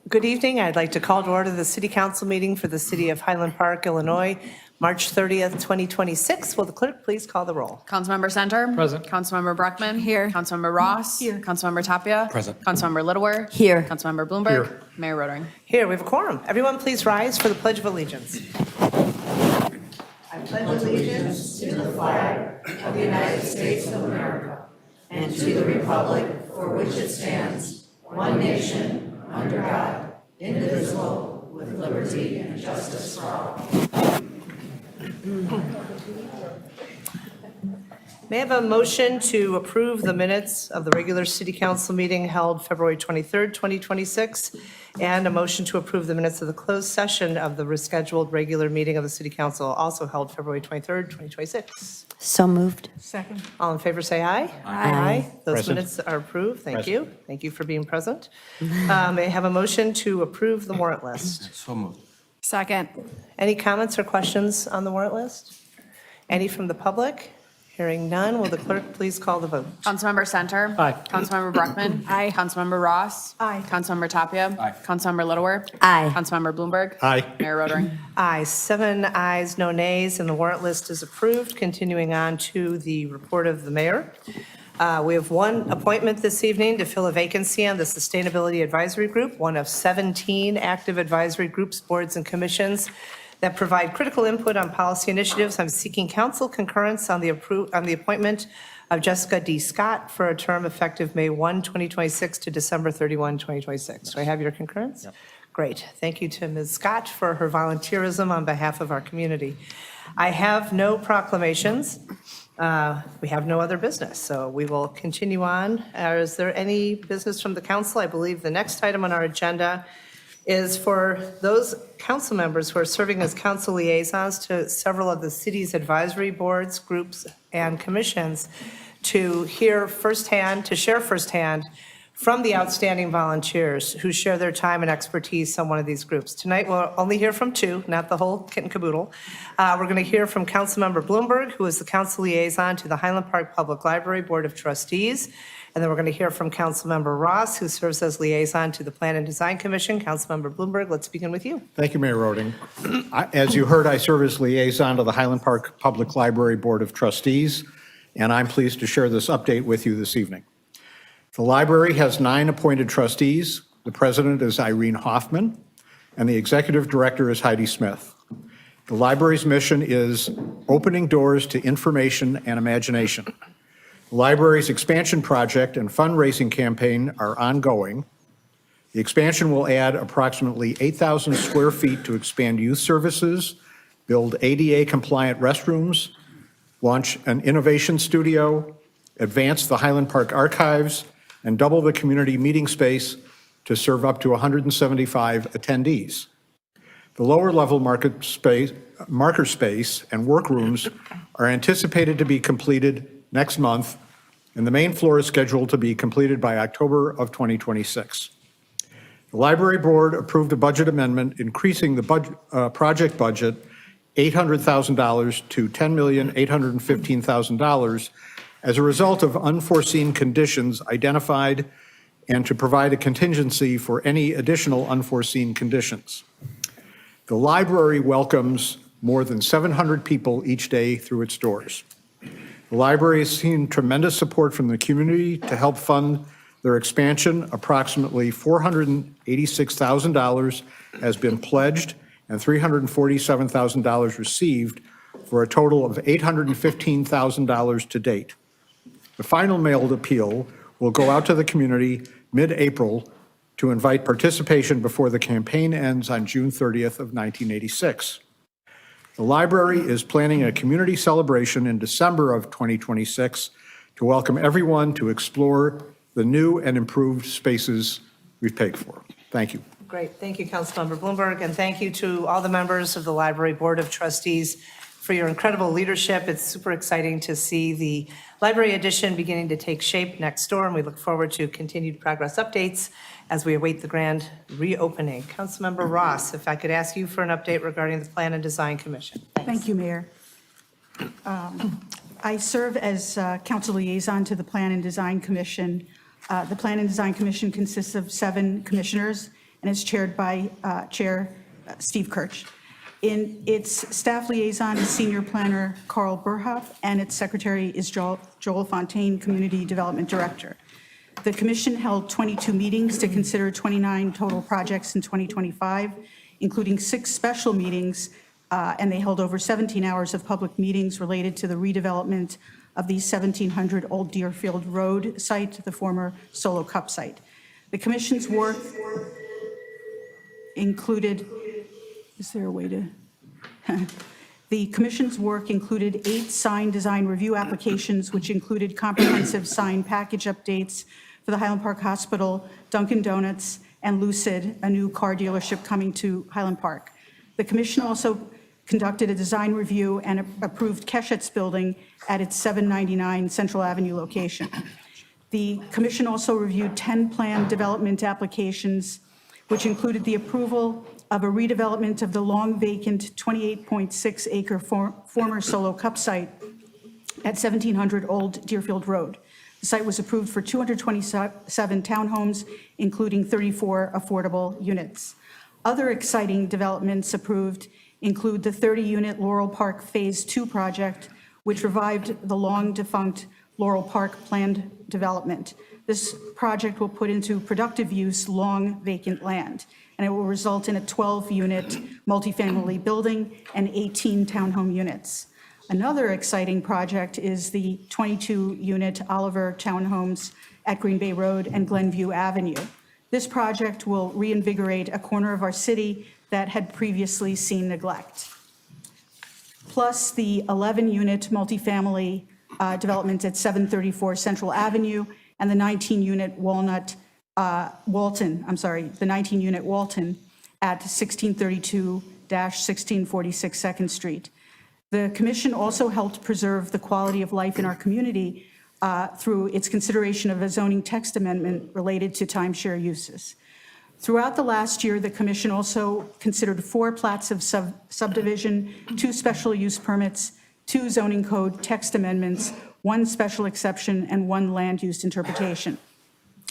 Good evening. I'd like to call to order the City Council meeting for the City of Highland Park, Illinois, March 30th, 2026. Will the clerk please call the roll? Councilmember Center. Present. Councilmember Bruckman. Here. Councilmember Ross. Here. Councilmember Tapia. Present. Councilmember Littlewer. Here. Councilmember Bloomberg. Here. Mayor Rotering. Here, we have a quorum. Everyone please rise for the Pledge of Allegiance. I pledge allegiance to the flag of the United States of America and to the republic for which it stands, one nation, under God, indivisible, with liberty and justice for all. May I have a motion to approve the minutes of the regular City Council meeting held February 23rd, 2026, and a motion to approve the minutes of the closed session of the rescheduled regular meeting of the City Council, also held February 23rd, 2026. So moved. Second. All in favor, say aye. Aye. Those Present. minutes are approved. Thank Present. you. Thank you for being present. May I have a motion to approve the warrant list? So moved. Second. Any comments or questions on the warrant list? Any from the public? Hearing none, will the clerk please call the vote? Councilmember Center. Aye. Councilmember Bruckman. Aye. Councilmember Ross. Aye. Councilmember Tapia. Aye. Councilmember Littlewer. Aye. Councilmember Bloomberg. Aye. Mayor Rotering. Aye, 7 ayes, no nays, and the warrant list is approved. Continuing on to the report of the mayor. We have one appointment this evening to fill a vacancy on the Sustainability Advisory Group, one of 17 active advisory groups, boards, and commissions that provide critical input on policy initiatives. I'm seeking council concurrence on the appointment of Jessica D. Scott for a term effective May 1, 2026 to December 31, 2026. Do I have your concurrence? Yep. Great. Thank you to Ms. Scott for her volunteerism on behalf of our community. I have no proclamations. We have no other business, so we will continue on. Is there any business from the council? I believe the next item on our agenda is for those council members who are serving as council liaisons to several of the city's advisory boards, groups, and commissions to share firsthand from the outstanding volunteers who share their time and expertise on one of these groups. Tonight, we'll only hear from two, not the whole kit and caboodle. We're going to hear from Councilmember Bloomberg, who is the council liaison to the Highland Park Public Library Board of Trustees. And then we're going to hear from Councilmember Ross, who serves as liaison to the Plan and Design Commission. Councilmember Bloomberg, let's begin with you. Thank you, Mayor Roding. As you heard, I serve as liaison to the Highland Park Public Library Board of Trustees, and I'm pleased to share this update with you this evening. The library has 9 appointed trustees. The president is Irene Hoffman, and the executive director is Heidi Smith. The library's mission is opening doors to information and imagination. The library's expansion project and fundraising campaign are ongoing. The expansion will add approximately 8,000 square feet to expand youth services, build ADA-compliant restrooms, launch an innovation studio, advance the Highland Park archives, and double the community meeting space to serve up to 175 attendees. The lower-level marker space and workrooms are anticipated to be completed next month, and the main floor is scheduled to be completed by October of 2026. The library board approved a budget amendment increasing the project budget $800,000 to $10,815,000 as a result of unforeseen conditions identified and to provide a contingency for any additional unforeseen conditions. The library welcomes more than 700 people each day through its doors. The library has seen tremendous support from the community to help fund their expansion. Approximately $486,000 has been pledged and $347,000 received for a total of $815,000 to date. The final mailed appeal will go out to the community mid-April to invite participation before the campaign ends on June 30th of 1986. The library is planning a community celebration in December of 2026 to welcome everyone to explore the new and improved spaces we've paid for. Thank you. Great. Thank you, Councilmember Bloomberg, and thank you to all the members of the Library Board of Trustees for your incredible leadership. It's super exciting to see the library addition beginning to take shape next door, and we look forward to continued progress updates as we await the grand reopening. Councilmember Ross, if I could ask you for an update regarding the Plan and Design Commission. Thanks. Thank you, Mayor. I serve as council liaison to the Plan and Design Commission. The Plan and Design Commission consists of 7 commissioners, and is chaired by Chair Steve Kirch. In its staff liaison is Senior Planner Carl Burhoff, and its secretary is Joel Fontaine, Community Development Director. The commission held 22 meetings to consider 29 total projects in 2025, including 6 special meetings, and they held over 17 hours of public meetings related to the redevelopment of the 1700 Old Deerfield Road site, the former Solo Cup site. The commission's work included, is there a way to? The commission's work included 8 sign design review applications, which included comprehensive sign package updates for the Highland Park Hospital, Dunkin' Donuts, and Lucid, a new car dealership coming to Highland Park. The commission also conducted a design review and approved Keshet's building at its 799 Central Avenue location. The commission also reviewed 10 planned development applications, which included the approval of a redevelopment of the long vacant 28.6 acre former Solo Cup site at 1700 Old Deerfield Road. The site was approved for 227 townhomes, including 34 affordable units. Other exciting developments approved include the 30-unit Laurel Park Phase 2 project, which revived the long-defunct Laurel Park planned development. This project will put into productive use long vacant land, and it will result in a 12-unit multifamily building and 18 townhome units. Another exciting project is the 22-unit Oliver Townhomes at Green Bay Road and Glenview Avenue. This project will reinvigorate a corner of our city that had previously seen neglect. Plus the 11-unit multifamily development at 734 Central Avenue and the 19-unit Walton at 1632-1646 Second Street. The commission also helped preserve the quality of life in our community through its consideration of a zoning text amendment related to timeshare uses. Throughout the last year, the commission also considered 4 plats of subdivision, 2 special use permits, 2 zoning code text amendments, 1 special exception, and 1 land use interpretation.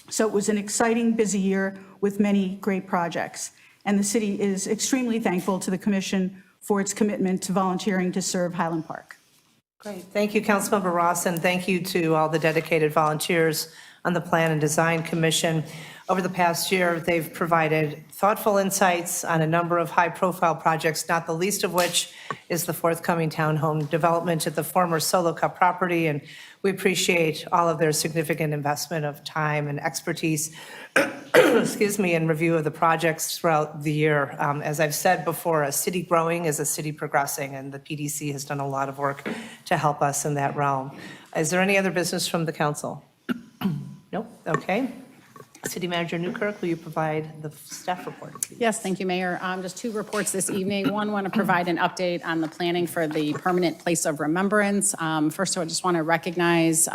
So it was an exciting, busy year with many great projects. And the city is extremely thankful to the commission for its commitment to volunteering to serve Highland Park. Great. Thank you, Councilmember Ross, and thank you to all the dedicated volunteers on the Plan and Design Commission. Over the past year, they've provided thoughtful insights on a number of high-profile projects, not the least of which is the forthcoming townhome development at the former Solo Cup property, and we appreciate all of their significant investment of time and expertise, excuse me, in review of the projects throughout the year. As I've said before, a city growing is a city progressing, and the PDC has done a lot of work to help us in that realm. Is there any other business from the council? Nope, okay. City Manager Newkirk, will you provide the staff report, please? Yes, thank you, Mayor. Just 2 reports this evening. One, want to provide an update on the planning for the permanent place of remembrance. First, I just want to recognize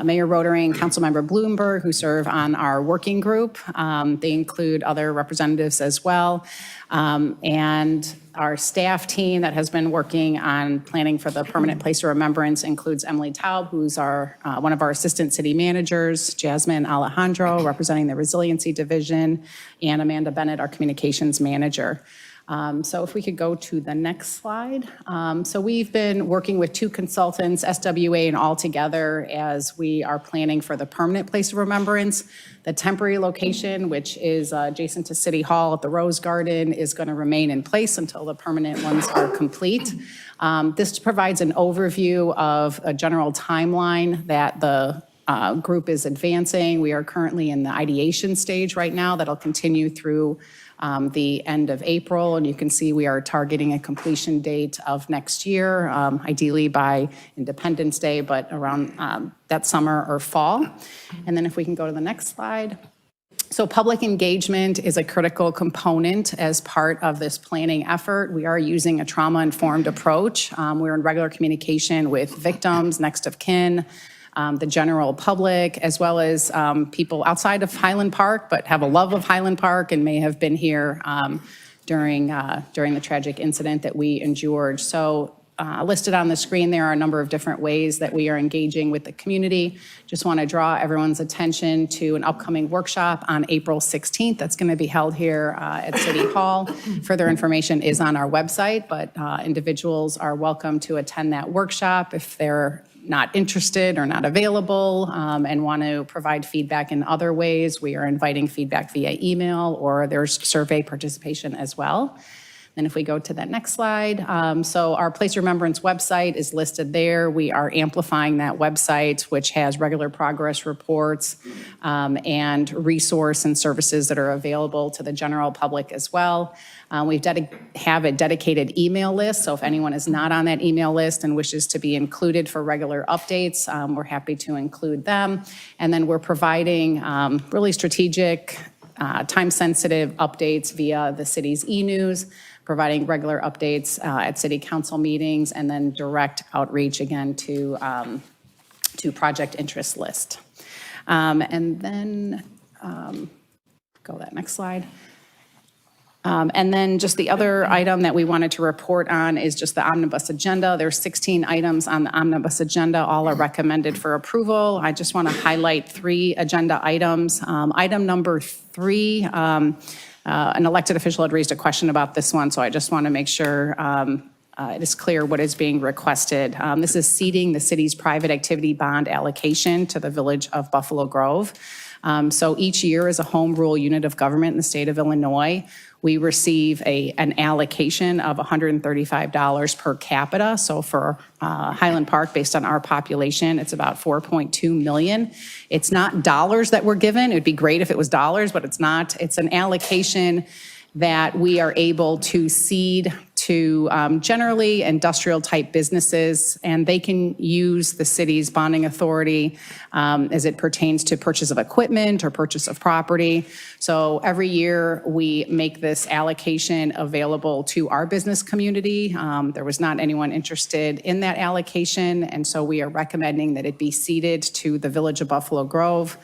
Mayor Rotary and Councilmember Bloomberg, who serve on our working group. They include other representatives as well. And our staff team that has been working on planning for the permanent place of remembrance includes Emily Taub, who's one of our assistant city managers, Jasmine Alejandro, representing the Resiliency Division, and Amanda Bennett, our communications manager. So if we could go to the next slide. So we've been working with 2 consultants, SWA and All Together, as we are planning for the permanent place of remembrance. The temporary location, which is adjacent to City Hall at the Rose Garden, is going to remain in place until the permanent ones are complete. This provides an overview of a general timeline that the group is advancing. We are currently in the ideation stage right now that'll continue through the end of April, and you can see we are targeting a completion date of next year, ideally by Independence Day, but around that summer or fall. And then if we can go to the next slide. So public engagement is a critical component as part of this planning effort. We are using a trauma-informed approach. We're in regular communication with victims, next of kin, the general public, as well as people outside of Highland Park, but have a love of Highland Park and may have been here during the tragic incident that we endured. So listed on the screen, there are a number of different ways that we are engaging with the community. Just want to draw everyone's attention to an upcoming workshop on April 16th that's going to be held here at City Hall. Further information is on our website, but individuals are welcome to attend that workshop if they're not interested or not available and want to provide feedback in other ways. We are inviting feedback via email, or there's survey participation as well. And if we go to that next slide, so our Place of Remembrance website is listed there. We are amplifying that website, which has regular progress reports and resource and services that are available to the general public as well. We have a dedicated email list, so if anyone is not on that email list and wishes to be included for regular updates, we're happy to include them. And then we're providing really strategic, time-sensitive updates via the city's e-news, providing regular updates at city council meetings, and then direct outreach again to project interest list. And then go that next slide. And then just the other item that we wanted to report on is just the omnibus agenda. There's 16 items on the omnibus agenda. All are recommended for approval. I just want to highlight 3 agenda items. Item number 3, an elected official had raised a question about this one, so I just want to make sure it is clear what is being requested. This is ceding the city's private activity bond allocation to the village of Buffalo Grove. So each year as a home rule unit of government in the state of Illinois, we receive an allocation of $135 per capita. So for Highland Park, based on our population, it's about $4.2 million. It's not dollars that we're given. It would be great if it was dollars, but it's not. It's an allocation that we are able to cede to generally industrial type businesses, and they can use the city's bonding authority as it pertains to purchase of equipment or purchase of property. So every year we make this allocation available to our business community. There was not anyone interested in that allocation, and so we are recommending that it be ceded to the village of Buffalo Grove.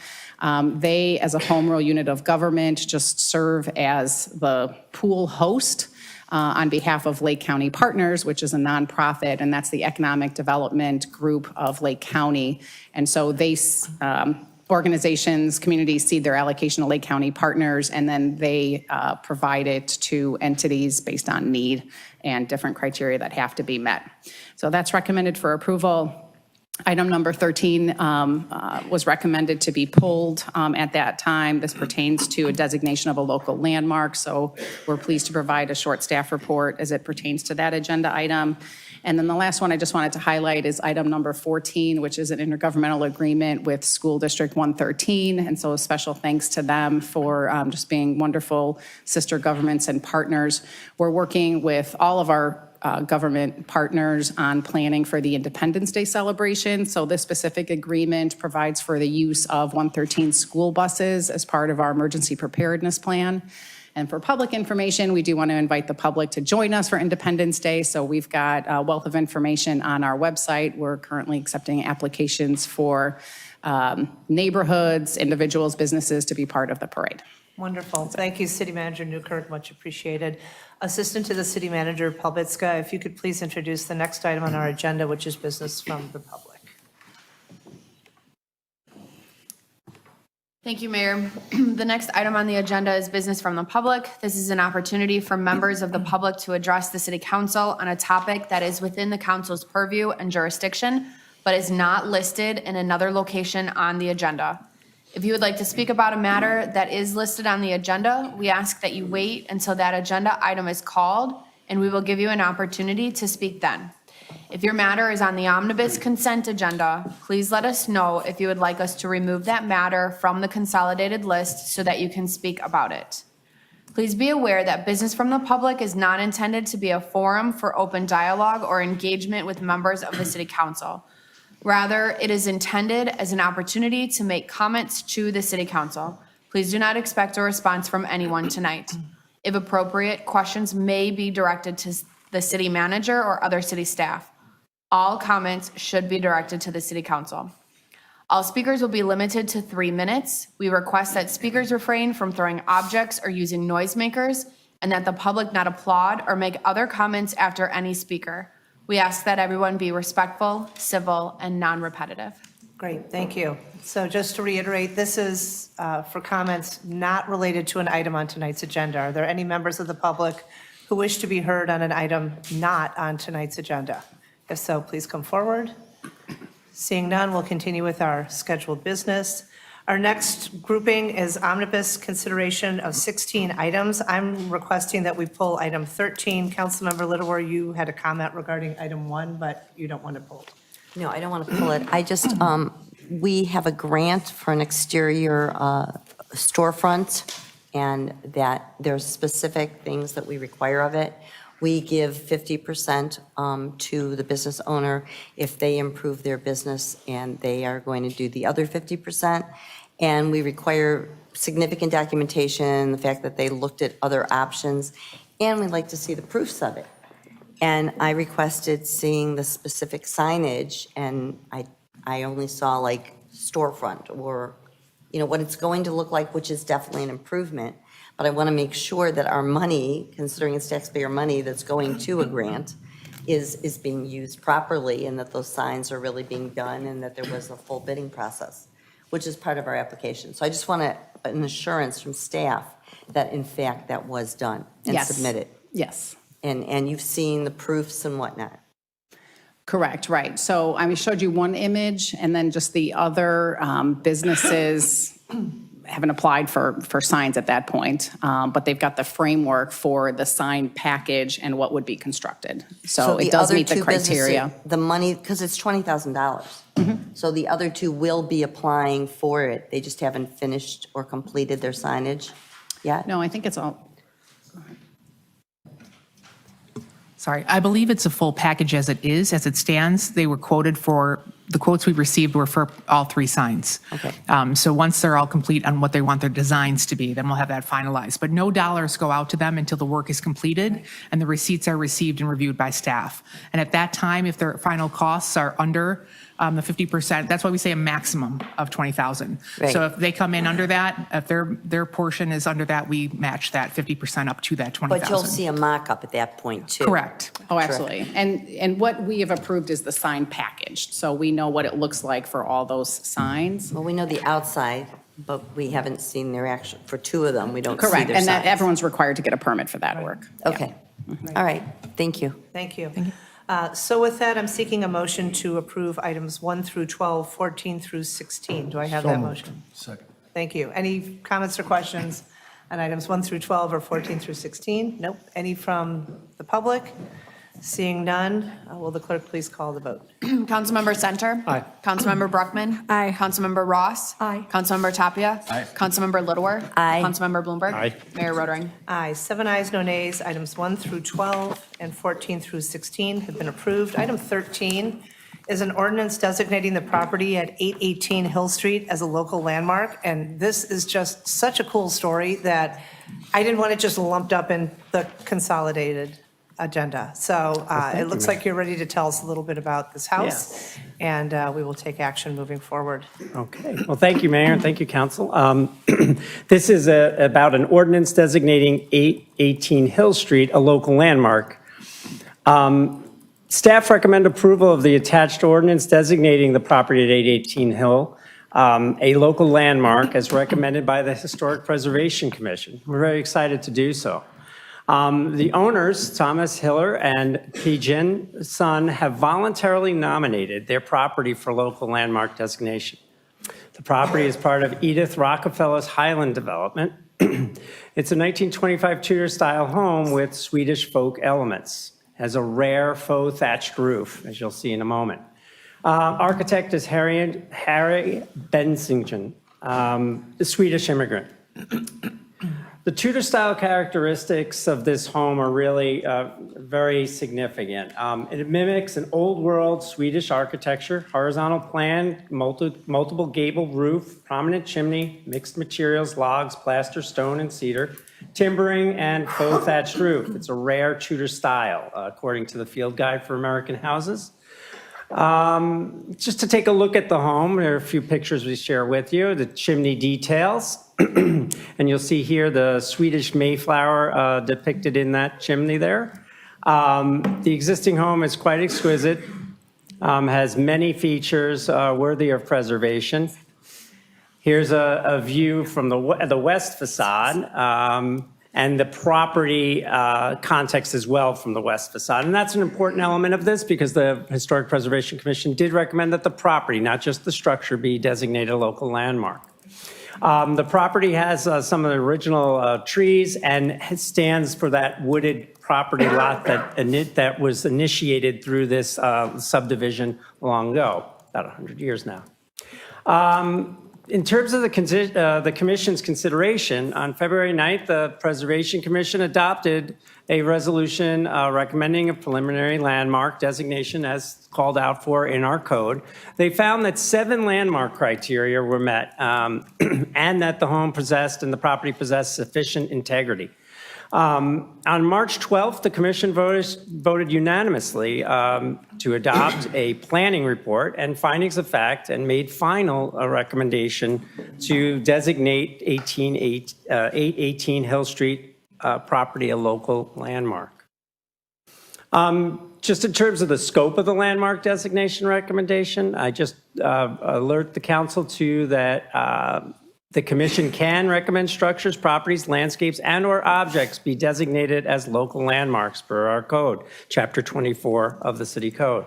They, as a home rule unit of government, just serve as the pool host on behalf of Lake County Partners, which is a nonprofit, and that's the economic development group of Lake County. And so they, organizations, communities cede their allocation to Lake County Partners, and then they provide it to entities based on need and different criteria that have to be met. So that's recommended for approval. Item number 13 was recommended to be pulled at that time. This pertains to a designation of a local landmark, so we're pleased to provide a short staff report as it pertains to that agenda item. And then the last one I just wanted to highlight is item number 14, which is an intergovernmental agreement with School District 113. And so a special thanks to them for just being wonderful sister governments and partners. We're working with all of our government partners on planning for the Independence Day celebration. So this specific agreement provides for the use of 113 school buses as part of our emergency preparedness plan. And for public information, we do want to invite the public to join us for Independence Day. So we've got a wealth of information on our website. We're currently accepting applications for neighborhoods, individuals, businesses to be part of the parade. Wonderful. Thank you, City Manager Newkirk. Much appreciated. Assistant to the City Manager Palbitska, if you could please introduce the next item on our agenda, which is business from the public. Thank you, Mayor. The next item on the agenda is business from the public. This is an opportunity for members of the public to address the City Council on a topic that is within the council's purview and jurisdiction, but is not listed in another location on the agenda. If you would like to speak about a matter that is listed on the agenda, we ask that you wait until that agenda item is called, and we will give you an opportunity to speak then. If your matter is on the omnibus consent agenda, please let us know if you would like us to remove that matter from the consolidated list so that you can speak about it. Please be aware that business from the public is not intended to be a forum for open dialogue or engagement with members of the City Council. Rather, it is intended as an opportunity to make comments to the City Council. Please do not expect a response from anyone tonight. If appropriate, questions may be directed to the City Manager or other city staff. All comments should be directed to the City Council. All speakers will be limited to 3 minutes. We request that speakers refrain from throwing objects or using noisemakers, and that the public not applaud or make other comments after any speaker. We ask that everyone be respectful, civil, and non-repetitive. Great, thank you. So just to reiterate, this is for comments not related to an item on tonight's agenda. Are there any members of the public who wish to be heard on an item not on tonight's agenda? If so, please come forward. Seeing none, we'll continue with our scheduled business. Our next grouping is Omnibus consideration of 16 items. I'm requesting that we pull item 13. Councilmember Littlewer, you had a comment regarding item 1, but you don't want to pull it. No, I don't want to pull it. I just, we have a grant for an exterior storefront, and that there's specific things that we require of it. We give 50% to the business owner if they improve their business, and they are going to do the other 50%. And we require significant documentation, the fact that they looked at other options, and we'd like to see the proofs of it. And I requested seeing the specific signage, and I only saw like storefront or, you know, what it's going to look like, which is definitely an improvement. But I want to make sure that our money, considering it's taxpayer money that's going to a grant, is being used properly, and that those signs are really being done, and that there was a full bidding process, which is part of our application. So I just want an assurance from staff that in fact that was done and Yes. submitted. Yes. And you've seen the proofs and whatnot. Correct, right. So I showed you one image, and then just the other businesses haven't applied for signs at that point, but they've got the framework for the sign package and what would be constructed. So it does meet the criteria. The money, because it's $20,000. So the other two will be applying for it. They just haven't finished or completed their signage yet? No, I think it's all, Sorry, I believe it's a full package as it is, as it stands. They were quoted for, the quotes we received were for all 3 signs. Okay. So once they're all complete on what they want their designs to be, then we'll have that finalized. But no dollars go out to them until the work is completed and the receipts are received and reviewed by staff. And at that time, if their final costs are under the 50%, that's why we say a maximum of 20,000. Right. So if they come in under that, if their portion is under that, we match that 50% up to that 20,000. But you'll see a mock-up at that point, too. Correct. oh, absolutely. And what we have approved is the sign package. So we know what it looks like for all those signs. Well, we know the outside, but we haven't seen their actual, for 2 of them, we don't see Correct, their and that signs. everyone's required to get a permit for that work. Okay. All right, thank you. Thank you. So with that, I'm seeking a motion to approve items 1 through 12, 14 through 16. Do I have that motion? Second. Thank you. Any comments or questions on items 1 through 12 or 14 through 16? Nope. Any from the public? Seeing none, will the clerk please call the vote? Councilmember Center? Aye. Councilmember Bruckman? Aye. Councilmember Ross? Aye. Councilmember Tapia? Aye. Councilmember Littlewer? Aye. Councilmember Bloomberg? Aye. Mayor Rotering? Aye, 7 ayes, no nays. Items 1 through 12 and 14 through 16 have been approved. Item 13 is an ordinance designating the property at 818 Hill Street as a local landmark. And this is just such a cool story that I didn't want it just lumped up in the consolidated agenda. So it looks like you're ready to tell us a little bit about this house. And we will take action moving forward. Okay, well, thank you, Mayor, and thank you, Council. This is about an ordinance designating 818 Hill Street a local landmark. Staff recommend approval of the attached ordinance designating the property at 818 Hill a local landmark as recommended by the Historic Preservation Commission. We're very excited to do so. The owners, Thomas Hiller and Pijin Sun, have voluntarily nominated their property for local landmark designation. The property is part of Edith Rockefeller's Highland development. It's a 1925 Tudor-style home with Swedish folk elements. It has a rare faux thatched roof, as you'll see in a moment. Architect is Harry Bensingen, a Swedish immigrant. The Tudor-style characteristics of this home are really very significant. It mimics an old-world Swedish architecture, horizontal plan, multiple gable roof, prominent chimney, mixed materials, logs, plaster, stone, and cedar, timbering, and faux thatched roof. It's a rare Tudor style, according to the Field Guide for American Houses. Just to take a look at the home, there are a few pictures we share with you, the chimney details. And you'll see here the Swedish Mayflower depicted in that chimney there. The existing home is quite exquisite, has many features worthy of preservation. Here's a view from the west facade, and the property context as well from the west facade. And that's an important element of this because the Historic Preservation Commission did recommend that the property, not just the structure, be designated a local landmark. The property has some of the original trees and stands for that wooded property lot that was initiated through this subdivision long ago, about 100 years now. In terms of the Commission's consideration, on February 9th, the Preservation Commission adopted a resolution recommending a preliminary landmark designation as called out for in our code. They found that 7 landmark criteria were met and that the home possessed and the property possessed sufficient integrity. On March 12th, the Commission voted unanimously to adopt a planning report and findings of fact and made final a recommendation to designate 818 Hill Street property a local landmark. Just in terms of the scope of the landmark designation recommendation, I just alert the council to that the Commission can recommend structures, properties, landscapes, and/or objects be designated as local landmarks per our code, Chapter 24 of the City Code.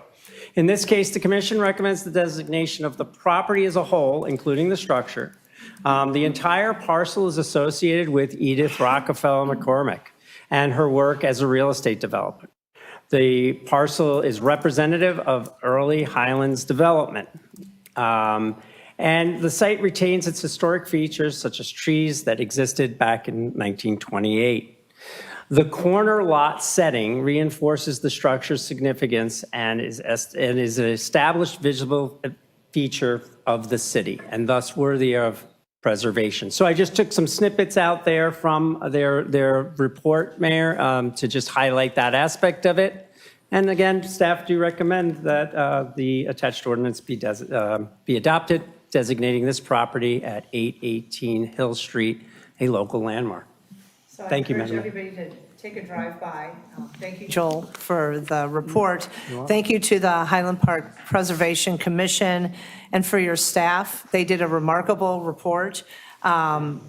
In this case, the Commission recommends the designation of the property as a whole, including the structure. The entire parcel is associated with Edith Rockefeller McCormick and her work as a real estate developer. The parcel is representative of early Highlands development. And the site retains its historic features, such as trees that existed back in 1928. The corner lot setting reinforces the structure's significance and is an established visible feature of the city, and thus worthy of preservation. So I just took some snippets out there from their report, Mayor, to just highlight that aspect of it. And again, staff do recommend that the attached ordinance be adopted, designating this property at 818 Hill Street a local landmark. So Thank you, I encourage Madam Mayor. everybody to take a drive-by. Thank you, Joel, for the report. Thank you to the Highland Park Preservation Commission and for your staff. They did a remarkable report. Some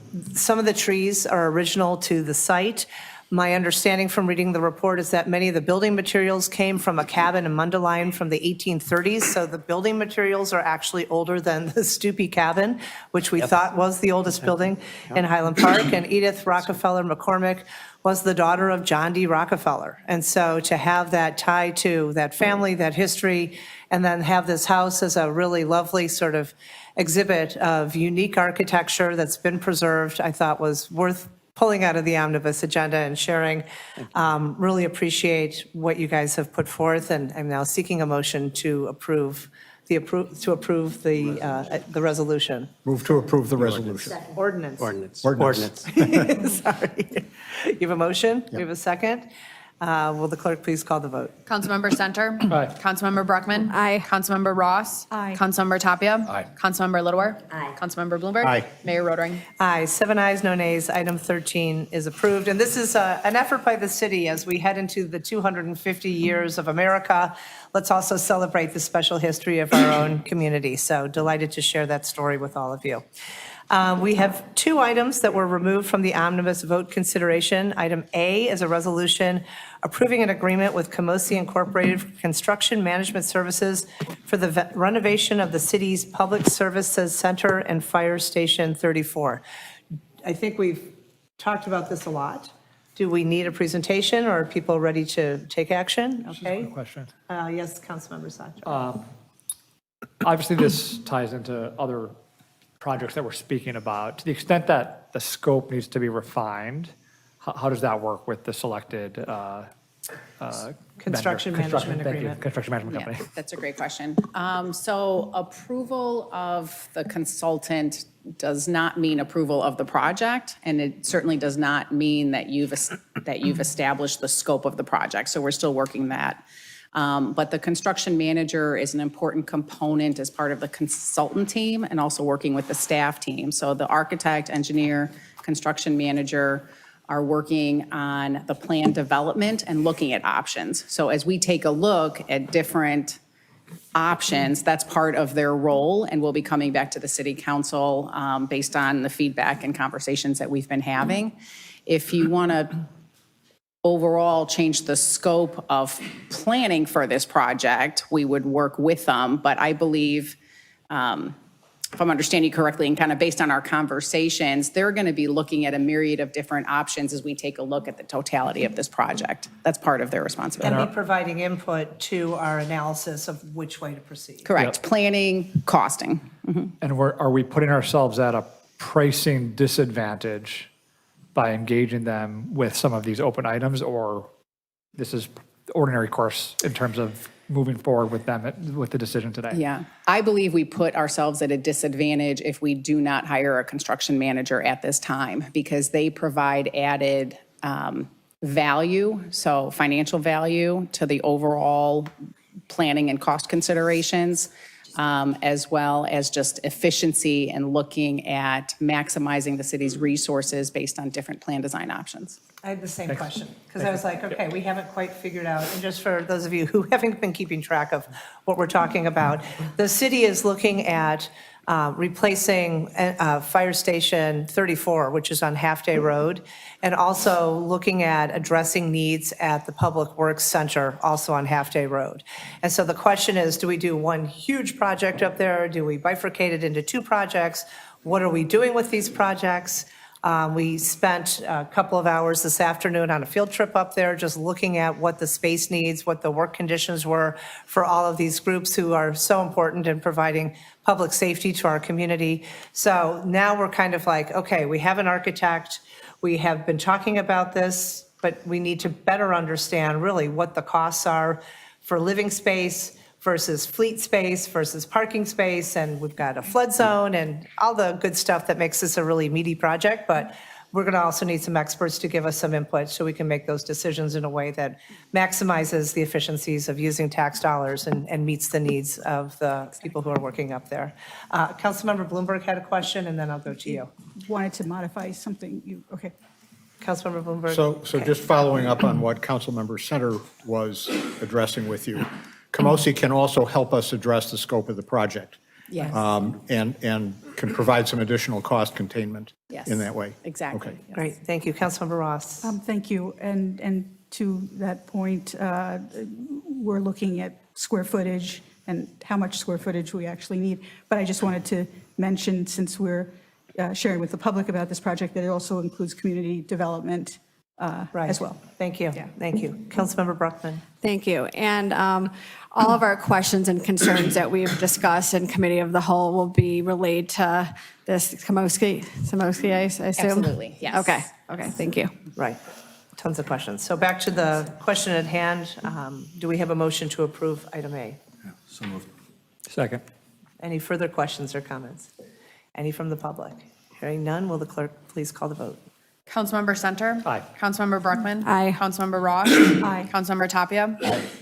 of the trees are original to the site. My understanding from reading the report is that many of the building materials came from a cabin in Mundelein from the 1830s, so the building materials are actually older than the Stoopy cabin, which we thought was the oldest building in Highland Park. And Edith Rockefeller McCormick was the daughter of John D. Rockefeller. And so to have that tie to that family, that history, and then have this house as a really lovely sort of exhibit of unique architecture that's been preserved, I thought was worth pulling out of the Omnibus agenda and sharing. Really appreciate what you guys have put forth, and I'm now seeking a motion to approve the resolution. Move to approve the resolution. Ordinance. Ordinance. Sorry. You have a motion? We have a second? Will the clerk please call the vote? Councilmember Center? Aye. Councilmember Bruckman? Aye. Councilmember Ross? Aye. Councilmember Tapia? Aye. Councilmember Littlewer? Aye. Councilmember Bloomberg? Aye. Mayor Rotering? Aye, 7 ayes, no nays. Item 13 is approved. And this is an effort by the city as we head into the 250 years of America. Let's also celebrate the special history of our own community. So delighted to share that story with all of you. We have 2 items that were removed from the omnibus vote consideration. Item A is a resolution approving an agreement with Camosi Incorporated for construction management services for the renovation of the city's Public Services Center and Fire Station 34. I think we've talked about this a lot. Do we need a presentation, or are people ready to take action? Okay. Question. Yes, Councilmember Sacho. Obviously, this ties into other projects that we're speaking about. To the extent that the scope needs to be refined, how does that work with the selected Construction vendor? management Thank you. agreement. Construction management Yeah, company. that's a great question. So approval of the consultant does not mean approval of the project, and it certainly does not mean that you've established the scope of the project. So we're still working that. But the construction manager is an important component as part of the consultant team and also working with the staff team. So the architect, engineer, construction manager are working on the plan development and looking at options. So as we take a look at different options, that's part of their role, and we'll be coming back to the city council based on the feedback and conversations that we've been having. If you want to overall change the scope of planning for this project, we would work with them, but I believe, if I'm understanding you correctly, and kind of based on our conversations, they're going to be looking at a myriad of different options as we take a look at the totality of this project. That's part of their responsibility. And be providing input to our analysis of which way to proceed. Correct. Planning, costing. And are we putting ourselves at a pricing disadvantage by engaging them with some of these open items, or this is ordinary course in terms of moving forward with them, with the decision today? Yeah, I believe we put ourselves at a disadvantage if we do not hire a construction manager at this time, because they provide added value, so financial value to the overall planning and cost considerations, as well as just efficiency and looking at maximizing the city's resources based on different plan design options. I had the same question, because I was like, okay, we haven't quite figured out, and just for those of you who haven't been keeping track of what we're talking about, the city is looking at replacing Fire Station 34, which is on Half Day Road, and also looking at addressing needs at the Public Works Center, also on Half Day Road. And so the question is, do we do one huge project up there? Do we bifurcate it into two projects? What are we doing with these projects? We spent a couple of hours this afternoon on a field trip up there, just looking at what the space needs, what the work conditions were for all of these groups who are so important in providing public safety to our community. So now we're kind of like, okay, we have an architect, we have been talking about this, but we need to better understand really what the costs are for living space versus fleet space versus parking space, and we've got a flood zone and all the good stuff that makes this a really meaty project, but we're going to also need some experts to give us some input so we can make those decisions in a way that maximizes the efficiencies of using tax dollars and meets the needs of the people who are working up there. Councilmember Bloomberg had a question, and then I'll go to you. Wanted to modify something, okay. Councilmember Bloomberg. So just following up on what Councilmember Center was addressing with you, Camosi can also help us address the scope of the project. Yes. And can provide some additional cost containment Yes. in that way. Exactly. Okay. Yes. Great, thank you. Councilmember Ross. Thank you. And to that point, we're looking at square footage and how much square footage we actually need. But I just wanted to mention, since we're sharing with the public about this project, that it also includes community development as well. Thank you, thank you. Councilmember Bruckman. Thank you. And all of our questions and concerns that we've discussed in Committee of the Whole will be relayed to this Camosi, I assume? Absolutely, yes. Okay, thank you. Right, tons of questions. So back to the question at hand, do we have a motion to approve item A? So moved. Second. Any further questions or comments? Any from the public? Hearing none, will the clerk please call the vote? Councilmember Center? Aye. Councilmember Bruckman? Aye. Councilmember Ross? Aye. Councilmember Tapia?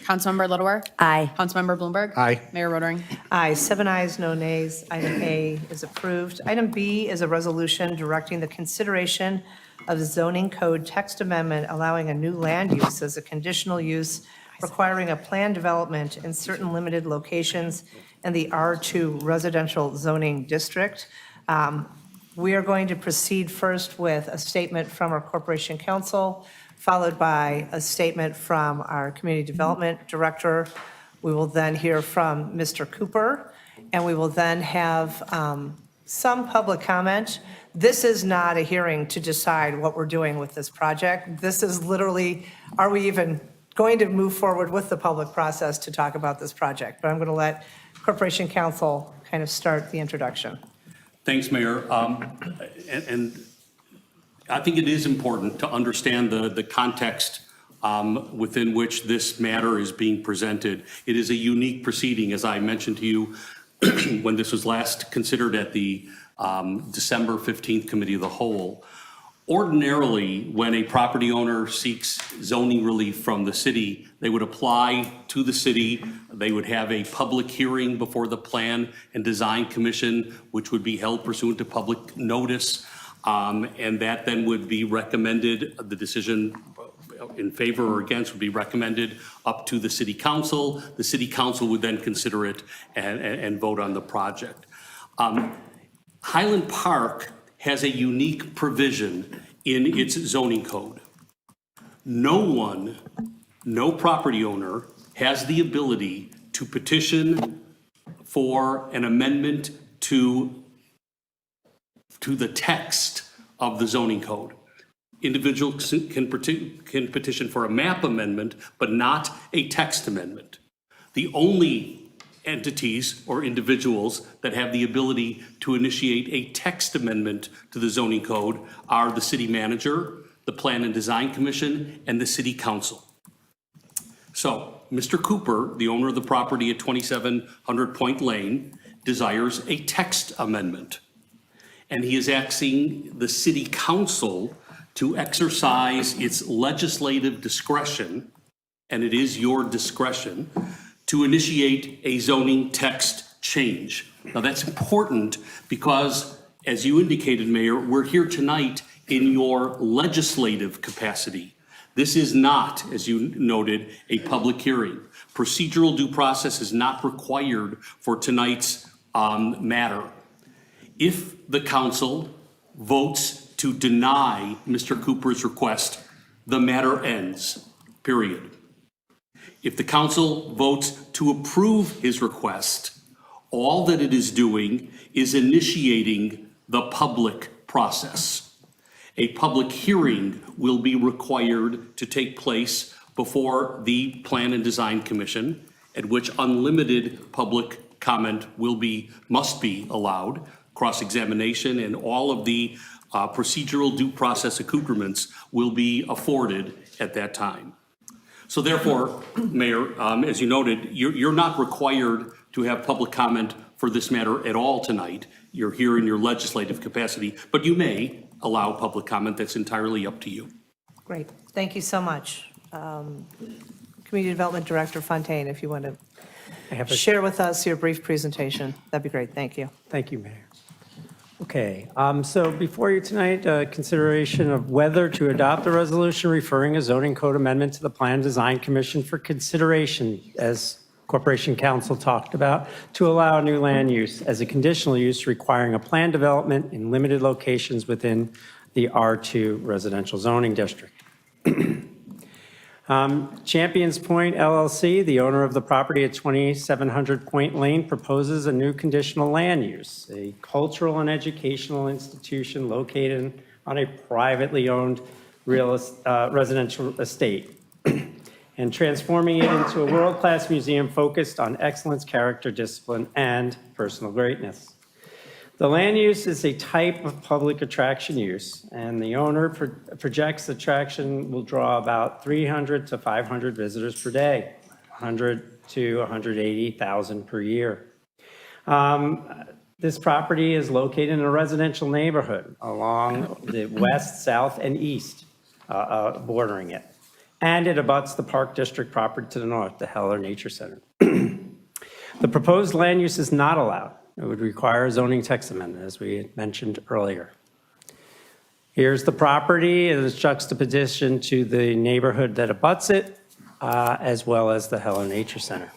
Councilmember Littleworth? Aye. Councilmember Bloomberg? Aye. Mayor Rotering? Aye, 7 ayes, no nays. Item A is approved. Item B is a resolution directing the consideration of the zoning code text amendment allowing a new land use as a conditional use requiring a planned development in certain limited locations in the R2 residential zoning district. We are going to proceed first with a statement from our Corporation Counsel, followed by a statement from our Community Development Director. We will then hear from Mr. Cooper, and we will then have some public comment. This is not a hearing to decide what we're doing with this project. This is literally, are we even going to move forward with the public process to talk about this project? But I'm going to let Corporation Counsel kind of start the introduction. Thanks, Mayor. And I think it is important to understand the context within which this matter is being presented. It is a unique proceeding, as I mentioned to you when this was last considered at the December 15th Committee of the Whole. Ordinarily, when a property owner seeks zoning relief from the city, they would apply to the city. They would have a public hearing before the Plan and Design Commission, which would be held pursuant to public notice. And that then would be recommended, the decision in favor or against would be recommended up to the city council. The city council would then consider it and vote on the project. Highland Park has a unique provision in its zoning code. No property owner has the ability to petition for an amendment to the text of the zoning code. Individuals can petition for a map amendment, but not a text amendment. The only entities or individuals that have the ability to initiate a text amendment to the zoning code are the city manager, the Plan and Design Commission, and the city council. So Mr. Cooper, the owner of the property at 2700 Point Lane, desires a text amendment. And he is asking the city council to exercise its legislative discretion, and it is your discretion, to initiate a zoning text change. Now that's important because, as you indicated, Mayor, we're here tonight in your legislative capacity. This is not, as you noted, a public hearing. Procedural due process is not required for tonight's matter. If the council votes to deny Mr. Cooper's request, the matter ends, period. If the council votes to approve his request, all that it is doing is initiating the public process. A public hearing will be required to take place before the Plan and Design Commission, at which unlimited public comment must be allowed, cross-examination, and all of the procedural due process accoutrements will be afforded at that time. So therefore, Mayor, as you noted, you're not required to have public comment for this matter at all tonight. You're here in your legislative capacity, but you may allow public comment. That's entirely up to you. Great. Thank you so much. Community Development Director Fontaine, if you want to share with us your brief presentation, that'd be great. Thank you. Thank you, Mayor. Okay, so before you tonight, consideration of whether to adopt a resolution referring a zoning code amendment to the Plan and Design Commission for consideration, as Corporation Council talked about, to allow a new land use as a conditional use requiring a planned development in limited locations within the R2 residential zoning district. Champions Point LLC, the owner of the property at 2700 Point Lane, proposes a new conditional land use, a cultural and educational institution located on a privately owned residential estate, and transforming it into a world-class museum focused on excellence, character, discipline, and personal greatness. The land use is a type of public attraction use, and the owner projects the attraction will draw about 300 to 500 visitors per day, 100 to 180,000 per year. This property is located in a residential neighborhood along the west, south, and east, bordering it. And it abuts the Park District property to the north, the Heller Nature Center. The proposed land use is not allowed. It would require a zoning text amendment, as we had mentioned earlier. Here's the property. It is juxtaposition to the neighborhood that abuts it, as well as the Heller Nature Center.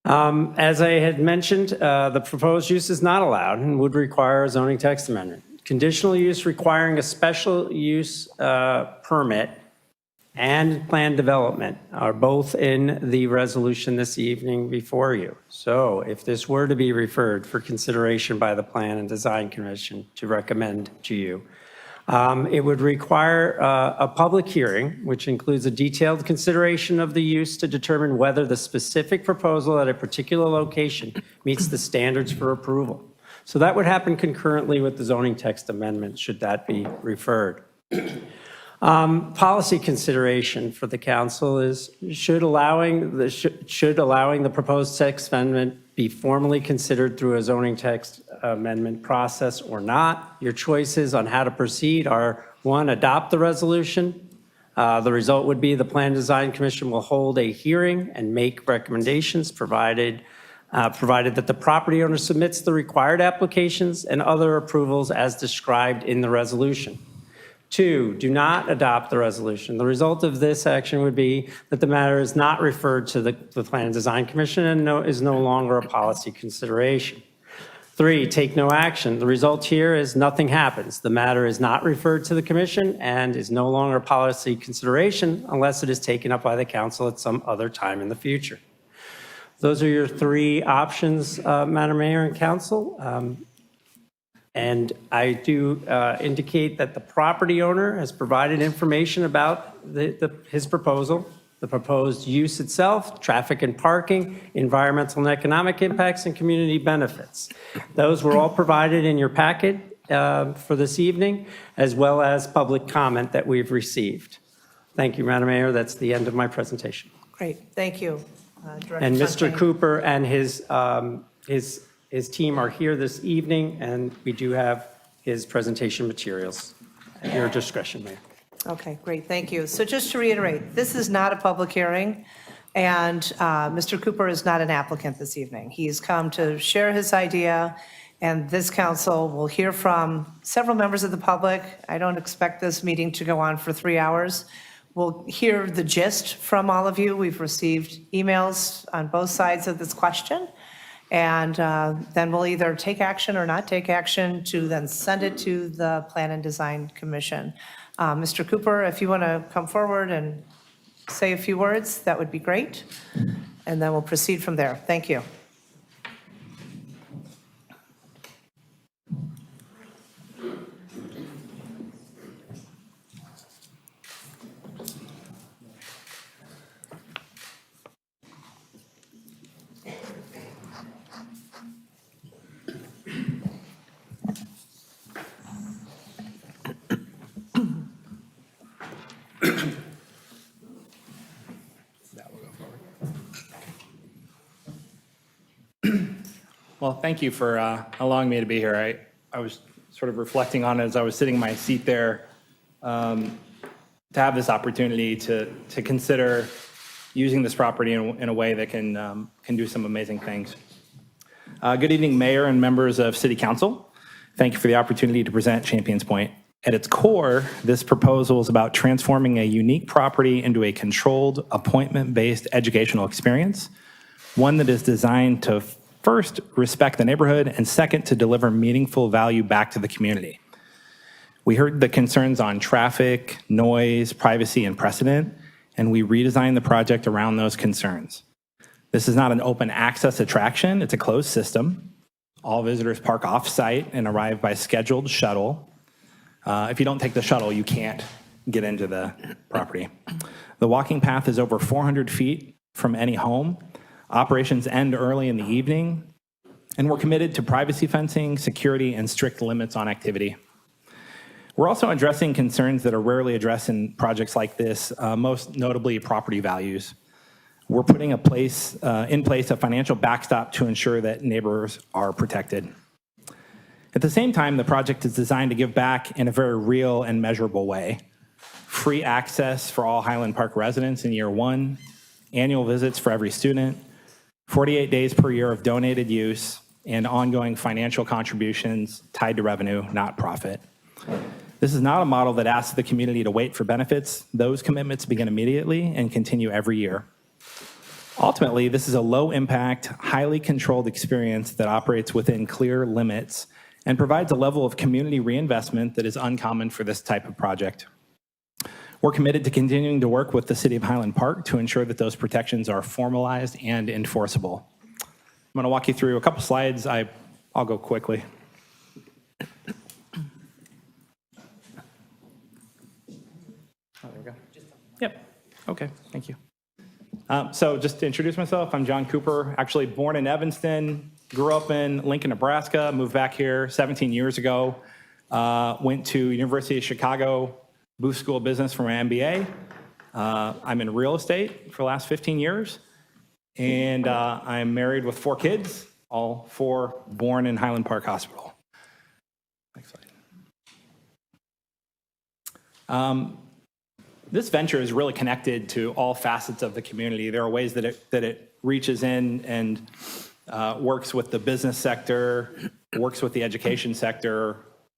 As I had mentioned, the proposed use is not allowed and would require a zoning text amendment. Conditional use requiring a special use permit and planned development are both in the resolution this evening before you. So if this were to be referred for consideration by the Plan and Design Commission to recommend to you, it would require a public hearing, which includes a detailed consideration of the use to determine whether the specific proposal at a particular location meets the standards for approval. So that would happen concurrently with the zoning text amendment, should that be referred. Policy consideration for the council is, should allowing the proposed text amendment be formally considered through a zoning text amendment process or not? Your choices on how to proceed are, one, adopt the resolution. The result would be the Plan Design Commission will hold a hearing and make recommendations, provided provided that the property owner submits the required applications and other approvals as described in the resolution. 2, do not adopt the resolution. The result of this action would be that the matter is not referred to the Plan and Design Commission and is no longer a policy consideration. 3, take no action. The result here is nothing happens. The matter is not referred to the commission and is no longer a policy consideration unless it is taken up by the council at some other time in the future. Those are your 3 options, Madam Mayor and Council. And I do indicate that the property owner has provided information about his proposal, the proposed use itself, traffic and parking, environmental and economic impacts, and community benefits. Those were all provided in your packet for this evening, as well as public comment that we've received. Thank you, Madam Mayor. That's the end of my presentation. Great, thank you. Director And Mr. Fontaine. Cooper and his team are here this evening, and we do have his presentation materials at your discretion, Mayor. Okay, great, thank you. So just to reiterate, this is not a public hearing, and Mr. Cooper is not an applicant this evening. He's come to share his idea, and this council will hear from several members of the public. I don't expect this meeting to go on for 3 hours. We'll hear the gist from all of you. We've received emails on both sides of this question, and then we'll either take action or not take action to then send it to the Plan and Design Commission. Mr. Cooper, if you want to come forward and say a few words, that would be great, and then we'll proceed from there. Thank you. Well, thank you for allowing me to be here. I was sort of reflecting on it as I was sitting in my seat there, to have this opportunity to consider using this property in a way that can do some amazing things. Good evening, Mayor and members of City Council. Thank you for the opportunity to present Champions Point. At its core, this proposal is about transforming a unique property into a controlled, appointment-based educational experience, one that is designed to first, respect the neighborhood, and second, to deliver meaningful value back to the community. We heard the concerns on traffic, noise, privacy, and precedent, and we redesigned the project around those concerns. This is not an open access attraction, it's a closed system. All visitors park off-site and arrive by scheduled shuttle. If you don't take the shuttle, you can't get into the property. The walking path is over 400 feet from any home. Operations end early in the evening, and we're committed to privacy fencing, security, and strict limits on activity. We're also addressing concerns that are rarely addressed in projects like this, most notably property values. We're putting in place a financial backstop to ensure that neighbors are protected. At the same time, the project is designed to give back in a very real and measurable way. Free access for all Highland Park residents in year 1, annual visits for every student, 48 days per year of donated use, and ongoing financial contributions tied to revenue, not profit. This is not a model that asks the community to wait for benefits. Those commitments begin immediately and continue every year. Ultimately, this is a low-impact, highly controlled experience that operates within clear limits and provides a level of community reinvestment that is uncommon for this type of project. We're committed to continuing to work with the City of Highland Park to ensure that those protections are formalized and enforceable. I'm going to walk you through a couple slides. I'll go quickly. Oh, there we go. Yep. Okay. Thank you. So just to introduce myself, I'm John Cooper, actually born in Evanston, grew up in Lincoln, Nebraska, moved back here 17 years ago, went to University of Chicago, Booth School of Business for my MBA. I'm in real estate for the last 15 years, and I'm married with 4 kids, all 4 born in Highland Park Hospital. Next slide. This venture is really connected to all facets of the community. There are ways that it reaches in and works with the business sector, works with the education sector,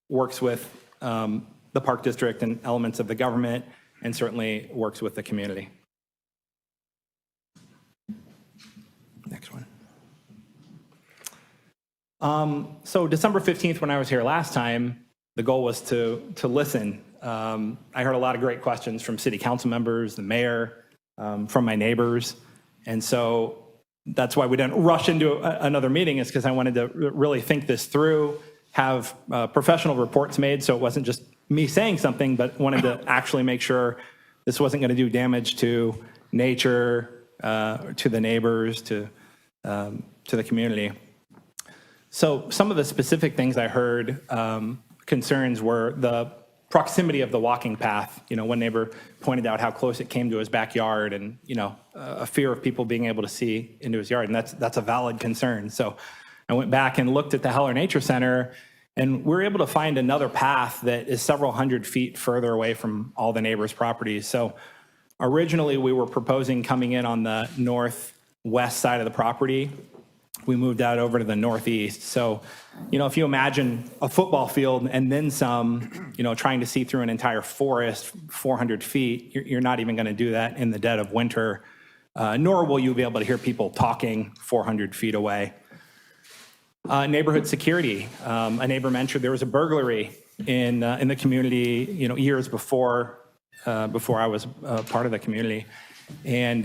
works with the Park District and elements of the government, and certainly works with the community. Next one. So December 15th, when I was here last time, the goal was to listen. I heard a lot of great questions from city council members, the mayor, from my neighbors. And so that's why we didn't rush into another meeting, is because I wanted to really think this through, have professional reports made, so it wasn't just me saying something, but wanted to actually make sure this wasn't going to do damage to nature, to the neighbors, to the community. So some of the specific things I heard concerns were the proximity of the walking path. You know, one neighbor pointed out how close it came to his backyard, and, you know, a fear of people being able to see into his yard, and that's a valid concern. So I went back and looked at the Heller Nature Center, and we were able to find another path that is several hundred feet further away from all the neighbors' properties. So originally we were proposing coming in on the northwest side of the property. We moved out over to the northeast. So, you know, if you imagine a football field and then some, you know, trying to see through an entire forest 400 feet, you're not even going to do that in the dead of winter, nor will you be able to hear people talking 400 feet away. Neighborhood security. A neighbor mentioned there was a burglary in the community, you know, years before I was part of the community. And,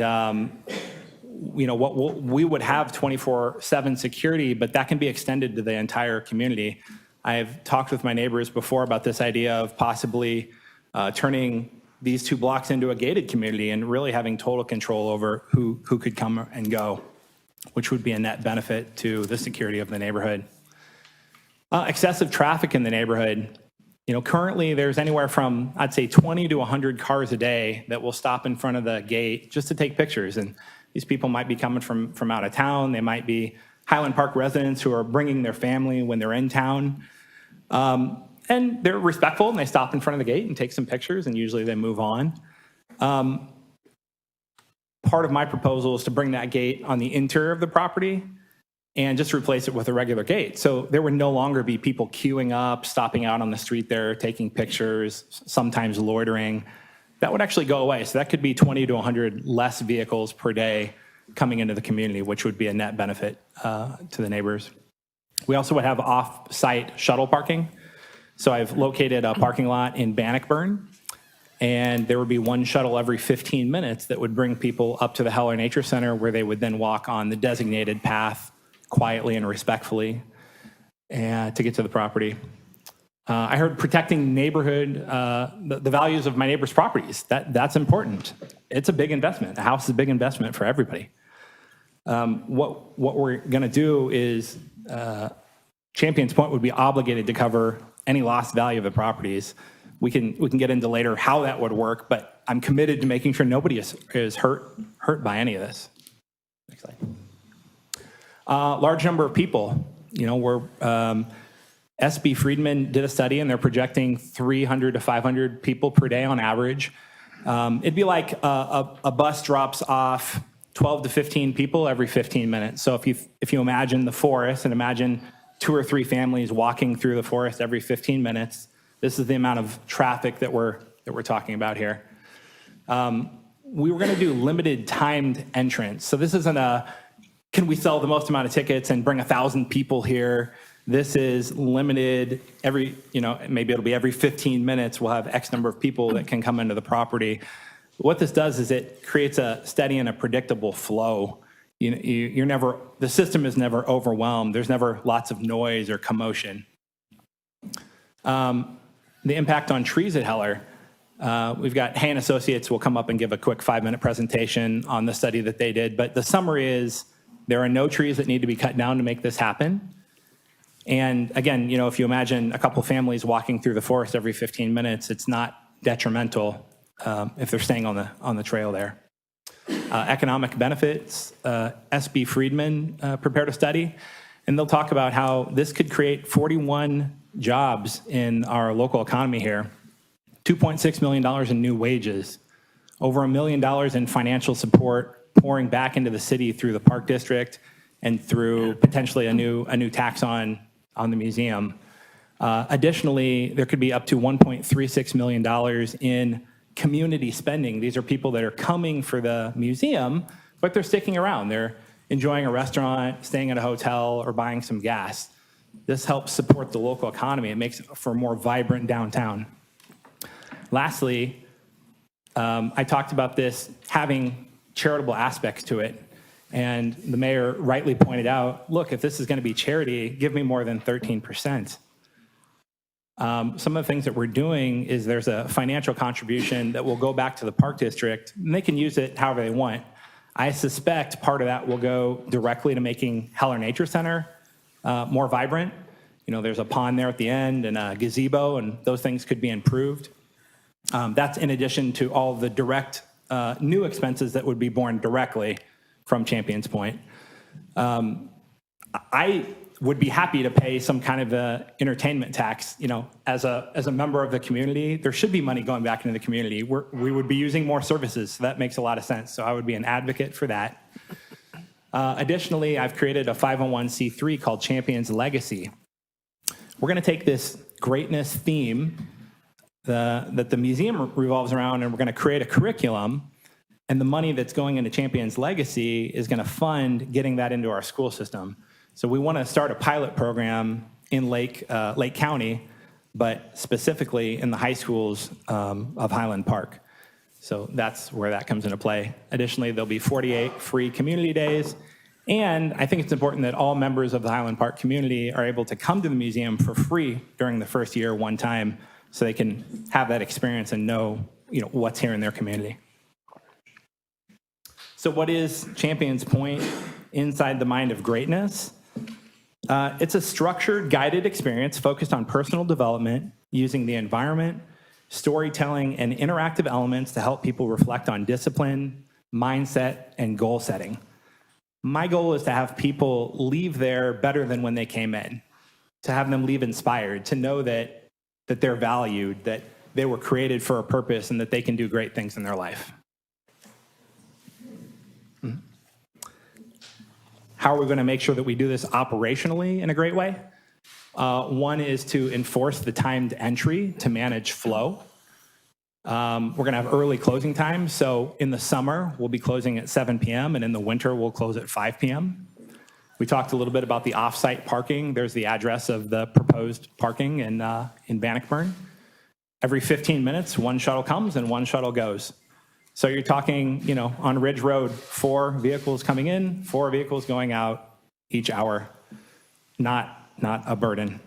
you know, we would have 24/7 security, but that can be extended to the entire community. I've talked with my neighbors before about this idea of possibly turning these 2 blocks into a gated community and really having total control over who could come and go, which would be a net benefit to the security of the neighborhood. Excessive traffic in the neighborhood. You know, currently there's anywhere from, I'd say, 20 to 100 cars a day that will stop in front of the gate just to take pictures. And these people might be coming from out of town. They might be Highland Park residents who are bringing their family when they're in town. And they're respectful, and they stop in front of the gate and take some pictures, and usually they move on. Part of my proposal is to bring that gate on the interior of the property and just replace it with a regular gate. So there would no longer be people queuing up, stopping out on the street there, taking pictures, sometimes loitering. That would actually go away. So that could be 20 to 100 less vehicles per day coming into the community, which would be a net benefit to the neighbors. We also would have off-site shuttle parking. So I've located a parking lot in Bannockburn, and there would be 1 shuttle every 15 minutes that would bring people up to the Heller Nature Center, where they would then walk on the designated path quietly and respectfully and to get to the property. I heard protecting neighborhood, the values of my neighbors' properties. That's important. It's a big investment. The house is a big investment for everybody. What we're going to do is Champions Point would be obligated to cover any lost value of the properties. We can get into later how that would work, but I'm committed to making sure nobody is hurt by any of this. Next slide. Large number of people. You know, we're SB Friedman did a study, and they're projecting 300 to 500 people per day on average. It'd be like a bus drops off 12 to 15 people every 15 minutes. So if you imagine the forest and imagine 2 or 3 families walking through the forest every 15 minutes, this is the amount of traffic that we're talking about here. We were going to do limited timed entrance. So this isn't can we sell the most amount of tickets and bring 1,000 people here? This is limited maybe it'll be every 15 minutes we'll have X number of people that can come into the property. What this does is it creates a steady and a predictable flow. The system is never overwhelmed. There's never lots of noise or commotion. The impact on trees at Heller. We've got Hay & Associates will come up and give a quick 5-minute presentation on the study that they did. But the summary is there are no trees that need to be cut down to make this happen. And again, if you imagine a couple families walking through the forest every 15 minutes, it's not detrimental if they're staying on the trail there. Economic benefits, SB Friedman prepared a study, and they'll talk about how this could create 41 jobs in our local economy here, $2.6 million in new wages, over $1 million in financial support pouring back into the city through the Park District and through potentially a new tax on the museum. Additionally, there could be up to $1.36 million in community spending. These are people that are coming for the museum, but they're sticking around. They're enjoying a restaurant, staying at a hotel, or buying some gas. This helps support the local economy. It makes it for a more vibrant downtown. Lastly, I talked about this having charitable aspects to it. And the mayor rightly pointed out, look, if this is going to be charity, give me more than 13%. Some of the things that we're doing is there's a financial contribution that will go back to the park district, and they can use it however they want. I suspect part of that will go directly to making Heller Nature Center more vibrant. You know, there's a pond there at the end and a gazebo, and those things could be improved. That's in addition to all the direct new expenses that would be borne directly from Champions Point. I would be happy to pay some kind of a entertainment tax. You know, as a member of the community, there should be money going back into the community. We would be using more services, so that makes a lot of sense. So I would be an advocate for that. Additionally, I've created a 501c3 called Champions Legacy. We're going to take this greatness theme that the museum revolves around, and we're going to create a curriculum, and the money that's going into Champions Legacy is going to fund getting that into our school system. So we want to start a pilot program in Lake County, but specifically in the high schools of Highland Park. So that's where that comes into play. Additionally, there'll be 48 free community days. And I think it's important that all members of the Highland Park community are able to come to the museum for free during the first year one time, so they can have that experience and know, what's here in their community. So what is Champions Point inside the mind of greatness? It's a structured, guided experience focused on personal development using the environment, storytelling, and interactive elements to help people reflect on discipline, mindset, and goal setting. My goal is to have people leave there better than when they came in, to have them leave inspired, to know that they're valued, that they were created for a purpose, and that they can do great things in their life. How are we going to make sure that we do this operationally in a great way? One is to enforce the timed entry to manage flow. We're going to have early closing times. So in the summer, we'll be closing at 7 p.m. and in the winter, we'll close at 5 p.m. We talked a little bit about the off-site parking. There's the address of the proposed parking in Bannockburn. Every 15 minutes, one shuttle comes and one shuttle goes. So you're talking, on Ridge Road, 4 vehicles coming in, 4 vehicles going out each hour. Not a burden.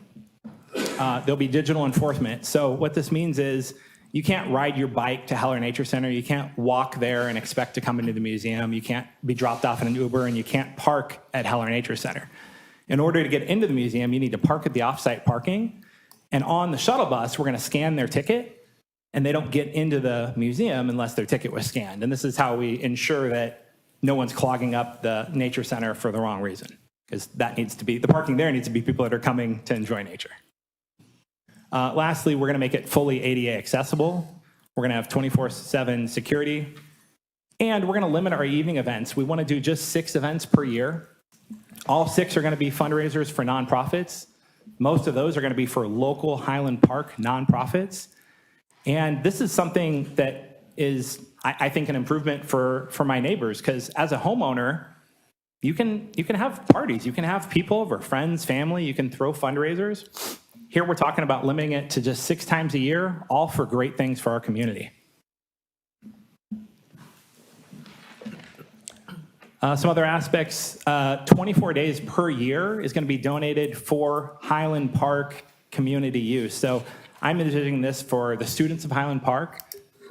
There'll be digital enforcement. So what this means is you can't ride your bike to Heller Nature Center. You can't walk there and expect to come into the museum. You can't be dropped off in an Uber, and you can't park at Heller Nature Center. In order to get into the museum, you need to park at the off-site parking. And on the shuttle bus, we're going to scan their ticket, and they don't get into the museum unless their ticket was scanned. And this is how we ensure that no one's clogging up the nature center for the wrong reason, because the parking there needs to be people that are coming to enjoy nature. Lastly, we're going to make it fully ADA accessible. We're going to have 24/7 security, and we're going to limit our evening events. We want to do just 6 events per year. All 6 are going to be fundraisers for nonprofits. Most of those are going to be for local Highland Park nonprofits. And this is something that is, I think, an improvement for my neighbors, because as a homeowner, you can have parties. You can have people over, friends, family. You can throw fundraisers. Here we're talking about limiting it to just 6 times a year, all for great things for our community. Some other aspects, 24 days per year is going to be donated for Highland Park community use. So I'm envisioning this for the students of Highland Park.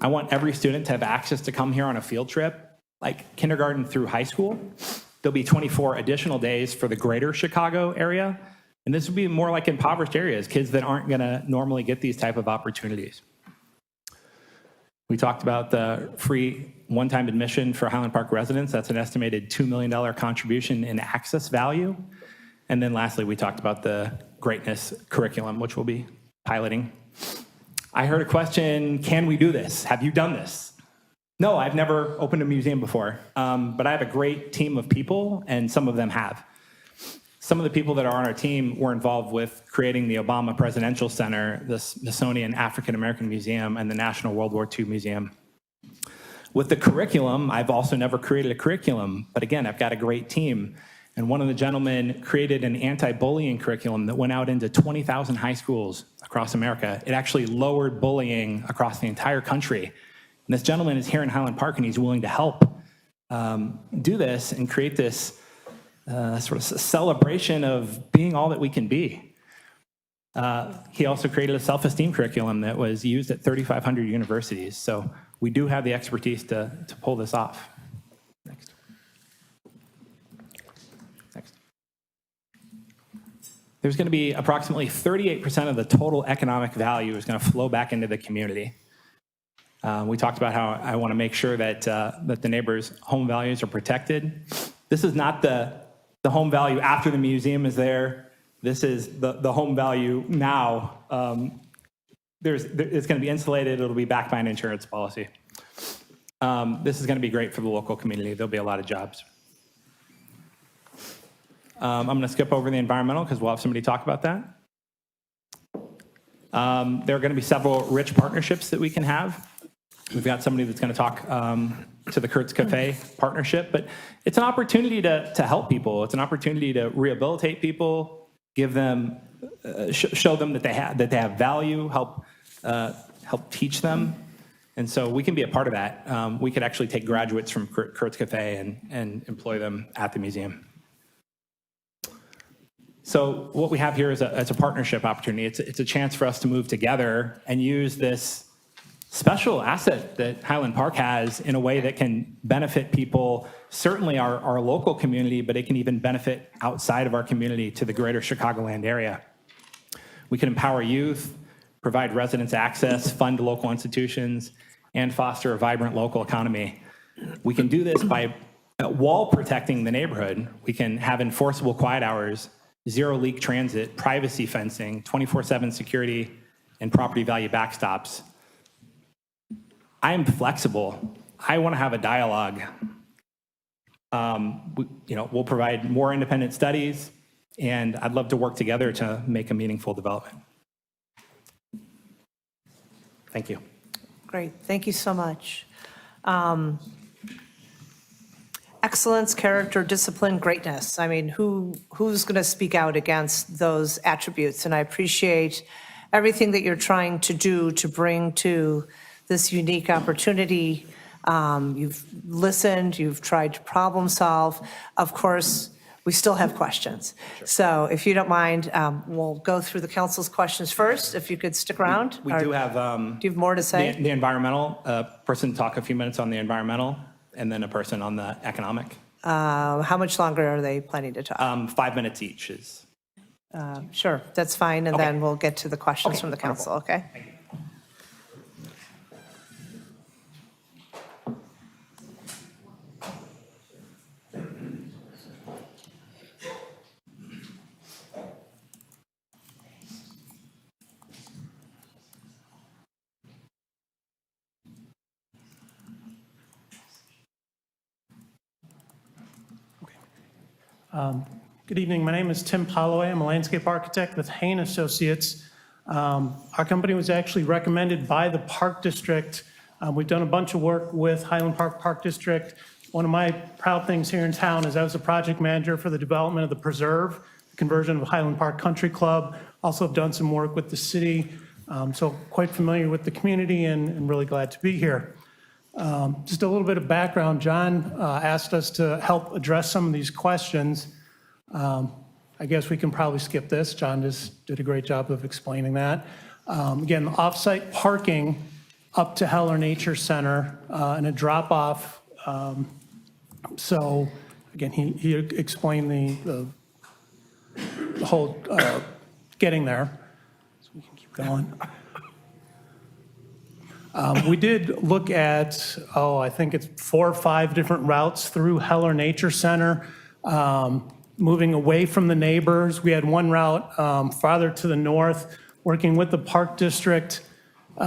I want every student to have access to come here on a field trip, like kindergarten through high school. There'll be 24 additional days for the greater Chicago area. And this will be more like impoverished areas, kids that aren't going to normally get these type of opportunities. We talked about the free one-time admission for Highland Park residents. That's an estimated $2 million contribution in access value. And then lastly, we talked about the greatness curriculum, which we'll be piloting. I heard a question, can we do this? Have you done this? No, I've never opened a museum before, but I have a great team of people, and some of them have. Some of the people that are on our team were involved with creating the Obama Presidential Center, the Smithsonian African American Museum, and the National World War II Museum. With the curriculum, I've also never created a curriculum, but again, I've got a great team. And one of the gentlemen created an anti-bullying curriculum that went out into 20,000 high schools across America. It actually lowered bullying across the entire country. And this gentleman is here in Highland Park, and he's willing to help do this and create this sort of celebration of being all that we can be. He also created a self-esteem curriculum that was used at 3,500 universities. So we do have the expertise to pull this off. Next. There's going to be approximately 38% of the total economic value is going to flow back into the community. We talked about how I want to make sure that the neighbors' home values are protected. This is not the home value after the museum is there. This is the home value now. It's going to be insulated. It'll be backed by an insurance policy. This is going to be great for the local community. There'll be a lot of jobs. I'm going to skip over the environmental because we'll have somebody talk about that. There are going to be several rich partnerships that we can have. We've got somebody that's going to talk to the Kurtz Cafe partnership, but it's an opportunity to help people. It's an opportunity to rehabilitate people, give them, show them that they have value, help teach them. And so we can be a part of that. We could actually take graduates from Kurtz Cafe and employ them at the museum. So what we have here is a partnership opportunity. It's a chance for us to move together and use this special asset that Highland Park has in a way that can benefit people, certainly our local community, but it can even benefit outside of our community to the greater Chicagoland area. We can empower youth, provide residents access, fund local institutions, and foster a vibrant local economy. We can do this by wall protecting the neighborhood. We can have enforceable quiet hours, zero leak transit, privacy fencing, 24/7 security, and property value backstops. I am flexible. I want to have a dialogue. We'll provide more independent studies, and I'd love to work together to make a meaningful development. Thank you. Great, thank you so much. Excellence, character, discipline, greatness. I mean, who's going to speak out against those attributes? And I appreciate everything that you're trying to do to bring to this unique opportunity. You've listened, you've tried to problem solve. Of course, we still have questions. Sure. So if you don't mind, we'll go through the council's questions first, if you could stick around. We do have... do you have more to say? The environmental, person talk a few minutes on the environmental, and then a person on the economic. How much longer are they planning to talk? 5 minutes each is... Sure, that's fine, and Okay. then we'll get to the questions Okay, from the council, wonderful. okay? Thank you. Good evening. My name is Tim Holloway. I'm a landscape architect with Hain Associates. Our company was actually recommended by the Park District. We've done a bunch of work with Highland Park Park District. One of my proud things here in town is I was a project manager for the development of the preserve, the conversion of Highland Park Country Club. Also have done some work with the city, so quite familiar with the community and really glad to be here. Just a little bit of background. John asked us to help address some of these questions. I guess we can probably skip this. John just did a great job of explaining that. Again, off-site parking up to Heller Nature Center and a drop-off. So again, he explained the whole getting there. So we can keep going. We did look at, I think it's 4 or 5 different routes through Heller Nature Center, moving away from the neighbors. We had one route farther to the north, working with the Park District. They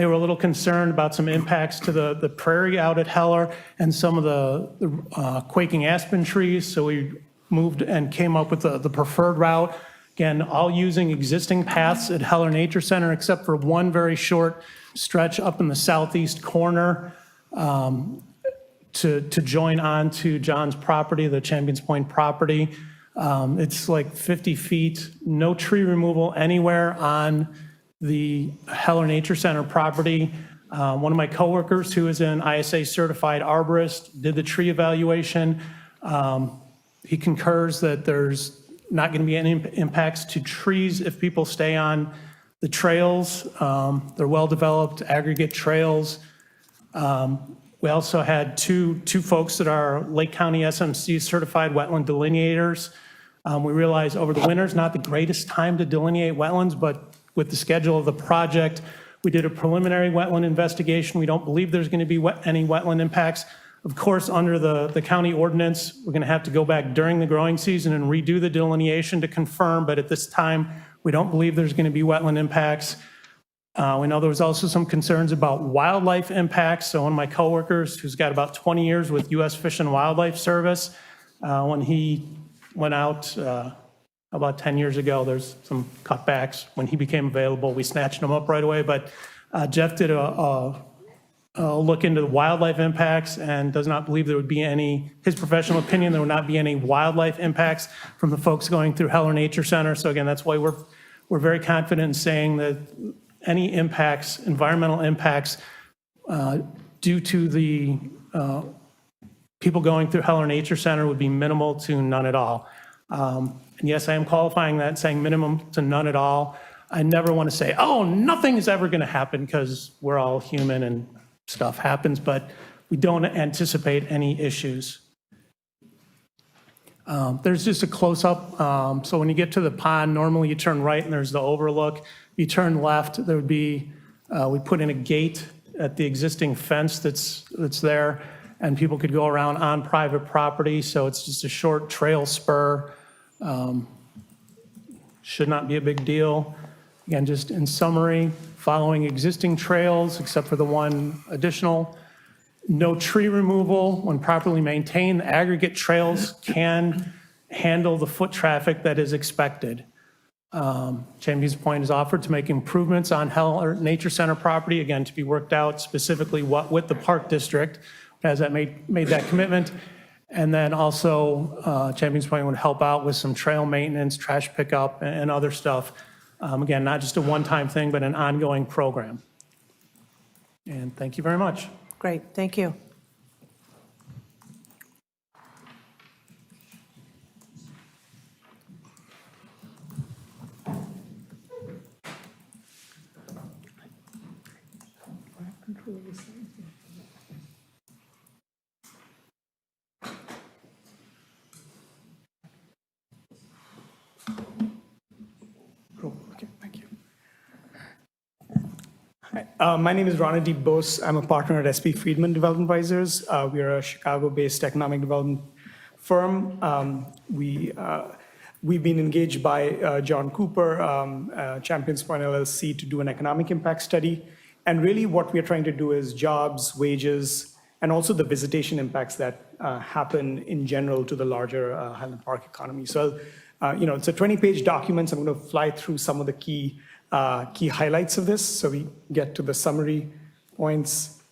were a little concerned about some impacts to the prairie out at Heller and some of the quaking aspen trees. So we moved and came up with the preferred route. Again, all using existing paths at Heller Nature Center, except for one very short stretch up in the southeast corner to join on to John's property, the Champions Point property. It's like 50 feet, no tree removal anywhere on the Heller Nature Center property. One of my coworkers who is an ISA certified arborist did the tree evaluation. He concurs that there's not going to be any impacts to trees if people stay on the trails. They're well-developed aggregate trails. We also had two folks that are Lake County SMC certified wetland delineators. We realized over the winter is not the greatest time to delineate wetlands, but with the schedule of the project, we did a preliminary wetland investigation. We don't believe there's going to be any wetland impacts. Of course, under the county ordinance, we're going to have to go back during the growing season and redo the delineation to confirm, but at this time, we don't believe there's going to be wetland impacts. We know there was also some concerns about wildlife impacts. So one of my coworkers who's got about 20 years with U.S. Fish and Wildlife Service, when he went out about 10 years ago, there's some cutbacks. When he became available, we snatched him up right away. But Jeff did a look into the wildlife impacts and does not believe there would be any, his professional opinion, there would not be any wildlife impacts from the folks going through Heller Nature Center. So again, that's why we're very confident in saying that any impacts, environmental impacts due to the people going through Heller Nature Center would be minimal to none at all. And yes, I am qualifying that, saying minimum to none at all. I never want to say, oh, nothing is ever going to happen because we're all human and stuff happens, but we don't anticipate any issues. There's just a close-up. So when you get to the pond, normally you turn right and there's the overlook. You turn left, there would be, we put in a gate at the existing fence that's there, and people could go around on private property. So it's just a short trail spur. Should not be a big deal. Again, just in summary, following existing trails, except for the one additional. No tree removal. When properly maintained, the aggregate trails can handle the foot traffic that is expected. Champions Point is offered to make improvements on Heller Nature Center property, again, to be worked out specifically with the Park District, as that made that commitment. And then also, Champions Point would help out with some trail maintenance, trash pickup, and other stuff. Again, not just a one-time thing, but an ongoing program. And thank you very much. Great, thank you. Okay, thank you. Hi, my name is Ronaddeep Bose. I'm a partner at SP Friedman Development Advisors. We are a Chicago-based economic development firm. We've been engaged by John Cooper, Champions Point LLC, to do an economic impact study. And really what we're trying to do is jobs, wages, and also the visitation impacts that happen in general to the larger Highland Park economy. So, it's a 20-page document, so I'm going to fly through some of the key highlights of this, so we get to the summary points.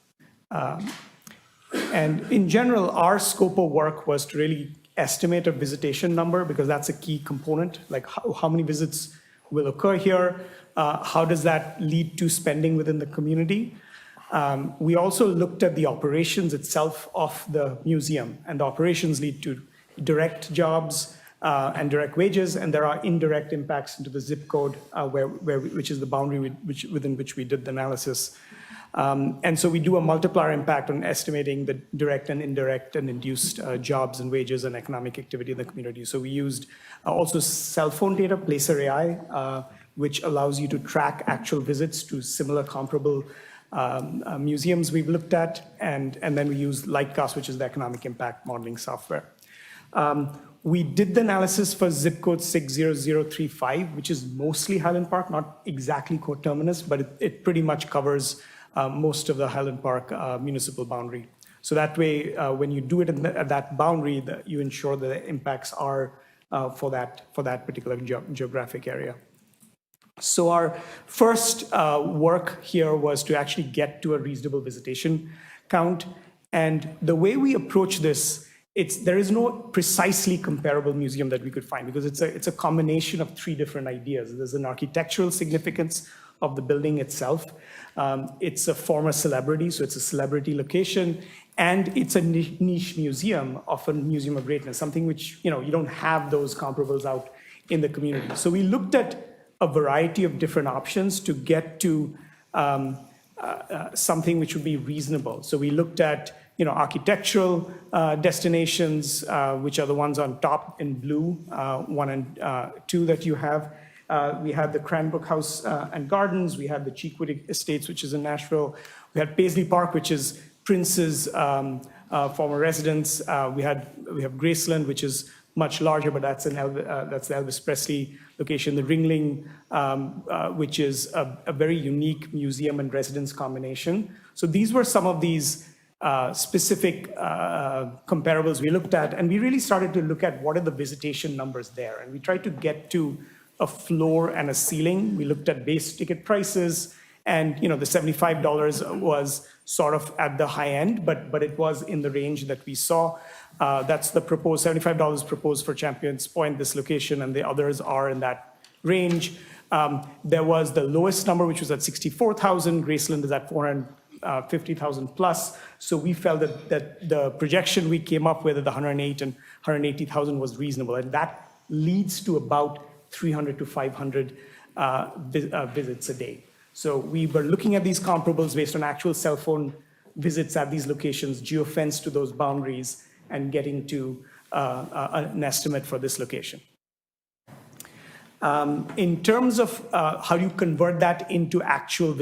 And in general, our scope of work was to really estimate a visitation number, because that's a key component, like how many visits will occur here, how does that lead to spending within the community. We also looked at the operations itself of the museum, and the operations lead to direct jobs, and direct wages, and there are indirect impacts into the zip code, which is the boundary within which we did the analysis. And so we do a multiplier impact on estimating the direct and indirect and induced jobs and wages and economic activity in the community. So we used also cell phone data, Placer AI, which allows you to track actual visits to similar comparable museums we've looked at, and then we use Lightcast, which is the economic impact modeling software. We did the analysis for zip code 60035, which is mostly Highland Park, not exactly coterminous, but it pretty much covers most of the Highland Park municipal boundary. So that way, when you do it at that boundary, you ensure that the impacts are for that particular geographic area. So our first work here was to actually get to a reasonable visitation count. And the way we approach this, there is no precisely comparable museum that we could find, because it's a combination of three different ideas. There's an architectural significance of the building itself. It's a former celebrity, so it's a celebrity location. And it's a niche museum, often museum of greatness, something which, you don't have those comparables out in the community. So we looked at a variety of different options to get to something which would be reasonable. So we looked at, architectural destinations, which are the ones on top in blue, 1 and 2 that you have. We had the Cranbrook House and Gardens. We had the Cheekwood Estates, which is in Nashville. We had Paisley Park, which is Prince's former residence. We have Graceland, which is much larger, but that's the Elvis Presley location. The Ringling, which is a very unique museum and residence combination. So these were some of these specific comparables we looked at, and we really started to look at what are the visitation numbers there. And we tried to get to a floor and a ceiling. We looked at base ticket prices, and the $75 was sort of at the high end, but it was in the range that we saw. That's the proposed $75 proposed for Champions Point, this location, and the others are in that range. There was the lowest number, which was at $64,000. Graceland is at $450,000 plus. So we felt that the projection we came up with at the 108 and 180,000 was reasonable, and that leads to about 300 to 500 visits a day. So we were looking at these comparables based on actual cell phone visits at these locations, geofence to those boundaries, and getting to an estimate for this location. In terms of how do you convert that into actual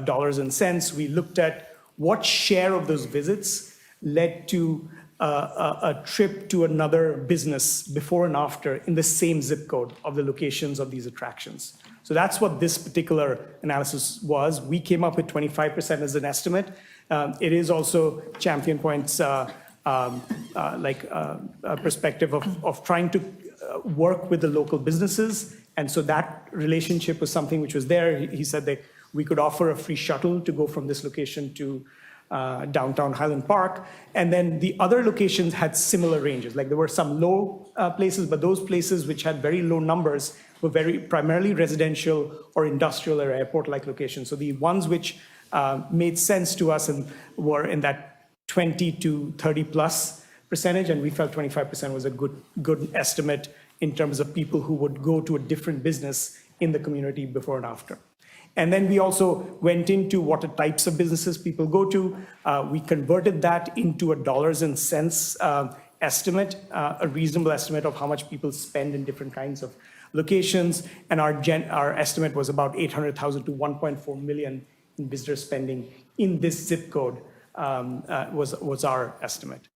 dollars and cents, we looked at what share of those visits led to a trip to another business before and after in the same zip code of the locations of these attractions. So that's what this particular analysis was. We came up with 25% as an estimate. It is also Champion Point's perspective of trying to work with the local businesses. And so that relationship was something which was there. He said that we could offer a free shuttle to go from this location to downtown Highland Park. And then the other locations had similar ranges. Like there were some low places, but those places which had very low numbers were primarily residential or industrial or airport-like locations. So the ones which made sense to us and were in that 20 to 30 plus percentage, and we felt 25% was a good estimate in terms of people who would go to a different business in the community before and after. And then we also went into what are types of businesses people go to. We converted that into a dollars and cents estimate, a reasonable estimate of how much people spend in different kinds of locations. And our estimate was about 800,000 to 1.4 million in visitor spending in this zip code was our estimate.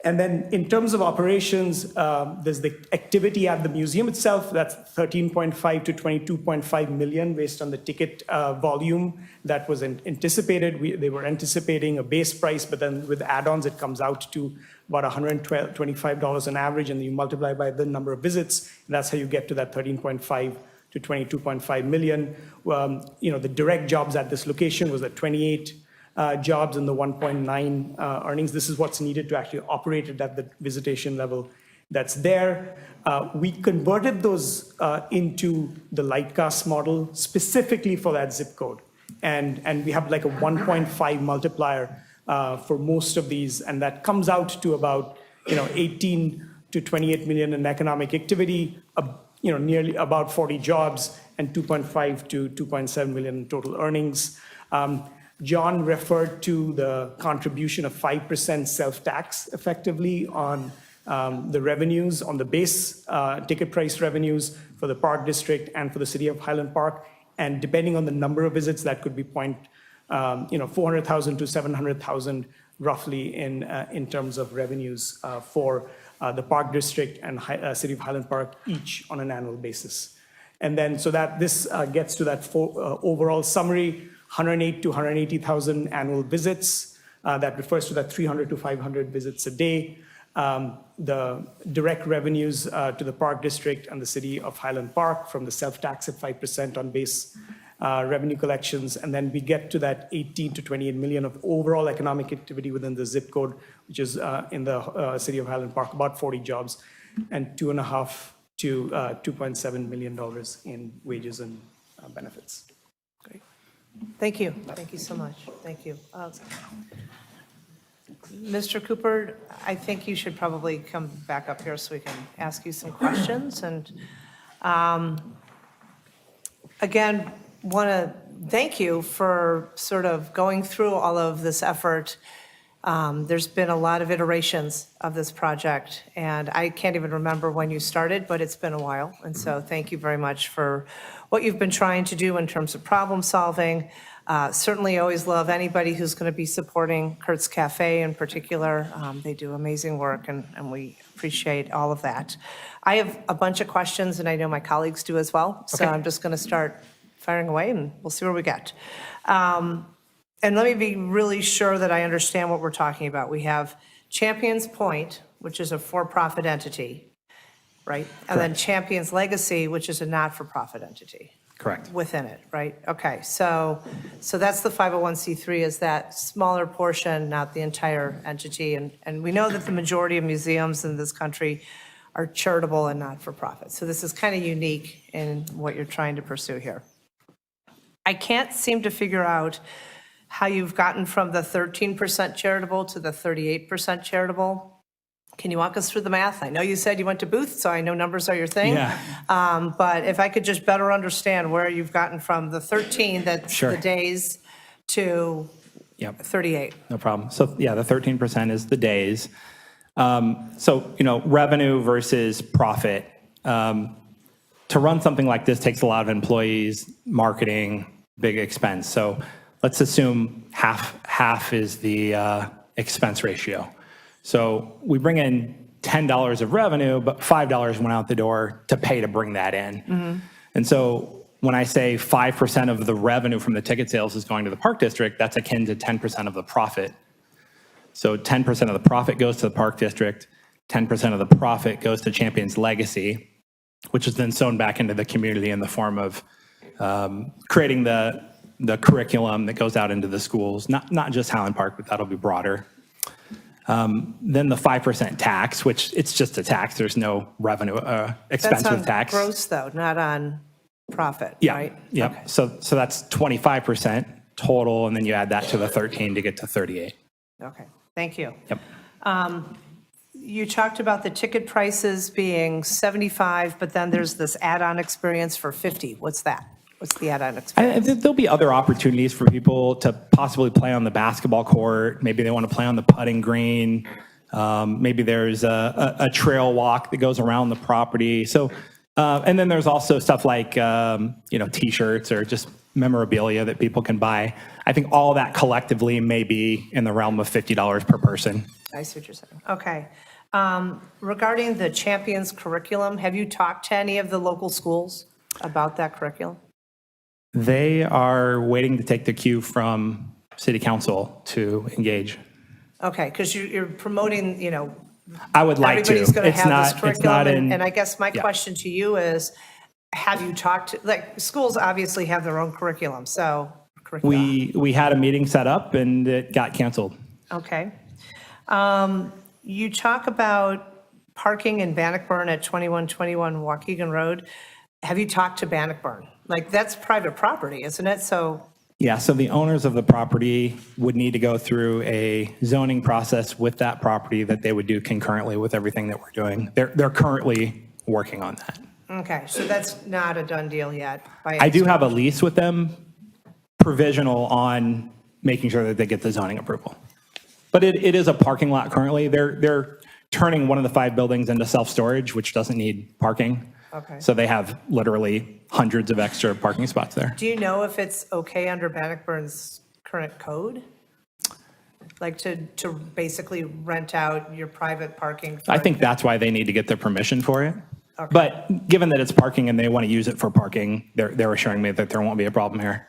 And then in terms of operations, there's the activity at the museum itself. That's 13.5 to 22.5 million based on the ticket volume that was anticipated. They were anticipating a base price, but then with add-ons, it comes out to about $125 on average, and you multiply by the number of visits. And that's how you get to that 13.5 to 22.5 million. The direct jobs at this location was at 28 jobs and the 1.9 earnings. This is what's needed to actually operate it at the visitation level that's there. We converted those into the Lightcast model specifically for that zip code. And we have like a 1.5 multiplier for most of these, and that comes out to about 18 to 28 million in economic activity, nearly about 40 jobs, and 2.5 to 2.7 million in total earnings. John referred to the contribution of 5% self-tax effectively on the revenues, on the base ticket price revenues for the Park District and for the City of Highland Park. And depending on the number of visits, that could be 400,000 to 700,000 roughly in terms of revenues for the Park District and City of Highland Park each on an annual basis. And then so that this gets to that overall summary. 108 to 180,000 annual visits, That refers to that 300 to 500 visits a day. The direct revenues to the Park District and the City of Highland Park from the self-tax at 5% on base revenue collections. And then we get to that 18 to 28 million of overall economic activity within the zip code, which is in the City of Highland Park, about 40 jobs, and $2.5 to $2.7 million in wages and benefits. Great. Thank you. Thank you so much. Thank you. Mr. Cooper, I think you should probably come back up here so we can ask you some questions. And again, want to thank you for sort of going through all of this effort. There's been a lot of iterations of this project, and I can't even remember when you started, but it's been a while. And so thank you very much for what you've been trying to do in terms of problem solving. Certainly always love anybody who's going to be supporting Kurt's Cafe in particular. They do amazing work, and we appreciate all of that. I have a bunch of questions, and I know my colleagues do as well. So I'm just going to start firing away, and we'll see where we get. And let me be really sure that I understand what we're talking about. We have Champions Point, which is a for-profit entity, right? And then Champions Legacy, which is a not-for-profit entity. Correct. Within it, right? Okay, so that's the 501c3 is that smaller portion, not the entire entity. And we know that the majority of museums in this country are charitable and not-for-profit. So this is kind of unique in what you're trying to pursue here. I can't seem to figure out how you've gotten from the 13% charitable to the 38% charitable. Can you walk us through the math? I know you said you went to Booth, so I know numbers are your thing. Yeah. But if I could just better understand where you've gotten from the 13, that's Sure. the days, to Yep. 38. No problem. So yeah, the 13% is the days. So, revenue versus profit. To run something like this takes a lot of employees, marketing, big expense. So let's assume half is the expense ratio. So we bring in $10 of revenue, but $5 went out the door to pay to bring that in. And so when I say 5% of the revenue from the ticket sales is going to the Park District, that's akin to 10% of the profit. So 10% of the profit goes to the Park District, 10% of the profit goes to Champions Legacy, which is then sewn back into the community in the form of creating the curriculum that goes out into the schools, not just Highland Park, but that'll be broader. Then the 5% tax, which it's just a tax. There's no revenue expense with tax. That's on gross, though, not on profit, Yeah. right? Yeah. Okay. So that's 25% total, and then you add that to the 13 to get to 38. Okay, thank you. Yep. You talked about the ticket prices being 75, but then there's this add-on experience for 50. What's that? What's the add-on experience? There'll be other opportunities for people to possibly play on the basketball court. Maybe they want to play on the putting green. Maybe there's a trail walk that goes around the property. So, and then there's also stuff like, T-shirts or just memorabilia that people can buy. I think all that collectively may be in the realm of $50 per person. I see what you're saying. Okay. Regarding the Champions curriculum, have you talked to any of the local schools about that curriculum? They are waiting to take the cue from City Council to engage. Okay, because you're promoting, I would like to. everybody's going to have this It's curriculum. not in. And I guess my yeah. question to you is, have you talked, schools obviously have their own curriculum, so. We had a meeting set up and it got canceled. Okay. You talk about parking in Bannockburn at 2121 Waukegan Road. Have you talked to Bannockburn? That's private property, isn't it? So. Yeah, so the owners of the property would need to go through a zoning process with that property that they would do concurrently with everything that we're doing. They're currently working on that. Okay, so that's not a done deal yet. I do have a lease with them, provisional on making sure that they get the zoning approval. But it is a parking lot currently. They're turning one of the 5 buildings into self-storage, which doesn't need parking. Okay. So they have literally hundreds of extra parking spots there. Do you know if it's okay under Bannockburn's current code? To basically rent out your private parking? I think that's why they need to get their permission for it. Okay. But given that it's parking and they want to use it for parking, they're assuring me that there won't be a problem here.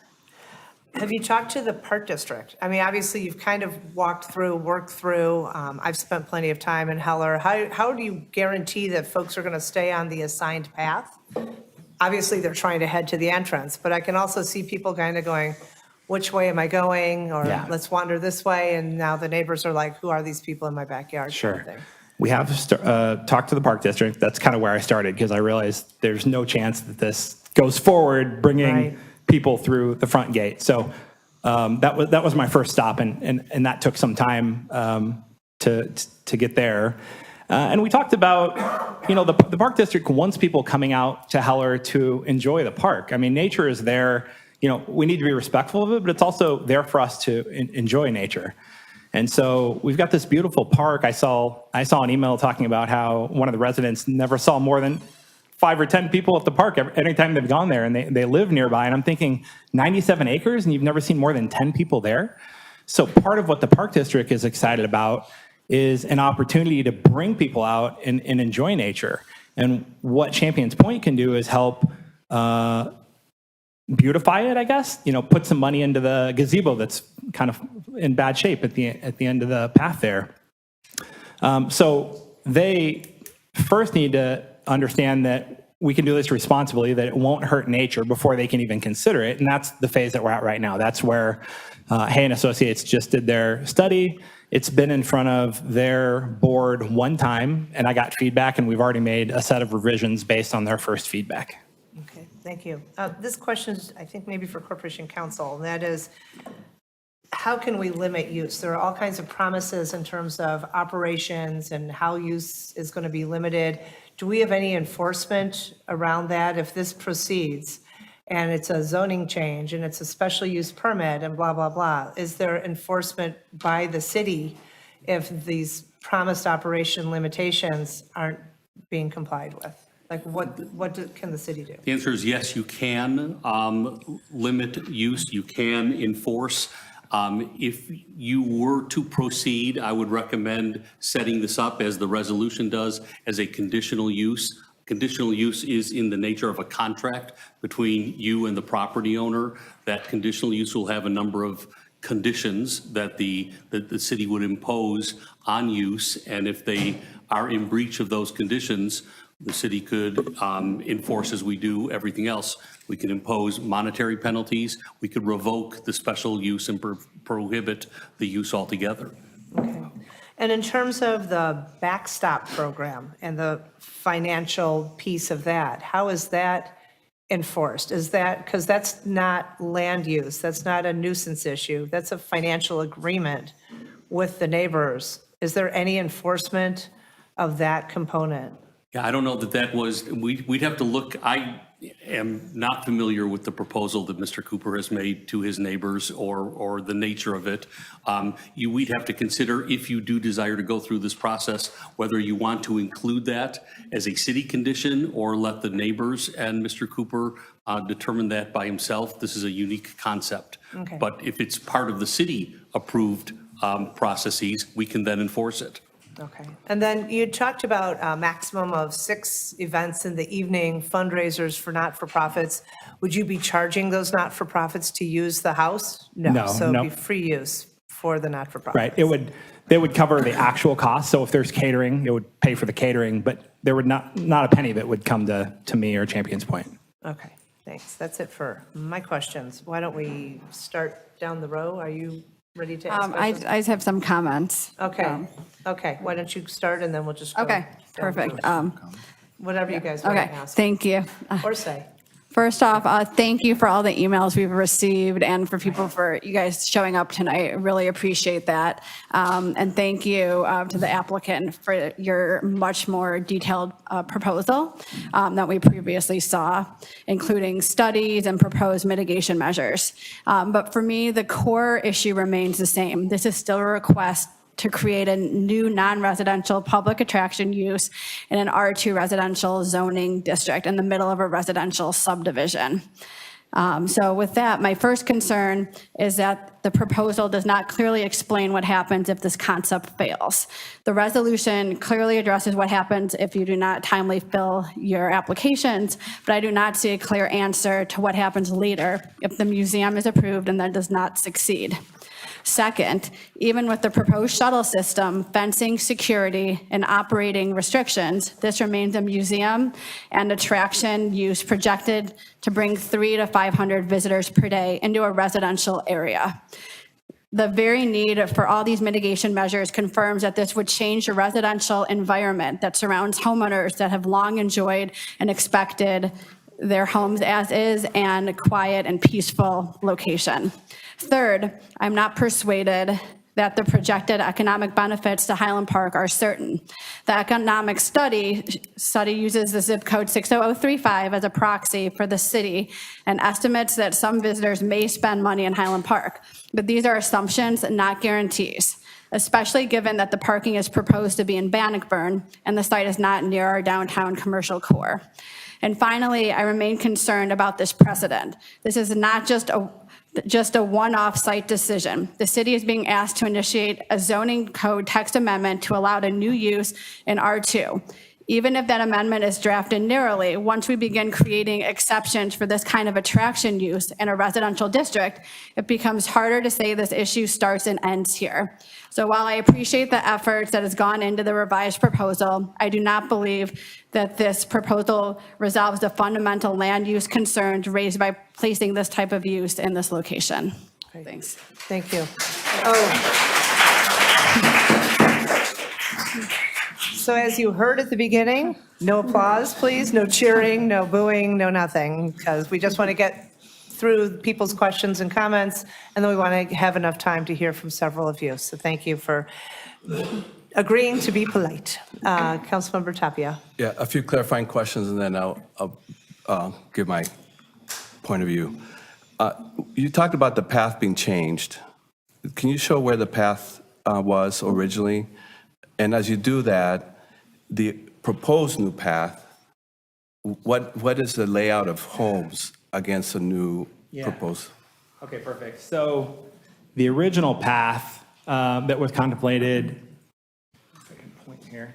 Have you talked to the Park District? I mean, obviously, you've kind of worked through. I've spent plenty of time in Heller. How do you guarantee that folks are going to stay on the assigned path? Obviously, they're trying to head to the entrance, but I can also see people kind of going, which way am I going? Or Yeah. let's wander this way. And now the neighbors are like, who are these people in my backyard? kind of Sure. thing. We have talked to the Park District. That's kind of where I started because I realized there's no chance that this goes forward bringing Right. people through the front gate. So that was my first stop, and that took some time to get there. And we talked about, the Park District wants people coming out to Heller to enjoy the park. I mean, nature is there. We need to be respectful of it, but it's also there for us to enjoy nature. And so we've got this beautiful park. I saw an email talking about how one of the residents never saw more than 5 or 10 people at the park every time they've gone there, and they live nearby. And I'm thinking 97 acres and you've never seen more than 10 people there? So part of what the Park District is excited about is an opportunity to bring people out and enjoy nature. And what Champions Point can do is help beautify it, I guess, put some money into the gazebo that's kind of in bad shape at the end of the path there. So they first need to understand that we can do this responsibly, that it won't hurt nature before they can even consider it. And that's the phase that we're at right now. That's where Hay and Associates just did their study. It's been in front of their board one time, and I got feedback, and we've already made a set of revisions based on their first feedback. Okay, thank you. This question is, I think, maybe for Corporation Counsel, and that is, how can we limit use? There are all kinds of promises in terms of operations and how use is going to be limited. Do we have any enforcement around that? If this proceeds and it's a zoning change and it's a special use permit and blah, blah, blah, is there enforcement by the city if these promised operation limitations aren't being complied with? Like can the city do? The answer is yes, you can limit use, you can enforce. If you were to proceed, I would recommend setting this up as the resolution does as a conditional use. Conditional use is in the nature of a contract between you and the property owner. That conditional use will have a number of conditions that the city would impose on use. And if they are in breach of those conditions, the city could enforce, as we do everything else. We could impose monetary penalties. We could revoke the special use and prohibit the use altogether. Okay. And in terms of the backstop program and the financial piece of that, how is that enforced? Is that, because that's not land use, that's not a nuisance issue, that's a financial agreement with the neighbors. Is there any enforcement of that component? Yeah, I don't know that was, we'd have to look. I am not familiar with the proposal that Mr. Cooper has made to his neighbors or the nature of it. We'd have to consider, if you do desire to go through this process, whether you want to include that as a city condition or let the neighbors and Mr. Cooper determine that by himself. This is a unique concept. Okay. But if it's part of the city approved processes, we can then enforce it. Okay. And then you talked about a maximum of 6 events in the evening, fundraisers for not-for-profits. Would you be charging those not-for-profits to use the house? No, So no. it'd be free use for the not-for-profits. Right. They would cover the actual cost. So if there's catering, it would pay for the catering, but there would not a penny that would come to me or Champions Point. Okay, thanks. That's it for my questions. Why don't we start down the row? Are you ready to ask I questions? just have some comments. Okay, okay. Why don't you start and then we'll just go. Okay, down perfect. through. Whatever you guys want to Okay, ask. thank you. Or say. First off, thank you for all the emails we've received and for you guys showing up tonight. I really appreciate that. And thank you to the applicant for your much more detailed proposal that we previously saw, including studies and proposed mitigation measures. But for me, the core issue remains the same. This is still a request to create a new non-residential public attraction use in an R2 residential zoning district in the middle of a residential subdivision. So with that, my first concern is that the proposal does not clearly explain what happens if this concept fails. The resolution clearly addresses what happens if you do not timely fill your applications, but I do not see a clear answer to what happens later if the museum is approved and then does not succeed. Second, even with the proposed shuttle system, fencing, security, and operating restrictions, this remains a museum and attraction use projected to bring 300 to 500 visitors per day into a residential area. The very need for all these mitigation measures confirms that this would change the residential environment that surrounds homeowners that have long enjoyed and expected their homes as is and quiet and peaceful location. Third, I'm not persuaded that the projected economic benefits to Highland Park are certain. The economic study uses the zip code 60035 as a proxy for the city and estimates that some visitors may spend money in Highland Park. But these are assumptions and not guarantees, especially given that the parking is proposed to be in Bannockburn and the site is not near our downtown commercial core. And finally, I remain concerned about this precedent. This is not just a one-off site decision. The city is being asked to initiate a zoning code text amendment to allow a new use in R2. Even if that amendment is drafted narrowly, once we begin creating exceptions for this kind of attraction use in a residential district, it becomes harder to say this issue starts and ends here. So while I appreciate the efforts that has gone into the revised proposal, I do not believe that this proposal resolves the fundamental land use concerns raised by placing this type of use in this location. Thanks. Thank you. Oh. So as you heard at the beginning, no applause, please, no cheering, no booing, no nothing, because we just want to get through people's questions and comments, and then we want to have enough time to hear from several of you. So thank you for agreeing to be polite. Councilmember Tapia. Yeah, a few clarifying questions, and then I'll give my point of view. You talked about the path being changed. Can you show where the path was originally? And as you do that, the proposed new path, what is the layout of homes against the new proposed? Okay, perfect. So the original path that was contemplated, if I can point here,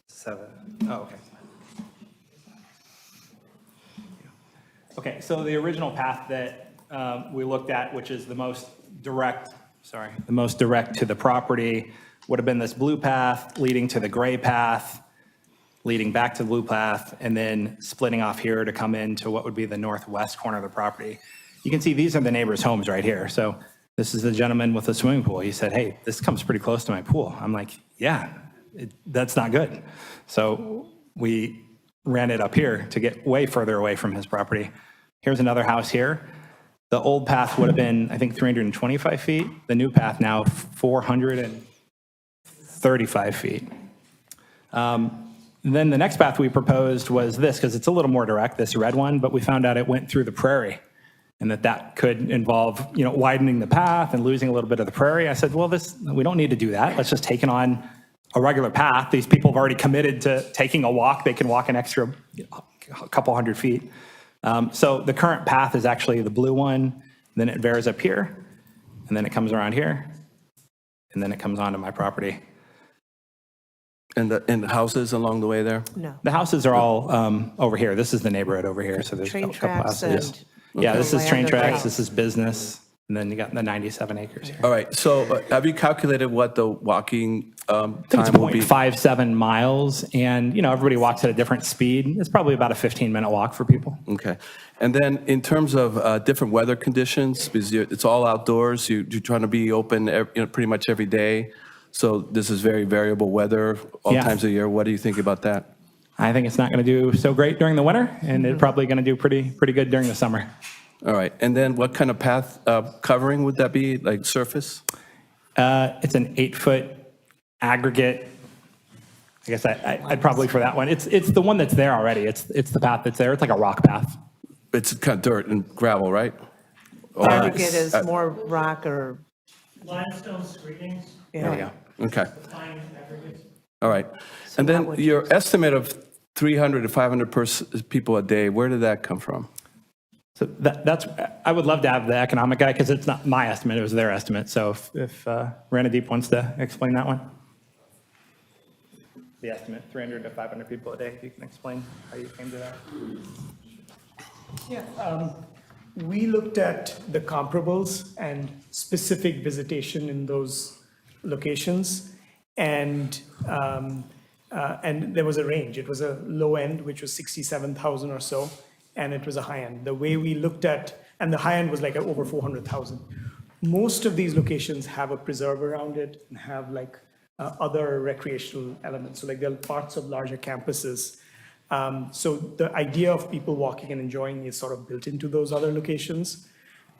7. Oh, okay. Okay, so the original path that we looked at, which is the most direct to the property, would have been this blue path leading to the gray path, leading back to the blue path, and then splitting off here to come into what would be the northwest corner of the property. You can see these are the neighbors' homes right here. So this is the gentleman with the swimming pool. He said, hey, this comes pretty close to my pool. I'm like, yeah, that's not good. So we ran it up here to get way further away from his property. Here's another house here. The old path would have been, I think, 325 feet. The new path now 435 feet. Then the next path we proposed was this, because it's a little more direct, this red one, but we found out it went through the prairie and that could involve, widening the path and losing a little bit of the prairie. I said, well, we don't need to do that. Let's just take it on a regular path. These people have already committed to taking a walk. They can walk an extra a couple hundred feet. So the current path is actually the blue one, then it veers up here, and then it comes around here, and then it comes onto my property. And the houses along the way there? No. The houses are all over here. This is the neighborhood over here, so there's a Train couple tracks houses. and Yeah, this is train land tracks, around. this is business, and then you got the 97 acres here. All right, so have you calculated what the walking I think it's time will be? 0.57 miles, and, everybody walks at a different speed. It's probably about a 15-minute walk for people. Okay. And then in terms of different weather conditions, because it's all outdoors, you're trying to be open pretty much every day. So this is very variable weather all Yeah. times of year. What do you think about that? I think it's not going to do so great during the winter, and it's probably going to do pretty good during the summer. All right. And then what kind of path covering would that be, like surface? It's an 8-foot aggregate. I guess I'd probably for that one. It's the one that's there already. It's the path that's there. It's like a rock path. It's kind of dirt and gravel, right? Aggregate is more rock or, Limestone screenings, There we go. Okay. fine aggregates. All right. And then your estimate of 300 to 500 people a day, where did that come from? So that's, I would love to have the economic guy, because it's not my estimate, it was their estimate. So if Ranadeep wants to explain that one. The estimate, 300 to 500 people a day, if you can explain how you came to that. Yeah, we looked at the comparables and specific visitation in those locations, and there was a range. It was a low end, which was 67,000 or so, and it was a high end. The way we looked at, and the high end was like over 400,000. Most of these locations have a preserve around it and have like other recreational elements. So like they're parts of larger campuses. So the idea of people walking and enjoying is sort of built into those other locations.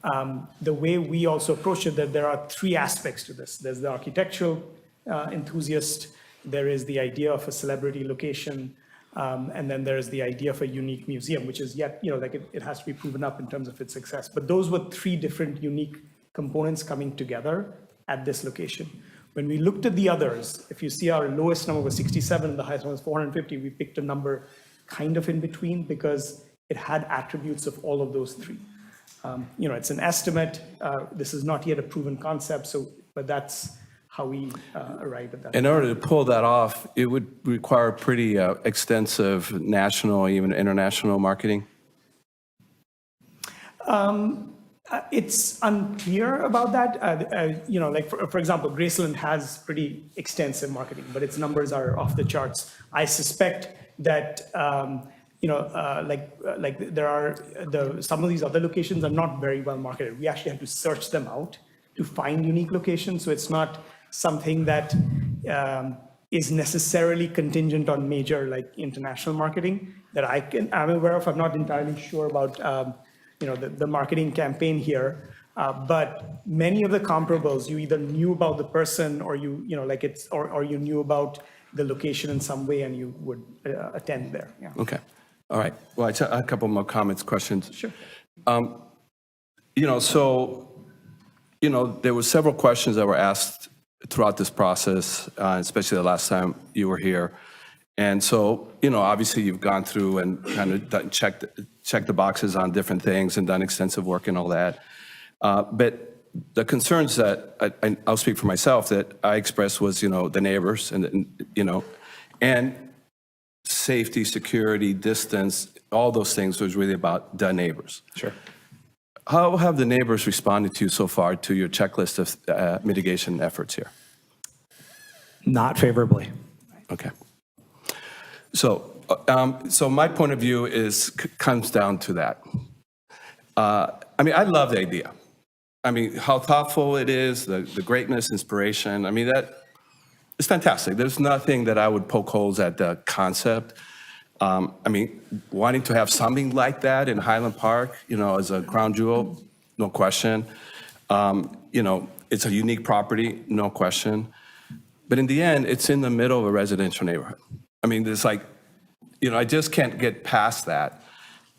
The way we also approach it, that there are three aspects to this. There's the architectural enthusiast, there is the idea of a celebrity location, and then there's the idea of a unique museum, which is yet, like it has to be proven up in terms of its success. But those were three different unique components coming together at this location. When we looked at the others, if you see our lowest number was 67, the highest one was 450, we picked a number kind of in between because it had attributes of all of those three. It's an estimate. This is not yet a proven concept, but that's how we arrived at that. In order to pull that off, it would require pretty extensive national, even international marketing? It's unclear about that. Like for example, Graceland has pretty extensive marketing, but its numbers are off the charts. I suspect that there are some of these other locations are not very well marketed. We actually have to search them out to find unique locations. So it's not something that is necessarily contingent on major like international marketing that I'm aware of. I'm not entirely sure about the marketing campaign here, but many of the comparables, you either knew about the person or you knew about the location in some way and you would attend there. Yeah. Okay. All right. Well, I have a couple more comments, questions. Sure. There were several questions that were asked throughout this process, especially the last time you were here. And so, obviously you've gone through and kind of checked the boxes on different things and done extensive work and all that. But the concerns that I'll speak for myself that I expressed was, the neighbors and safety, security, distance, all those things was really about the neighbors. Sure. How have the neighbors responded to you so far to your checklist of mitigation efforts here? Not favorably. Okay. So my point of view comes down to that. I love the idea. How thoughtful it is, the greatness, inspiration. It's fantastic. There's nothing that I would poke holes at the concept. Wanting to have something like that in Highland Park, as a crown jewel, no question. It's a unique property, no question. But in the end, it's in the middle of a residential neighborhood. There's I just can't get past that.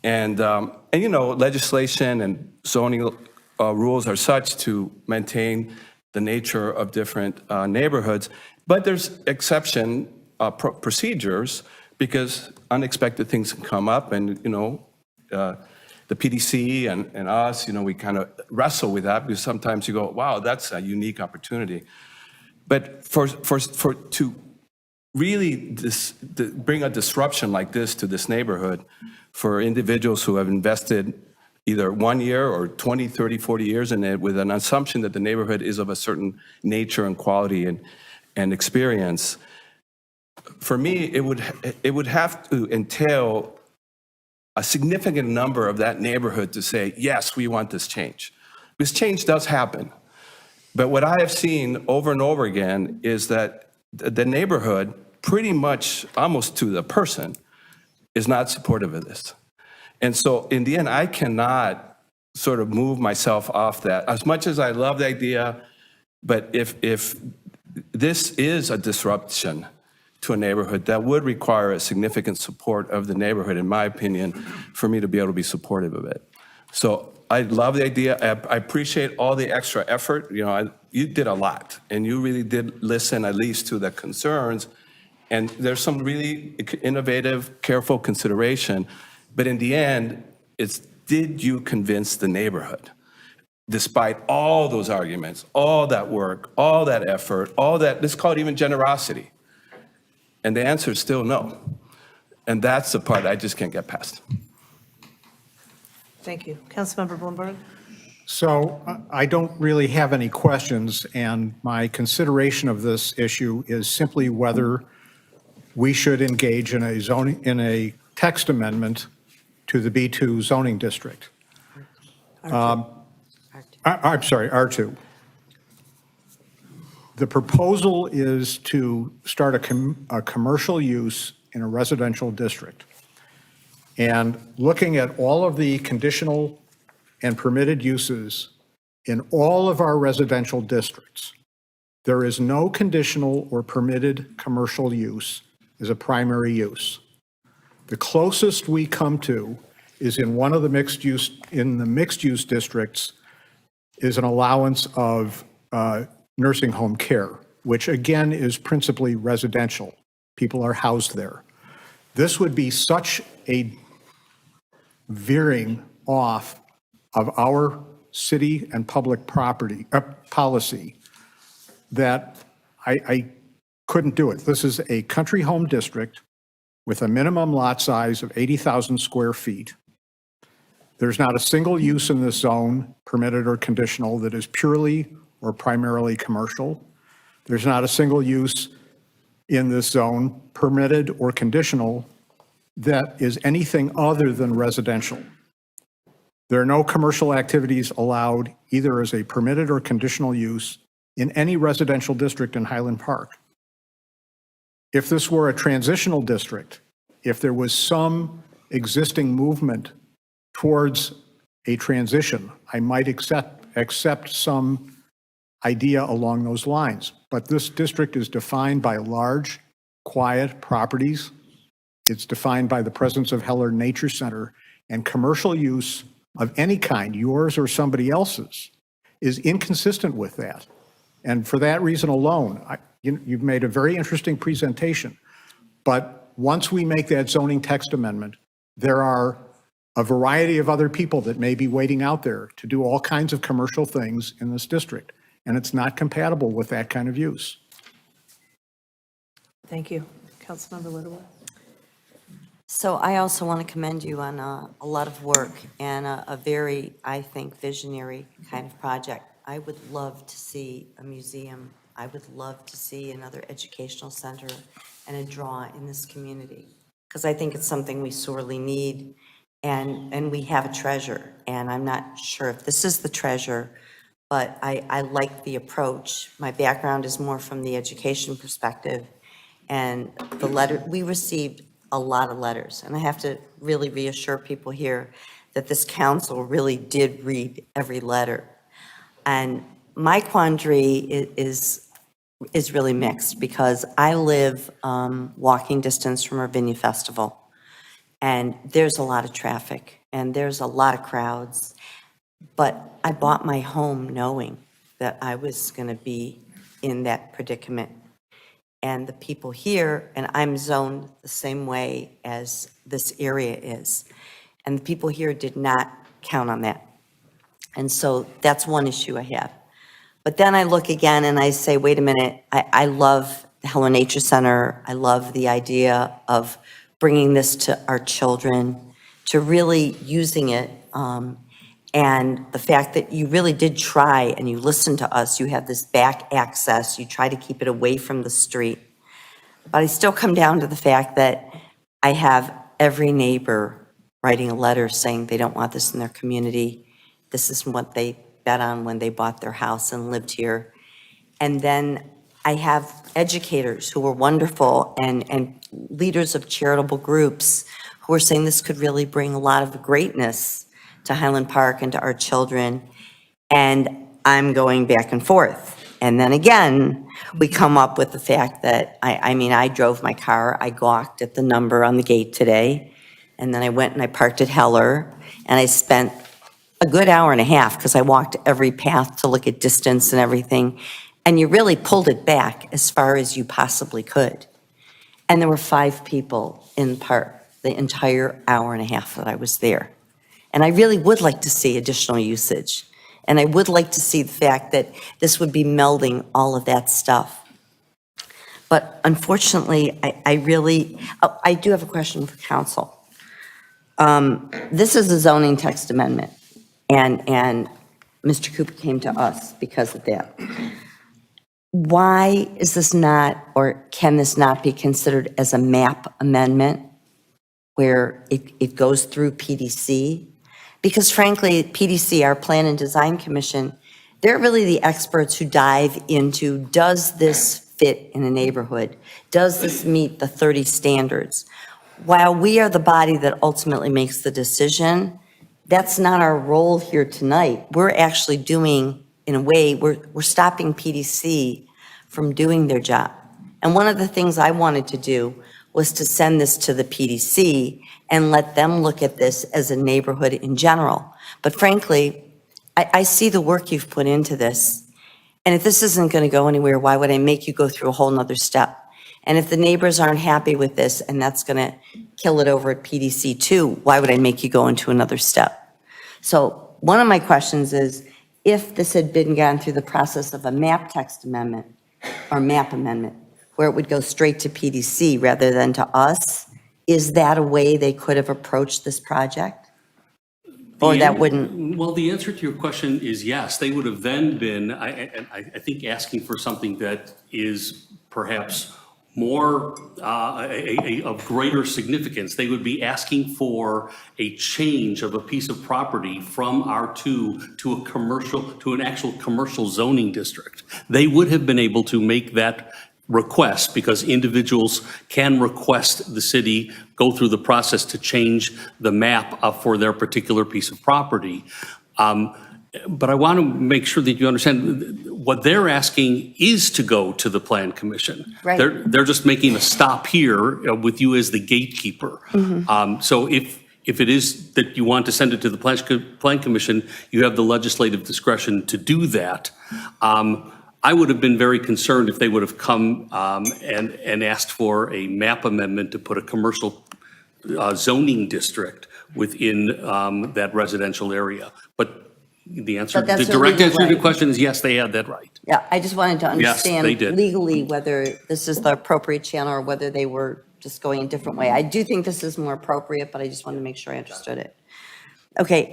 And legislation and zoning rules are such to maintain the nature of different neighborhoods. But there's exception procedures because unexpected things can come up. And, the PDC and us, we kind of wrestle with that because sometimes you go, wow, that's a unique opportunity. But to really bring a disruption like this to this neighborhood for individuals who have invested either 1 year or 20, 30, 40 years in it with an assumption that the neighborhood is of a certain nature and quality and experience, for me, it would have to entail a significant number of that neighborhood to say, yes, we want this change. Because change does happen. But what I have seen over and over again is that the neighborhood, pretty much almost to the person, is not supportive of this. And so in the end, I cannot sort of move myself off that. As much as I love the idea, but if this is a disruption to a neighborhood, that would require a significant support of the neighborhood, in my opinion, for me to be able to be supportive of it. So I love the idea. I appreciate all the extra effort. You did a lot, and you really did listen at least to the concerns. And there's some really innovative, careful consideration. But in the end, it's did you convince the neighborhood? Despite all those arguments, all that work, all that effort, all that, let's call it even generosity. And the answer is still no. And that's the part I just can't get past. Thank you. Councilmember Bloomberg? So I don't really have any questions, and my consideration of this issue is simply whether we should engage in a text amendment to the B2 zoning district. I'm sorry, R2. The proposal is to start a commercial use in a residential district. And looking at all of the conditional and permitted uses in all of our residential districts, there is no conditional or permitted commercial use as a primary use. The closest we come to is in one of the mixed use districts is an allowance of nursing home care, which again is principally residential. People are housed there. This would be such a veering off of our city and public property policy that I couldn't do it. This is a country home district with a minimum lot size of 80,000 square feet. There's not a single use in this zone, permitted or conditional, that is purely or primarily commercial. There's not a single use in this zone, permitted or conditional, that is anything other than residential. There are no commercial activities allowed either as a permitted or conditional use in any residential district in Highland Park. If this were a transitional district, if there was some existing movement towards a transition, I might accept some idea along those lines. But this district is defined by large, quiet properties. It's defined by the presence of Heller Nature Center, and commercial use of any kind, yours or somebody else's, is inconsistent with that. And for that reason alone, you've made a very interesting presentation. But once we make that zoning text amendment, there are a variety of other people that may be waiting out there to do all kinds of commercial things in this district. And it's not compatible with that kind of use. Thank you. Councilmember Littlewood? So I also want to commend you on a lot of work and a very, I think, visionary kind of project. I would love to see a museum. I would love to see another educational center and a draw in this community, because I think it's something we sorely need, and we have a treasure. And I'm not sure if this is the treasure, but I like the approach. My background is more from the education perspective, and the letter, we received a lot of letters, and I have to really reassure people here that this council really did read every letter. And my quandary is really mixed, because I live walking distance from Ravinia Festival, and there's a lot of traffic, and there's a lot of crowds, but I bought my home knowing that I was going to be in that predicament. And the people here, and I'm zoned the same way as this area is, and the people here did not count on that. And so that's one issue I have. But then I look again and I say, wait a minute, I love the Heller Nature Center. I love the idea of bringing this to our children, to really using it. And the fact that you really did try and you listened to us, you have this back access, you try to keep it away from the street. But I still come down to the fact that I have every neighbor writing a letter saying they don't want this in their community. This is what they bet on when they bought their house and lived here. And then I have educators who are wonderful, and leaders of charitable groups who are saying this could really bring a lot of greatness to Highland Park and to our children. And I'm going back and forth. And then again, we come up with the fact that, I drove my car, I gawked at the number on the gate today, and then I went and I parked at Heller, and I spent a good hour and a half, because I walked every path to look at distance and everything, and you really pulled it back as far as you possibly could. And there were 5 people in the park the entire hour and a half that I was there. And I really would like to see additional usage. And I would like to see the fact that this would be melding all of that stuff. But unfortunately, I do have a question for council. This is a zoning text amendment, and Mr. Cooper came to us because of that. Why is this not, or can this not be considered as a map amendment where it goes through PDC? Because frankly, PDC, our Plan and Design Commission, they're really the experts who dive into, does this fit in a neighborhood? Does this meet the 30 standards? While we are the body that ultimately makes the decision, that's not our role here tonight. We're actually doing, in a way, we're stopping PDC from doing their job. And one of the things I wanted to do was to send this to the PDC and let them look at this as a neighborhood in general. But frankly, I see the work you've put into this. And if this isn't going to go anywhere, why would I make you go through a whole nother step? And if the neighbors aren't happy with this and that's going to kill it over at PDC too, why would I make you go into another step? So one of my questions is, if this had been gone through the process of a map text amendment or map amendment, where it would go straight to PDC rather than to us, is that a way they could have approached this project? Or that wouldn't? Well, the answer to your question is yes. They would have then been, I think, asking for something that is perhaps more, of greater significance. They would be asking for a change of a piece of property from R2 to a commercial, to an actual commercial zoning district. They would have been able to make that request, because individuals can request the city go through the process to change the map for their particular piece of property. But I want to make sure that you understand what they're asking is to go to the Plan Commission. Right. They're just making a stop here with you as the gatekeeper. So if it is that you want to send it to the Plan Commission, you have the legislative discretion to do that. I would have been very concerned if they would have come and asked for a map amendment to put a commercial zoning district within that residential area. But the answer, the direct answer to the question is yes, they had that right. Yeah, I just wanted to understand they did. legally whether this is the appropriate channel or whether they were just going a different way. I do think this is more appropriate, but I just wanted to make sure I understood it. Okay,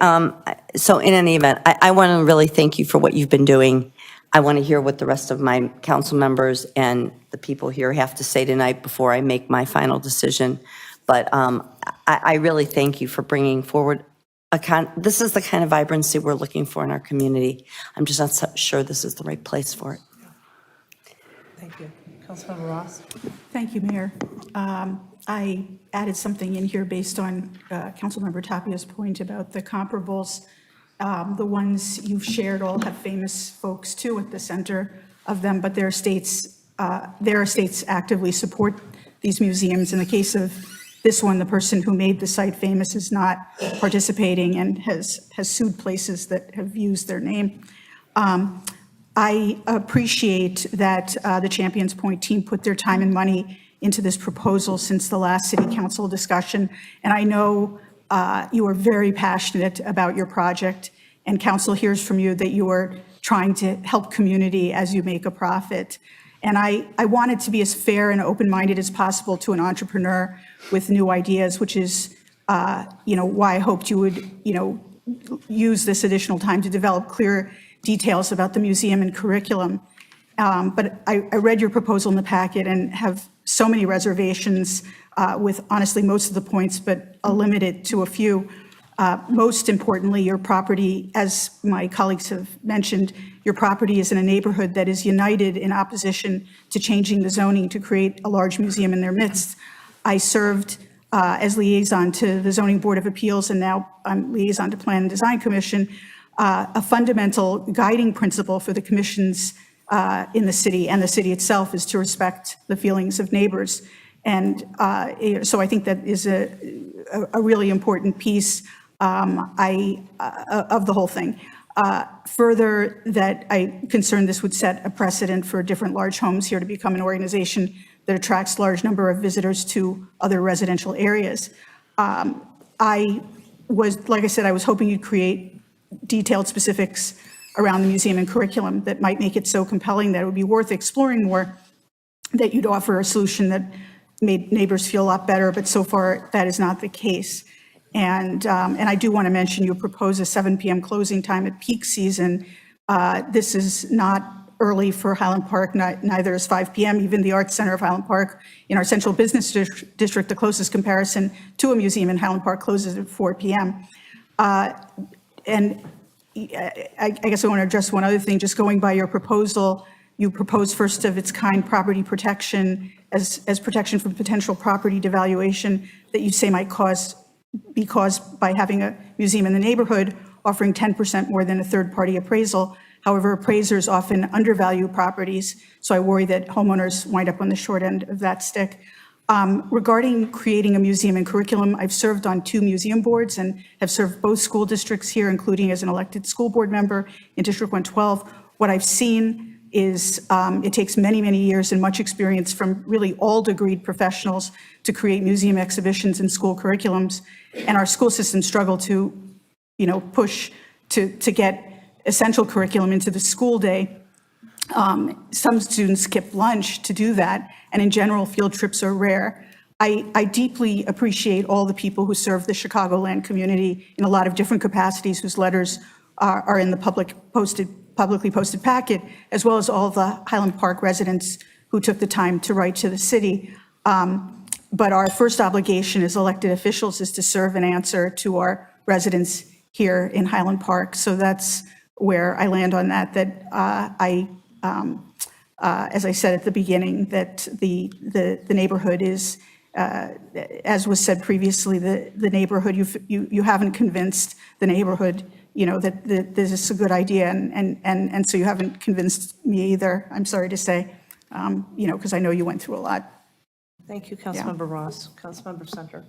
so in any event, I want to really thank you for what you've been doing. I want to hear what the rest of my council members and the people here have to say tonight before I make my final decision. But I really thank you for bringing forward this is the kind of vibrancy we're looking for in our community. I'm just not so sure this is the right place for it. Thank you. Councilmember Ross? Thank you, Mayor. I added something in here based on Councilmember Tapia's point about the comparables. The ones you've shared all have famous folks too at the center of them, but their estates actively support these museums. In the case of this one, the person who made the site famous is not participating and has sued places that have used their name. I appreciate that the Champions Point team put their time and money into this proposal since the last city council discussion. And I know you are very passionate about your project, and council hears from you that you are trying to help community as you make a profit. And I wanted to be as fair and open-minded as possible to an entrepreneur with new ideas, which is, why I hoped you would, use this additional time to develop clear details about the museum and curriculum. But I read your proposal in the packet and have so many reservations with honestly most of the points, but I'll limit it to a few. Most importantly, your property, as my colleagues have mentioned, your property is in a neighborhood that is united in opposition to changing the zoning to create a large museum in their midst. I served as liaison to the Zoning Board of Appeals, and now I'm liaison to Plan and Design Commission. A fundamental guiding principle for the commissions in the city and the city itself is to respect the feelings of neighbors. And so I think that is a really important piece of the whole thing. Further, that I concerned this would set a precedent for different large homes here to become an organization that attracts large number of visitors to other residential areas. I was, like I said, I was hoping you'd create detailed specifics around the museum and curriculum that might make it so compelling that it would be worth exploring more, that you'd offer a solution that made neighbors feel a lot better, but so far that is not the case. And I do want to mention you propose a 7 p.m. closing time at peak season. This is not early for Highland Park, neither is 5 p.m. Even the Arts Center of Highland Park in our central business district, the closest comparison to a museum in Highland Park closes at 4 p.m. And I guess I want to address one other thing, just going by your proposal. You propose first of its kind property protection as protection from potential property devaluation that you say might be caused by having a museum in the neighborhood offering 10% more than a third-party appraisal. However, appraisers often undervalue properties, so I worry that homeowners wind up on the short end of that stick. Regarding creating a museum and curriculum, I've served on 2 museum boards and have served both school districts here, including as an elected school board member in District 112. What I've seen is it takes many, many years and much experience from really all degreed professionals to create museum exhibitions and school curriculums. And our school systems struggle to, push to get essential curriculum into the school day. Some students skip lunch to do that, and in general, field trips are rare. I deeply appreciate all the people who serve the Chicagoland community in a lot of different capacities, whose letters are in the publicly posted packet, as well as all the Highland Park residents who took the time to write to the city. But our first obligation as elected officials is to serve and answer to our residents here in Highland Park. So that's where I land on that, as I said at the beginning, that the neighborhood is, as was said previously, the neighborhood, you haven't convinced the neighborhood, that this is a good idea, and so you haven't convinced me either, I'm sorry to say, because I know you went through a lot. Thank you, Councilmember Ross. Councilmember Center.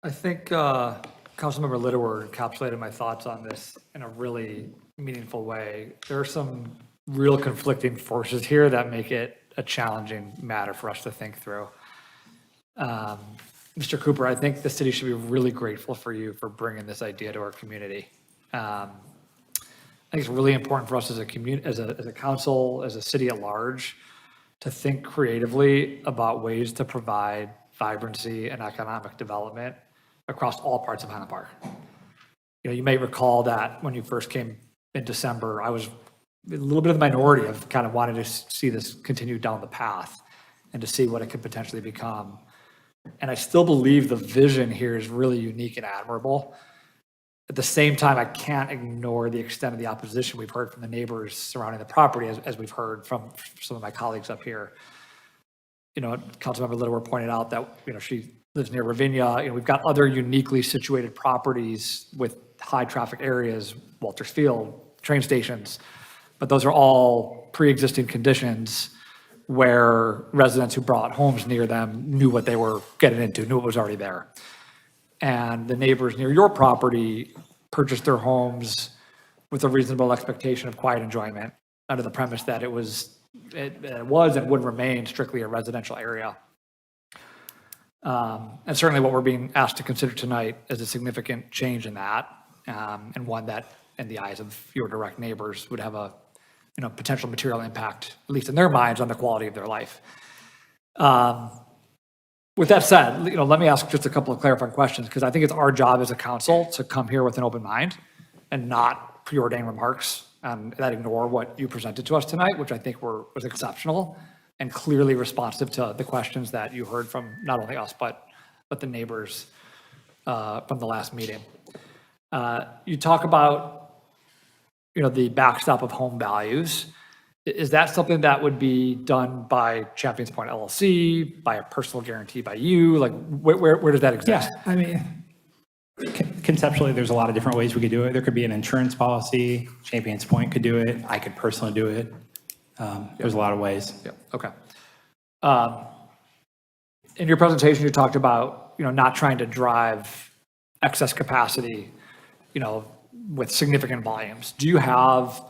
I think Councilmember Litterward encapsulated my thoughts on this in a really meaningful way. There are some real conflicting forces here that make it a challenging matter for us to think through. Mr. Cooper, I think the city should be really grateful for you for bringing this idea to our community. I think it's really important for us as a community, as a council, as a city at large, to think creatively about ways to provide vibrancy and economic development across all parts of Highland Park. You may recall that when you first came in December, I was a little bit of the minority of kind of wanting to see this continue down the path and to see what it could potentially become. And I still believe the vision here is really unique and admirable. At the same time, I can't ignore the extent of the opposition we've heard from the neighbors surrounding the property, as we've heard from some of my colleagues up here. Councilmember Littleward pointed out that, she lives near Ravinia. We've got other uniquely situated properties with high traffic areas, Walters Field, train stations, but those are all pre-existing conditions where residents who brought homes near them knew what they were getting into, knew it was already there. And the neighbors near your property purchased their homes with a reasonable expectation of quiet enjoyment under the premise that it was and would remain strictly a residential area. And certainly what we're being asked to consider tonight is a significant change in that, and one that, in the eyes of your direct neighbors, would have a potential material impact, at least in their minds, on the quality of their life. With that said, let me ask just a couple of clarifying questions, because I think it's our job as a council to come here with an open mind and not preordain remarks that ignore what you presented to us tonight, which I think was exceptional and clearly responsive to the questions that you heard from not only us, but the neighbors from the last meeting. You talk about the backstop of home values. Is that something that would be done by Champions Point LLC, by a personal guarantee by you? Like, where does that exist? Yeah, I mean, conceptually, there's a lot of different ways we could do it. There could be an insurance policy. Champions Point could do it. I could personally do it. There's a lot of ways. Yeah. Okay. In your presentation, you talked about not trying to drive excess capacity, with significant volumes. Do you have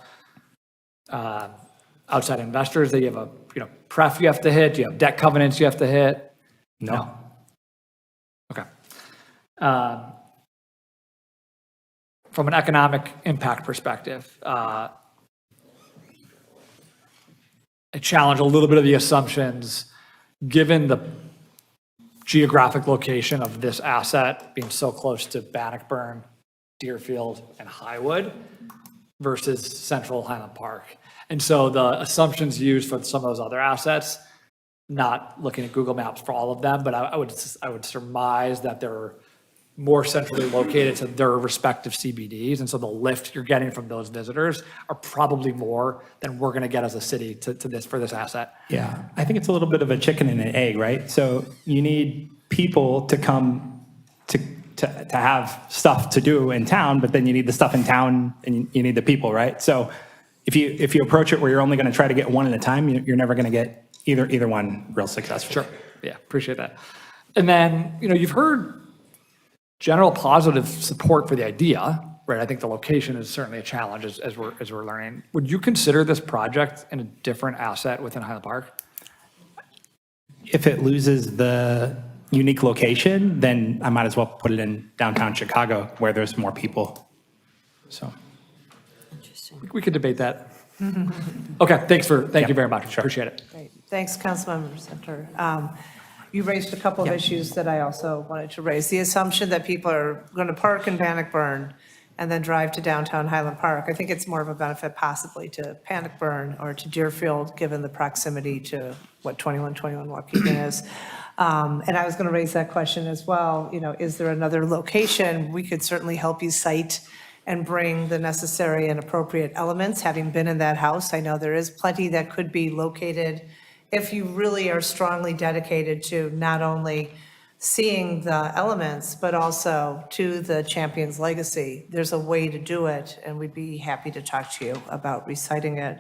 outside investors that you have a pref you have to hit? Do you have debt covenants you have to hit? No. Okay. From an economic impact perspective, I challenge a little bit of the assumptions, given the geographic location of this asset being so close to Bannockburn, Deerfield, and Highwood versus central Highland Park. And so the assumptions used for some of those other assets, not looking at Google Maps for all of them, but I would surmise that they're more centrally located to their respective CBDs. And so the lift you're getting from those visitors are probably more than we're going to get as a city to this for this asset. Yeah, I think it's a little bit of a chicken and an egg, right? So you need people to come to have stuff to do in town, but then you need the stuff in town and you need the people, right? So if you approach it where you're only going to try to get one at a time, you're never going to get either one real successful. Sure. Yeah, appreciate that. And then, you've heard general positive support for the idea, right? I think the location is certainly a challenge as we're learning. Would you consider this project in a different asset within Highland Park? If it loses the unique location, then I might as well put it in downtown Chicago where there's more people. So we could debate that. Okay, thank you very much. Appreciate it. Great. Thanks, Councilmember Center. You raised a couple of issues that I also wanted to raise. The assumption that people are going to park in Bannockburn and then drive to downtown Highland Park. I think it's more of a benefit possibly to Bannockburn or to Deerfield, given the proximity to what 2121 Waukegan is. And I was going to raise that question as well. Is there another location? We could certainly help you cite and bring the necessary and appropriate elements. Having been in that house, I know there is plenty that could be located if you really are strongly dedicated to not only seeing the elements, but also to the champion's legacy. There's a way to do it, and we'd be happy to talk to you about reciting it.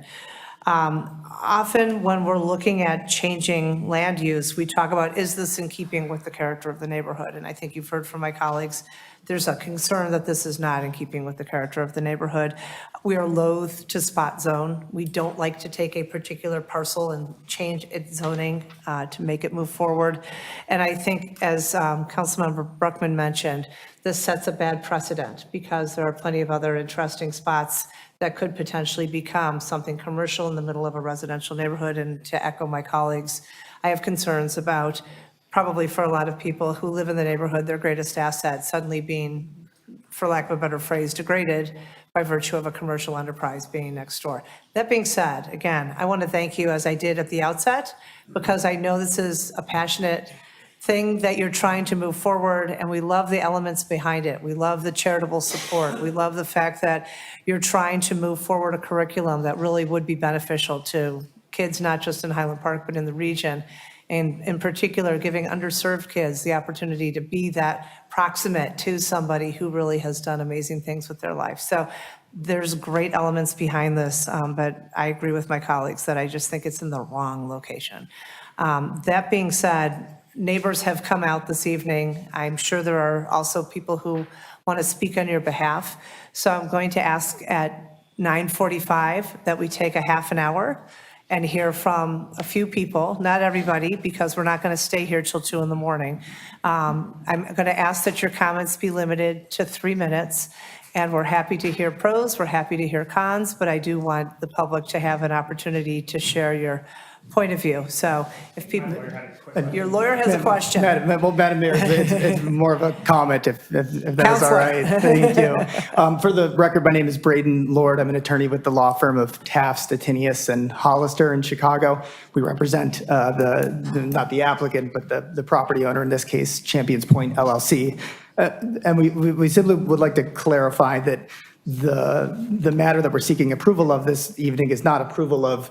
Often when we're looking at changing land use, we talk about, is this in keeping with the character of the neighborhood? And I think you've heard from my colleagues, there's a concern that this is not in keeping with the character of the neighborhood. We are loath to spot zone. We don't like to take a particular parcel and change its zoning to make it move forward. And I think, as Councilmember Bruckman mentioned, this sets a bad precedent because there are plenty of other interesting spots that could potentially become something commercial in the middle of a residential neighborhood. And to echo my colleagues, I have concerns about probably for a lot of people who live in the neighborhood, their greatest asset suddenly being, for lack of a better phrase, degraded by virtue of a commercial enterprise being next door. That being said, again, I want to thank you, as I did at the outset, because I know this is a passionate thing that you're trying to move forward, and we love the elements behind it. We love the charitable support. We love the fact that you're trying to move forward a curriculum that really would be beneficial to kids, not just in Highland Park, but in the region. And in particular, giving underserved kids the opportunity to be that proximate to somebody who really has done amazing things with their life. So there's great elements behind this, but I agree with my colleagues that I just think it's in the wrong location. That being said, neighbors have come out this evening. I'm sure there are also people who want to speak on your behalf. So I'm going to ask at 9:45 that we take a half an hour and hear from a few people, not everybody, because we're not going to stay here till 2 in the morning. I'm going to ask that your comments be limited to 3 minutes, and we're happy to hear pros, we're happy to hear cons, but I do want the public to have an opportunity to share your point of view. So if people, your lawyer has a question. Madam Mayor, it's more of a comment if that is all right. Thank you. For the record, my name is Braden Lord. I'm an attorney with the law firm of Taft, Stettinius, and Hollister in Chicago. We represent not the applicant, but the property owner, in this case, Champions Point LLC. And we simply would like to clarify that the matter that we're seeking approval of this evening is not approval of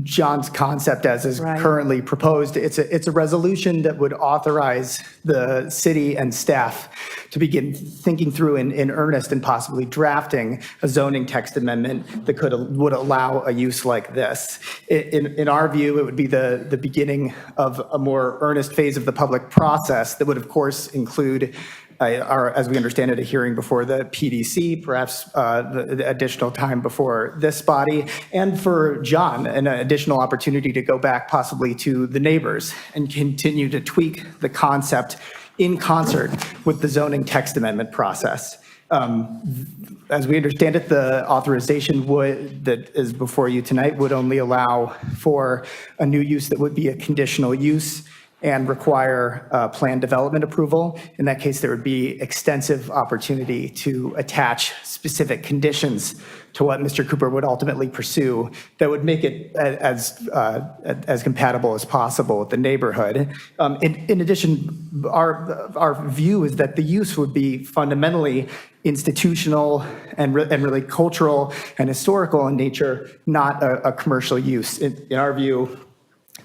John's concept as is currently proposed. It's a resolution that would authorize the city and staff to begin thinking through in earnest and possibly drafting a zoning text amendment that would allow a use like this. In our view, it would be the beginning of a more earnest phase of the public process that would, of course, include as we understand it, a hearing before the PDC, perhaps the additional time before this body, and for John, an additional opportunity to go back possibly to the neighbors and continue to tweak the concept in concert with the zoning text amendment process. As we understand it, the authorization that is before you tonight would only allow for a new use that would be a conditional use and require plan development approval. In that case, there would be extensive opportunity to attach specific conditions to what Mr. Cooper would ultimately pursue that would make it as compatible as possible with the neighborhood. In addition, our view is that the use would be fundamentally institutional and really cultural and historical in nature, not a commercial use. In our view,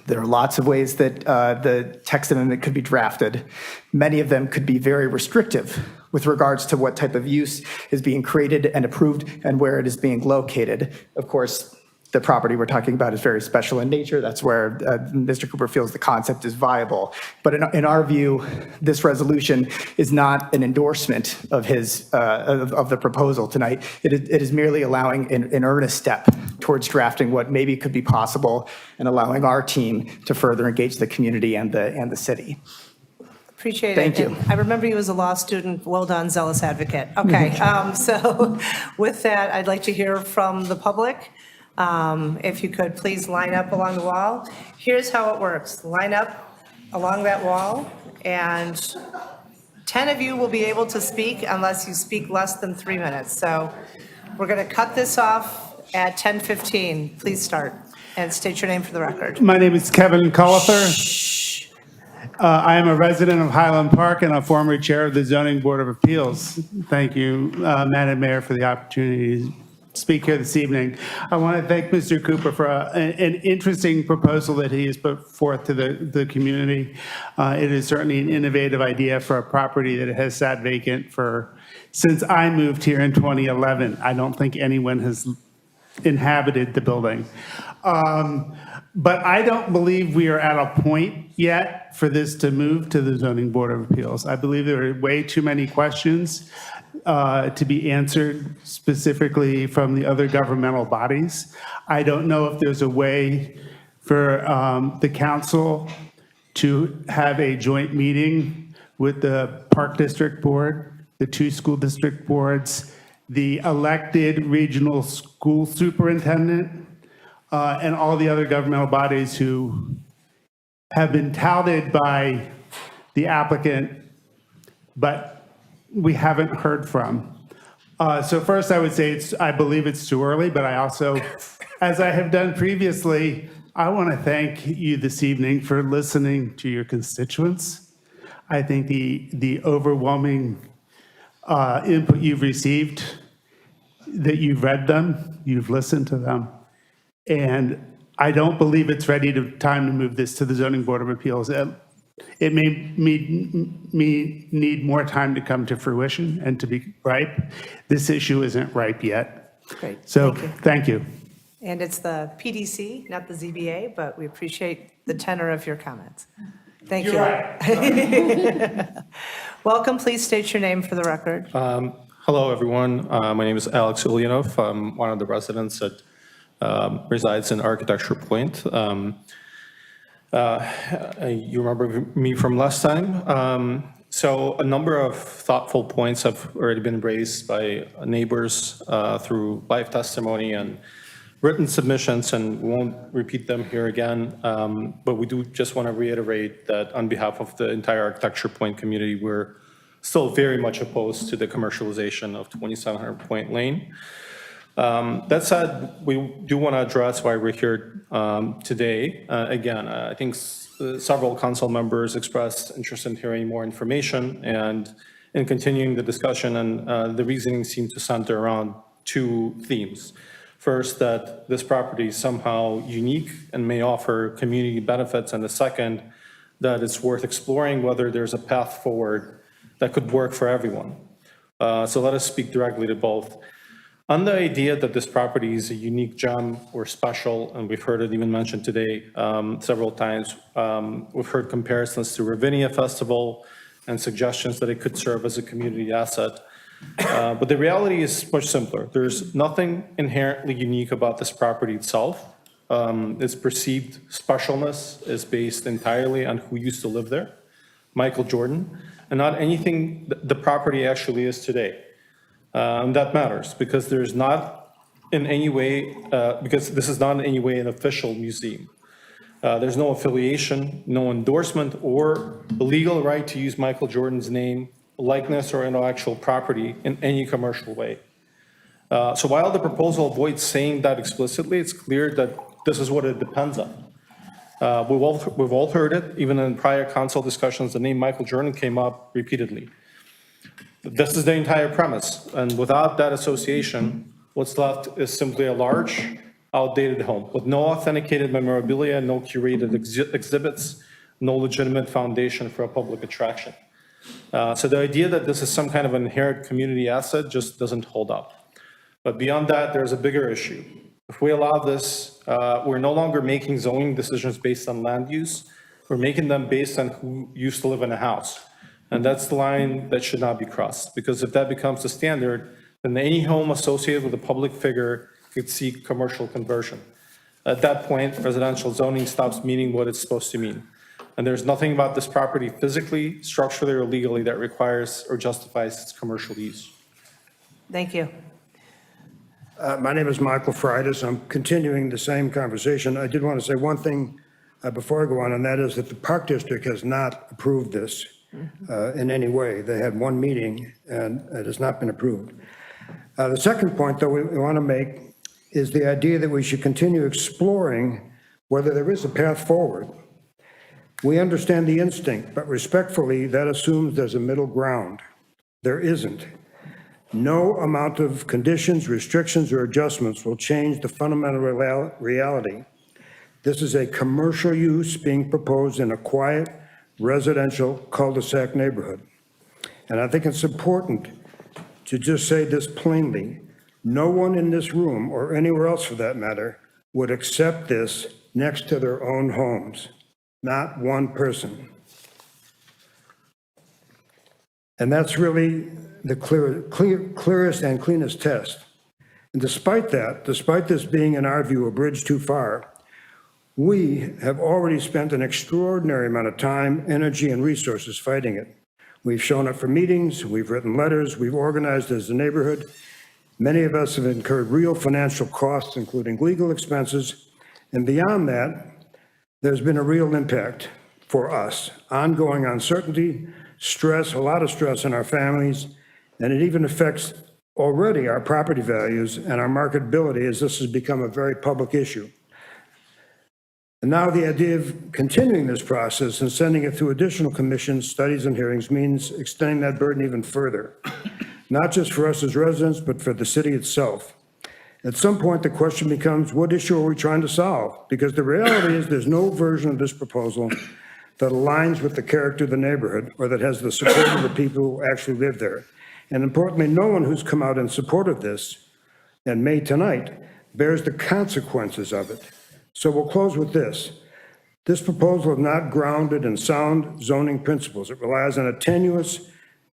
there are lots of ways that the text amendment could be drafted. Many of them could be very restrictive with regards to what type of use is being created and approved and where it is being located. Of course, the property we're talking about is very special in nature. That's where Mr. Cooper feels the concept is viable. But in our view, this resolution is not an endorsement of his of the proposal tonight. It is merely allowing an earnest step towards drafting what maybe could be possible and allowing our team to further engage the community and the city. Appreciate it. Thank you. And I remember you as a law student. Well done, zealous advocate. Okay, so with that, I'd like to hear from the public. If you could please line up along the wall. Here's how it works. Line up along that wall, and 10 of you will be able to speak unless you speak less than 3 minutes. So we're going to cut this off at 10:15. Please start and state your name for the record. My name is Kevin Cullither. I am a resident of Highland Park and a former chair of the Zoning Board of Appeals. Thank you, Madam Mayor, for the opportunity to speak here this evening. I want to thank Mr. Cooper for an interesting proposal that he has put forth to the community. It is certainly an innovative idea for a property that has sat vacant since I moved here in 2011. I don't think anyone has inhabited the building. But I don't believe we are at a point yet for this to move to the Zoning Board of Appeals. I believe there are way too many questions to be answered specifically from the other governmental bodies. I don't know if there's a way for the council to have a joint meeting with the Park District Board, the 2 school district boards, the elected regional school superintendent, and all the other governmental bodies who have been touted by the applicant, but we haven't heard from. So first I would say I believe it's too early, but I also, as I have done previously, I want to thank you this evening for listening to your constituents. I think the overwhelming input you've received, that you've read them, you've listened to them, and I don't believe it's time to move this to the Zoning Board of Appeals. It may need more time to come to fruition and to be ripe. This issue isn't ripe yet. Great. So Thank you. thank you. And it's the PDC, not the ZBA, but we appreciate the tenor of your comments. Thank you. You're right. Welcome. Please state your name for the record. Hello, everyone. My name is Alex Ulyanov. I'm one of the residents that resides in Architecture Point. You remember me from last time. So a number of thoughtful points have already been raised by neighbors through live testimony and written submissions, and we won't repeat them here again. But we do just want to reiterate that on behalf of the entire Architecture Point community, we're still very much opposed to the commercialization of 2700 Point Lane. That said, we do want to address why we're here today. Again, I think several council members expressed interest in hearing more information and in continuing the discussion, and the reasoning seemed to center around 2 themes. First, that this property is somehow unique and may offer community benefits, and the second, that it's worth exploring whether there's a path forward that could work for everyone. So let us speak directly to both. On the idea that this property is a unique gem or special, and we've heard it even mentioned today several times, we've heard comparisons to Ravinia Festival and suggestions that it could serve as a community asset. But the reality is much simpler. There's nothing inherently unique about this property itself. Its perceived specialness is based entirely on who used to live there, Michael Jordan. and not anything the property actually is today. And that matters because there's not in any way, because this is not in any way an official museum. There's no affiliation, no endorsement, or legal right to use Michael Jordan's name, likeness, or intellectual property in any commercial way. So while the proposal avoids saying that explicitly, it's clear that this is what it depends on. We've all heard it, even in prior council discussions, the name Michael Jordan came up repeatedly. This is the entire premise, and without that association, what's left is simply a large, outdated home with no authenticated memorabilia, no curated exhibits, no legitimate foundation for a public attraction. So the idea that this is some kind of inherent community asset just doesn't hold up. But beyond that, there's a bigger issue. If we allow this, we're no longer making zoning decisions based on land use. We're making them based on who used to live in a house. And that's the line that should not be crossed, because if that becomes the standard, then any home associated with a public figure could seek commercial conversion. At that point, residential zoning stops meaning what it's supposed to mean. And there's nothing about this property physically, structurally, or legally that requires or justifies its commercial use. Thank you. My name is Michael Freitas. I'm continuing the same conversation. I did want to say one thing before I go on, and that is that the Park District has not approved this in any way. They had one meeting, and it has not been approved. The second point, though, we want to make is the idea that we should continue exploring whether there is a path forward. We understand the instinct, but respectfully, that assumes there's a middle ground. There isn't. No amount of conditions, restrictions, or adjustments will change the fundamental reality. This is a commercial use being proposed in a quiet, residential cul-de-sac neighborhood. And I think it's important to just say this plainly. No one in this room, or anywhere else for that matter, would accept this next to their own homes. Not one person. And that's really the clearest and cleanest test. And despite that, despite this being, in our view, a bridge too far, we have already spent an extraordinary amount of time, energy, and resources fighting it. We've shown up for meetings, we've written letters, we've organized as a neighborhood. Many of us have incurred real financial costs, including legal expenses. And beyond that, there's been a real impact for us. Ongoing uncertainty, stress, a lot of stress in our families, and it even affects already our property values and our marketability as this has become a very public issue. And now the idea of continuing this process and sending it through additional commissions, studies, and hearings means extending that burden even further, not just for us as residents, but for the city itself. At some point, the question becomes, what issue are we trying to solve? Because the reality is there's no version of this proposal that aligns with the character of the neighborhood or that has the support of the people who actually live there. And importantly, no one who's come out in support of this and may tonight bears the consequences of it. So we'll close with this. This proposal is not grounded in sound zoning principles. It relies on a tenuous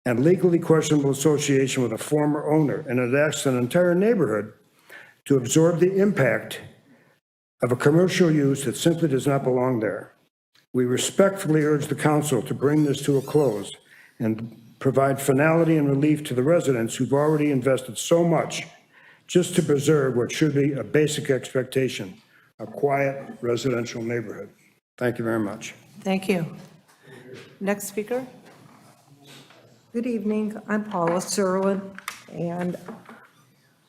and legally questionable association with a former owner, and it asks an entire neighborhood to absorb the impact of a commercial use that simply does not belong there. We respectfully urge the council to bring this to a close and provide finality and relief to the residents who've already invested so much just to preserve what should be a basic expectation, a quiet residential neighborhood. Thank you very much. Thank you. Next speaker. Good evening. I'm Paula Serwin, and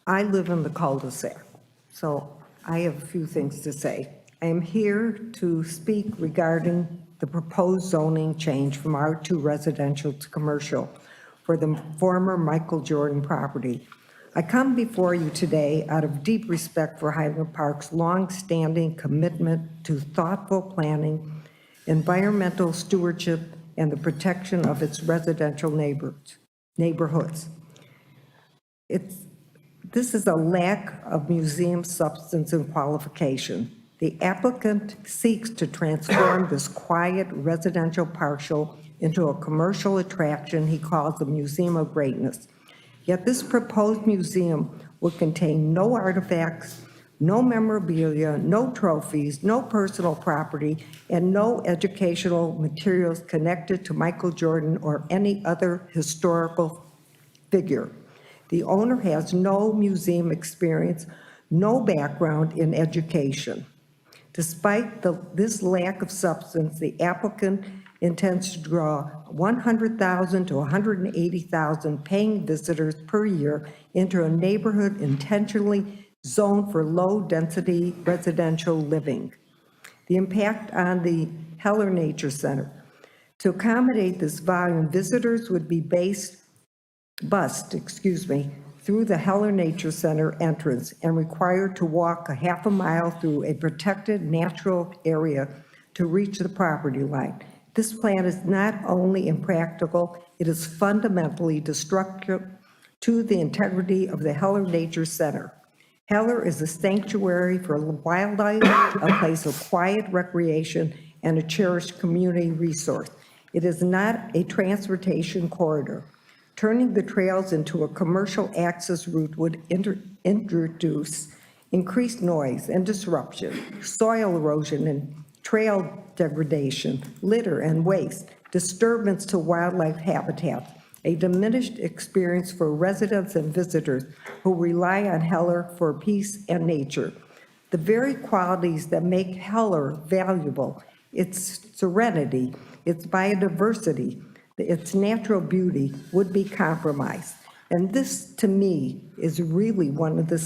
I live in the cul-de-sac, so I have a few things to say. I am here to speak regarding the proposed zoning change from R2 residential to commercial for the former Michael Jordan property. I come before you today out of deep respect for Highland Park's long-standing commitment to thoughtful planning, environmental stewardship, and the protection of its residential neighborhoods. This is a lack of museum substance and qualification. The applicant seeks to transform this quiet residential parcel into a commercial attraction he calls a museum of greatness. Yet this proposed museum will contain no artifacts, no memorabilia, no trophies, no personal property, and no educational materials connected to Michael Jordan or any other historical figure. The owner has no museum experience, no background in education. Despite this lack of substance, the applicant intends to draw 100,000 to 180,000 paying visitors per year into a neighborhood intentionally zoned for low-density residential living. The impact on the Heller Nature Center. To accommodate this volume, visitors would be bused through the Heller Nature Center entrance and required to walk a half a mile through a protected natural area to reach the property line. This plan is not only impractical, it is fundamentally destructive to the integrity of the Heller Nature Center. Heller is a sanctuary for wildlife, a place of quiet recreation, and a cherished community resource. It is not a transportation corridor. Turning the trails into a commercial access route would introduce increased noise and disruption, soil erosion and trail degradation, litter and waste, disturbance to wildlife habitats, a diminished experience for residents and visitors who rely on Heller for peace and nature. The very qualities that make Heller valuable, its serenity, its biodiversity, its natural beauty, would be compromised. And this, to me, is really one of the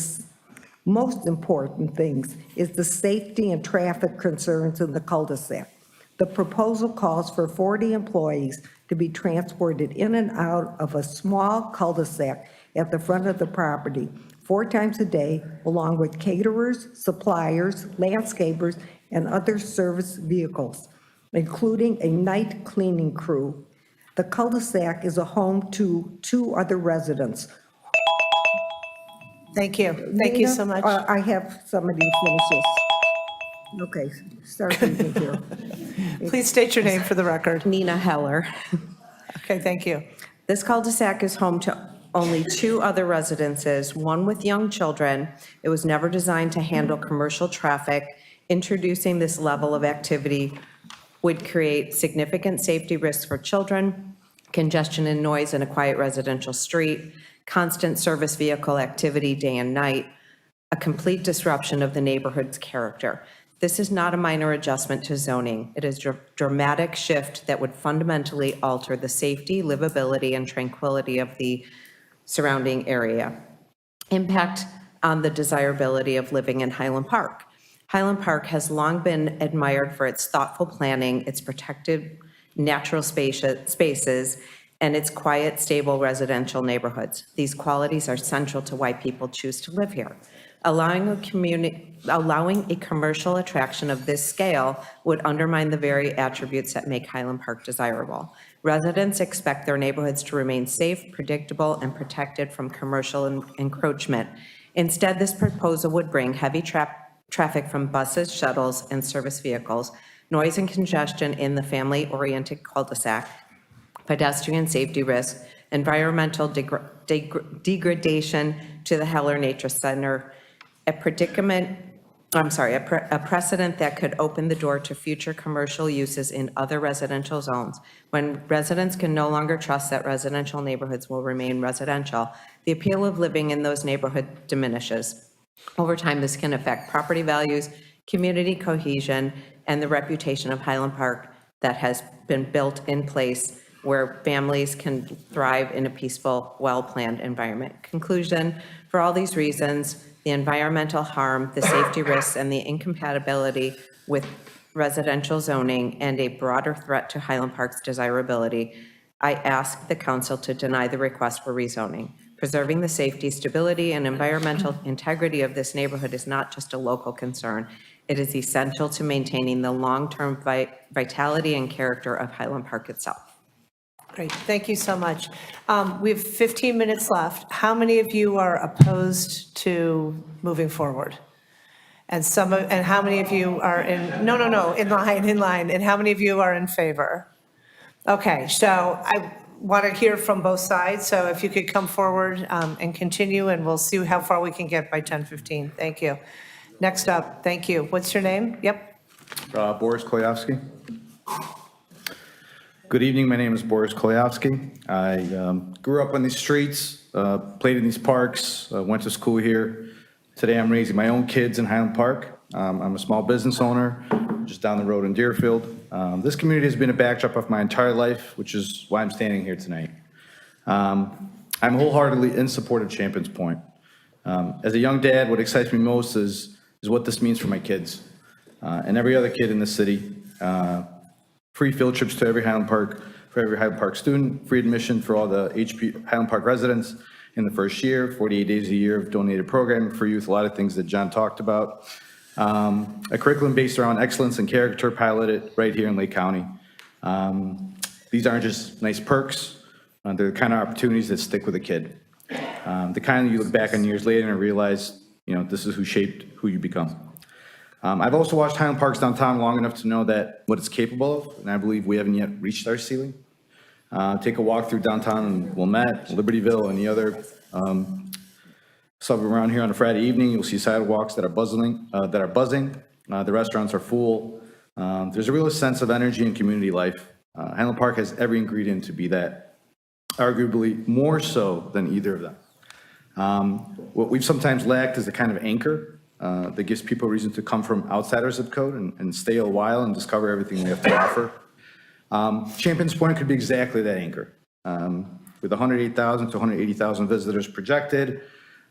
most important things, is the safety and traffic concerns in the cul-de-sac. The proposal calls for 40 employees to be transported in and out of a small cul-de-sac at the front of the property 4 times a day, along with caterers, suppliers, landscapers, and other service vehicles, including a night cleaning crew. The cul-de-sac is a home to 2 other residents. Thank you. Thank you so much. I have somebody who finishes. Okay, start reading here. Please state your name for the record. Nina Heller. Okay, thank you. This cul-de-sac is home to only 2 other residences, one with young children. It was never designed to handle commercial traffic. Introducing this level of activity would create significant safety risks for children, congestion and noise in a quiet residential street, constant service vehicle activity day and night, a complete disruption of the neighborhood's character. This is not a minor adjustment to zoning. It is a dramatic shift that would fundamentally alter the safety, livability, and tranquility of the surrounding area. Impact on the desirability of living in Highland Park. Highland Park has long been admired for its thoughtful planning, its protected natural spaces, and its quiet, stable residential neighborhoods. These qualities are central to why people choose to live here. Allowing a commercial attraction of this scale would undermine the very attributes that make Highland Park desirable. Residents expect their neighborhoods to remain safe, predictable, and protected from commercial encroachment. Instead, this proposal would bring heavy traffic from buses, shuttles, and service vehicles, noise and congestion in the family-oriented cul-de-sac, pedestrian safety risks, environmental degradation to the Heller Nature Center, a precedent that could open the door to future commercial uses in other residential zones. When residents can no longer trust that residential neighborhoods will remain residential, the appeal of living in those neighborhoods diminishes. Over time, this can affect property values, community cohesion, and the reputation of Highland Park that has been built in place where families can thrive in a peaceful, well-planned environment. Conclusion, for all these reasons, the environmental harm, the safety risks, and the incompatibility with residential zoning and a broader threat to Highland Park's desirability, I ask the council to deny the request for rezoning. Preserving the safety, stability, and environmental integrity of this neighborhood is not just a local concern. It is essential to maintaining the long-term vitality and character of Highland Park itself. Great, thank you so much. We have 15 minutes left. How many of you are opposed to moving forward? And how many of you are in line, and how many of you are in favor? Okay, so I want to hear from both sides, so if you could come forward and continue, and we'll see how far we can get by 10:15. Thank you. Next up, thank you. What's your name? Yep. Boris Koyovsky. Good evening, my name is Boris Koyovsky. I grew up on these streets, played in these parks, went to school here. Today I'm raising my own kids in Highland Park. I'm a small business owner just down the road in Deerfield. This community has been a backdrop of my entire life, which is why I'm standing here tonight. I'm wholeheartedly in support of Champions Point. As a young dad, what excites me most is what this means for my kids and every other kid in the city. Free field trips to every Highland Park, for every Highland Park student, free admission for all the Highland Park residents in the first year, 48 days a year of donated programming for youth, a lot of things that John talked about. A curriculum based around excellence and character piloted right here in Lake County. These aren't just nice perks, they're the kind of opportunities that stick with a kid. The kind that you look back on years later and realize, this is who shaped who you become. I've also watched Highland Parks downtown long enough to know that what it's capable of, and I believe we haven't yet reached our ceiling. Take a walk through downtown in Wilmette, Libertyville, and the other suburb around here on a Friday evening. You'll see sidewalks that are buzzing. The restaurants are full. There's a real sense of energy and community life. Highland Park has every ingredient to be that, arguably more so than either of them. What we've sometimes lacked is the kind of anchor that gives people a reason to come from outside our zip code and stay a while and discover everything we have to offer. Champions Point could be exactly that anchor. With 108,000 to 180,000 visitors projected,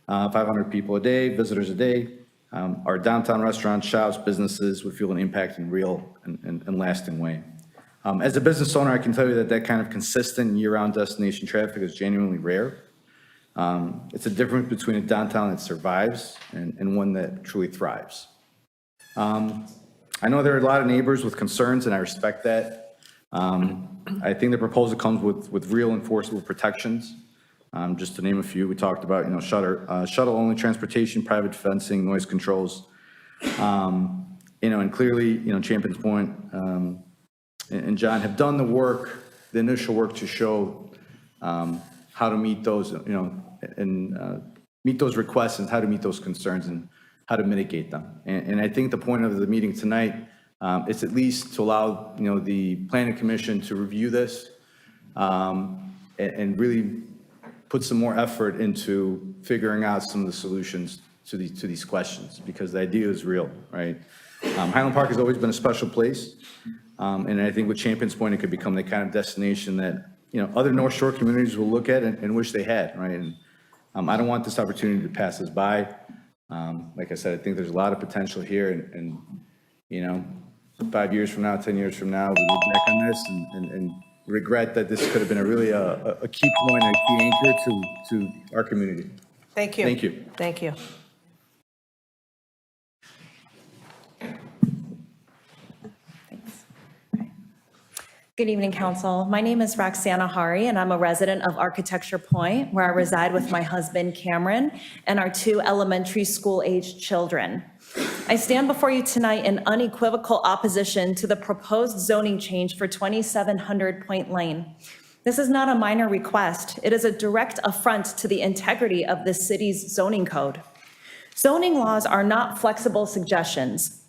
500 people a day, visitors a day, our downtown restaurants, shops, businesses would feel an impact in real and lasting way. As a business owner, I can tell you that kind of consistent year-round destination traffic is genuinely rare. It's a difference between a downtown that survives and one that truly thrives. I know there are a lot of neighbors with concerns, and I respect that. I think the proposal comes with real enforceable protections. Just to name a few, we talked about, shuttle-only transportation, private fencing, noise controls. And clearly, Champions Point and John have done the initial work to show how to meet those, meet those requests and how to meet those concerns and how to mitigate them. And I think the point of the meeting tonight is at least to allow, the Planning Commission to review this and really put some more effort into figuring out some of the solutions to these questions, because the idea is real, right? Highland Park has always been a special place. And I think with Champions Point, it could become the kind of destination that, other North Shore communities will look at and wish they had, right? And I don't want this opportunity to pass us by. Like I said, I think there's a lot of potential here, and 5 years from now, 10 years from now, we look back on this and regret that this could have been a really a key point, a key anchor to our community. Thank you. Thank you. Thank you. Good evening, Council. My name is Roxana Hari, and I'm a resident of Architecture Point, where I reside with my husband, Cameron, and our 2 elementary school-aged children. I stand before you tonight in unequivocal opposition to the proposed zoning change for 2700 Point Lane. This is not a minor request. It is a direct affront to the integrity of the city's zoning code. Zoning laws are not flexible suggestions.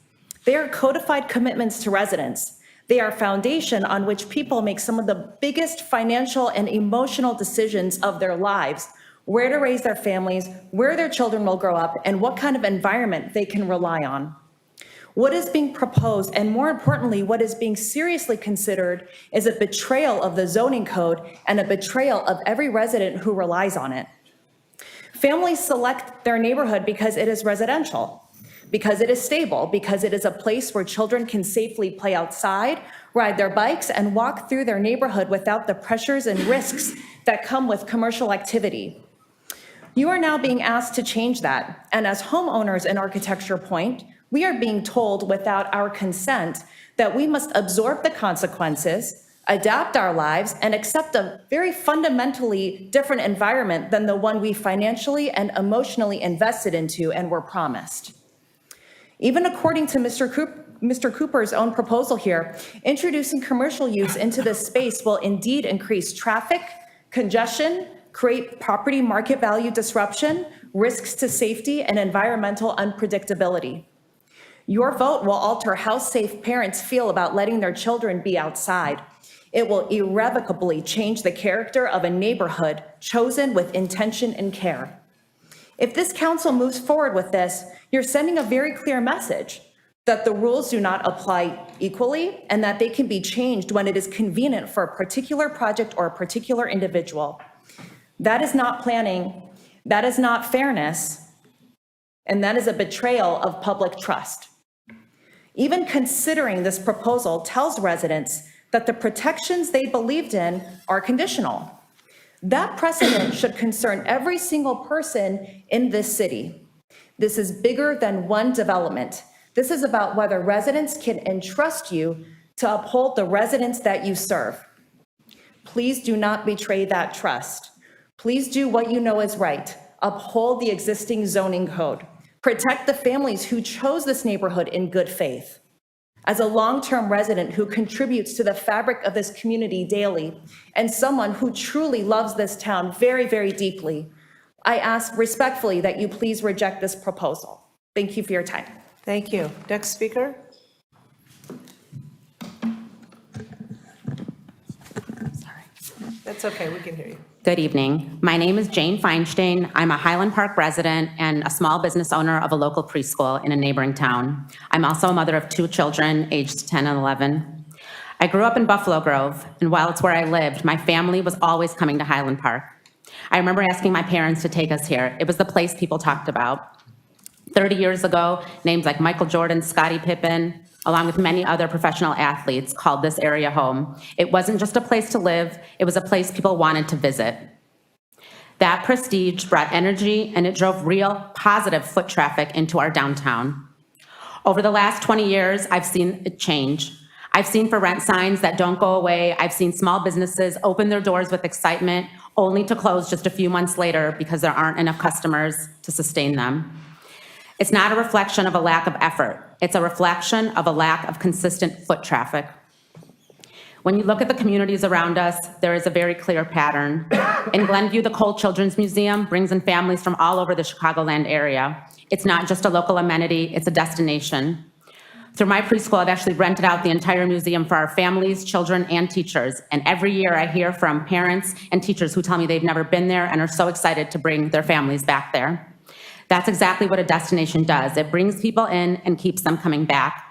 They are codified commitments to residents. They are foundation on which people make some of the biggest financial and emotional decisions of their lives, where to raise their families, where their children will grow up, and what kind of environment they can rely on. What is being proposed, and more importantly, what is being seriously considered, is a betrayal of the zoning code and a betrayal of every resident who relies on it. Families select their neighborhood because it is residential, because it is stable, because it is a place where children can safely play outside, ride their bikes, and walk through their neighborhood without the pressures and risks that come with commercial activity. You are now being asked to change that, and as homeowners in Architecture Point, we are being told without our consent that we must absorb the consequences, adapt our lives, and accept a very fundamentally different environment than the one we financially and emotionally invested into and were promised. Even according to Mr. Cooper's own proposal here, introducing commercial use into this space will indeed increase traffic, congestion, create property market value disruption, risks to safety, and environmental unpredictability. Your vote will alter how safe parents feel about letting their children be outside. It will irrevocably change the character of a neighborhood chosen with intention and care. If this council moves forward with this, you're sending a very clear message that the rules do not apply equally and that they can be changed when it is convenient for a particular project or a particular individual. That is not planning, that is not fairness, and that is a betrayal of public trust. Even considering this proposal tells residents that the protections they believed in are conditional. That precedent should concern every single person in this city. This is bigger than one development. This is about whether residents can entrust you to uphold the residents that you serve. Please do not betray that trust. Please do what you know is right. Uphold the existing zoning code. Protect the families who chose this neighborhood in good faith. As a long-term resident who contributes to the fabric of this community daily, and someone who truly loves this town very, very deeply, I ask respectfully that you please reject this proposal. Thank you for your time. Thank you. Next speaker. That's okay, we can hear you. Good evening. My name is Jane Feinstein. I'm a Highland Park resident and a small business owner of a local preschool in a neighboring town. I'm also a mother of 2 children, aged 10 and 11. I grew up in Buffalo Grove, and while it's where I lived, my family was always coming to Highland Park. I remember asking my parents to take us here. It was the place people talked about. 30 years ago, names like Michael Jordan, Scottie Pippen, along with many other professional athletes, called this area home. It wasn't just a place to live, it was a place people wanted to visit. That prestige brought energy, and it drove real positive foot traffic into our downtown. Over the last 20 years, I've seen it change. I've seen for rent signs that don't go away. I've seen small businesses open their doors with excitement, only to close just a few months later because there aren't enough customers to sustain them. It's not a reflection of a lack of effort. It's a reflection of a lack of consistent foot traffic. When you look at the communities around us, there is a very clear pattern. In Glenview, the Cole Children's Museum brings in families from all over the Chicagoland area. It's not just a local amenity, it's a destination. Through my preschool, I've actually rented out the entire museum for our families, children, and teachers. And every year I hear from parents and teachers who tell me they've never been there and are so excited to bring their families back there. That's exactly what a destination does. It brings people in and keeps them coming back.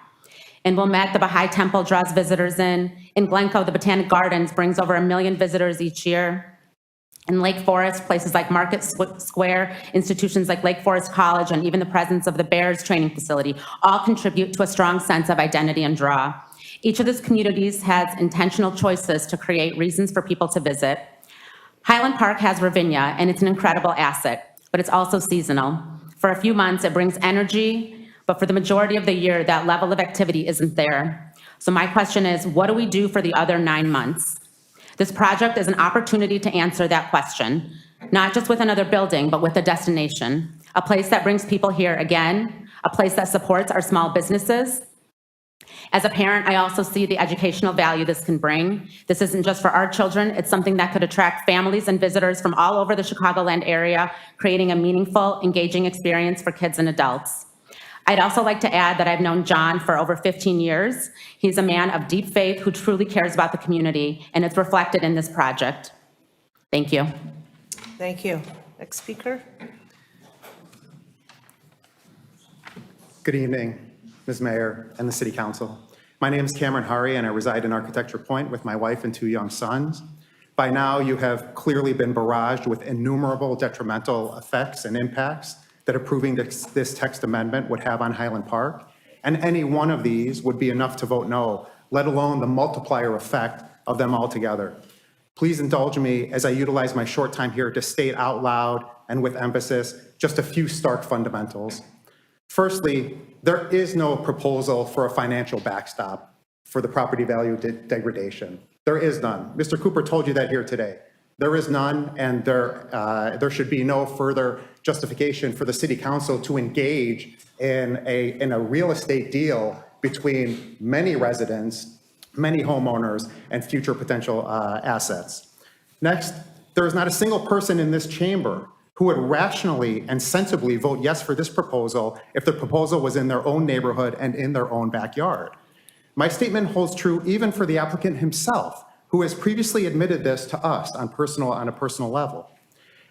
In Wilmette, the Baha'i Temple draws visitors in. In Glencoe, the Botanic Gardens brings over 1 million visitors each year. In Lake Forest, places like Market Square, institutions like Lake Forest College, and even the presence of the Bears training facility all contribute to a strong sense of identity and draw. Each of these communities has intentional choices to create reasons for people to visit. Highland Park has Ravinia, and it's an incredible asset, but it's also seasonal. For a few months, it brings energy, but for the majority of the year, that level of activity isn't there. So my question is, what do we do for the other 9 months? This project is an opportunity to answer that question, not just with another building, but with a destination, a place that brings people here again, a place that supports our small businesses. As a parent, I also see the educational value this can bring. This isn't just for our children, it's something that could attract families and visitors from all over the Chicagoland area, creating a meaningful, engaging experience for kids and adults. I'd also like to add that I've known John for over 15 years. He's a man of deep faith who truly cares about the community, and it's reflected in this project. Thank you. Thank you. Next speaker. Good evening, Ms. Mayor and the City Council. My name is Cameron Hari, and I reside in Architecture Point with my wife and 2 young sons. By now, you have clearly been barraged with innumerable detrimental effects and impacts that approving this text amendment would have on Highland Park. And any one of these would be enough to vote no, let alone the multiplier effect of them all together. Please indulge me as I utilize my short time here to state out loud and with emphasis just a few stark fundamentals. Firstly, there is no proposal for a financial backstop for the property value degradation. There is none. Mr. Cooper told you that here today. There is none, and there should be no further justification for the City Council to engage in a real estate deal between many residents, many homeowners, and future potential assets. Next, There is not a single person in this chamber who would rationally and sensibly vote yes for this proposal if the proposal was in their own neighborhood and in their own backyard. My statement holds true even for the applicant himself, who has previously admitted this to us on a personal level.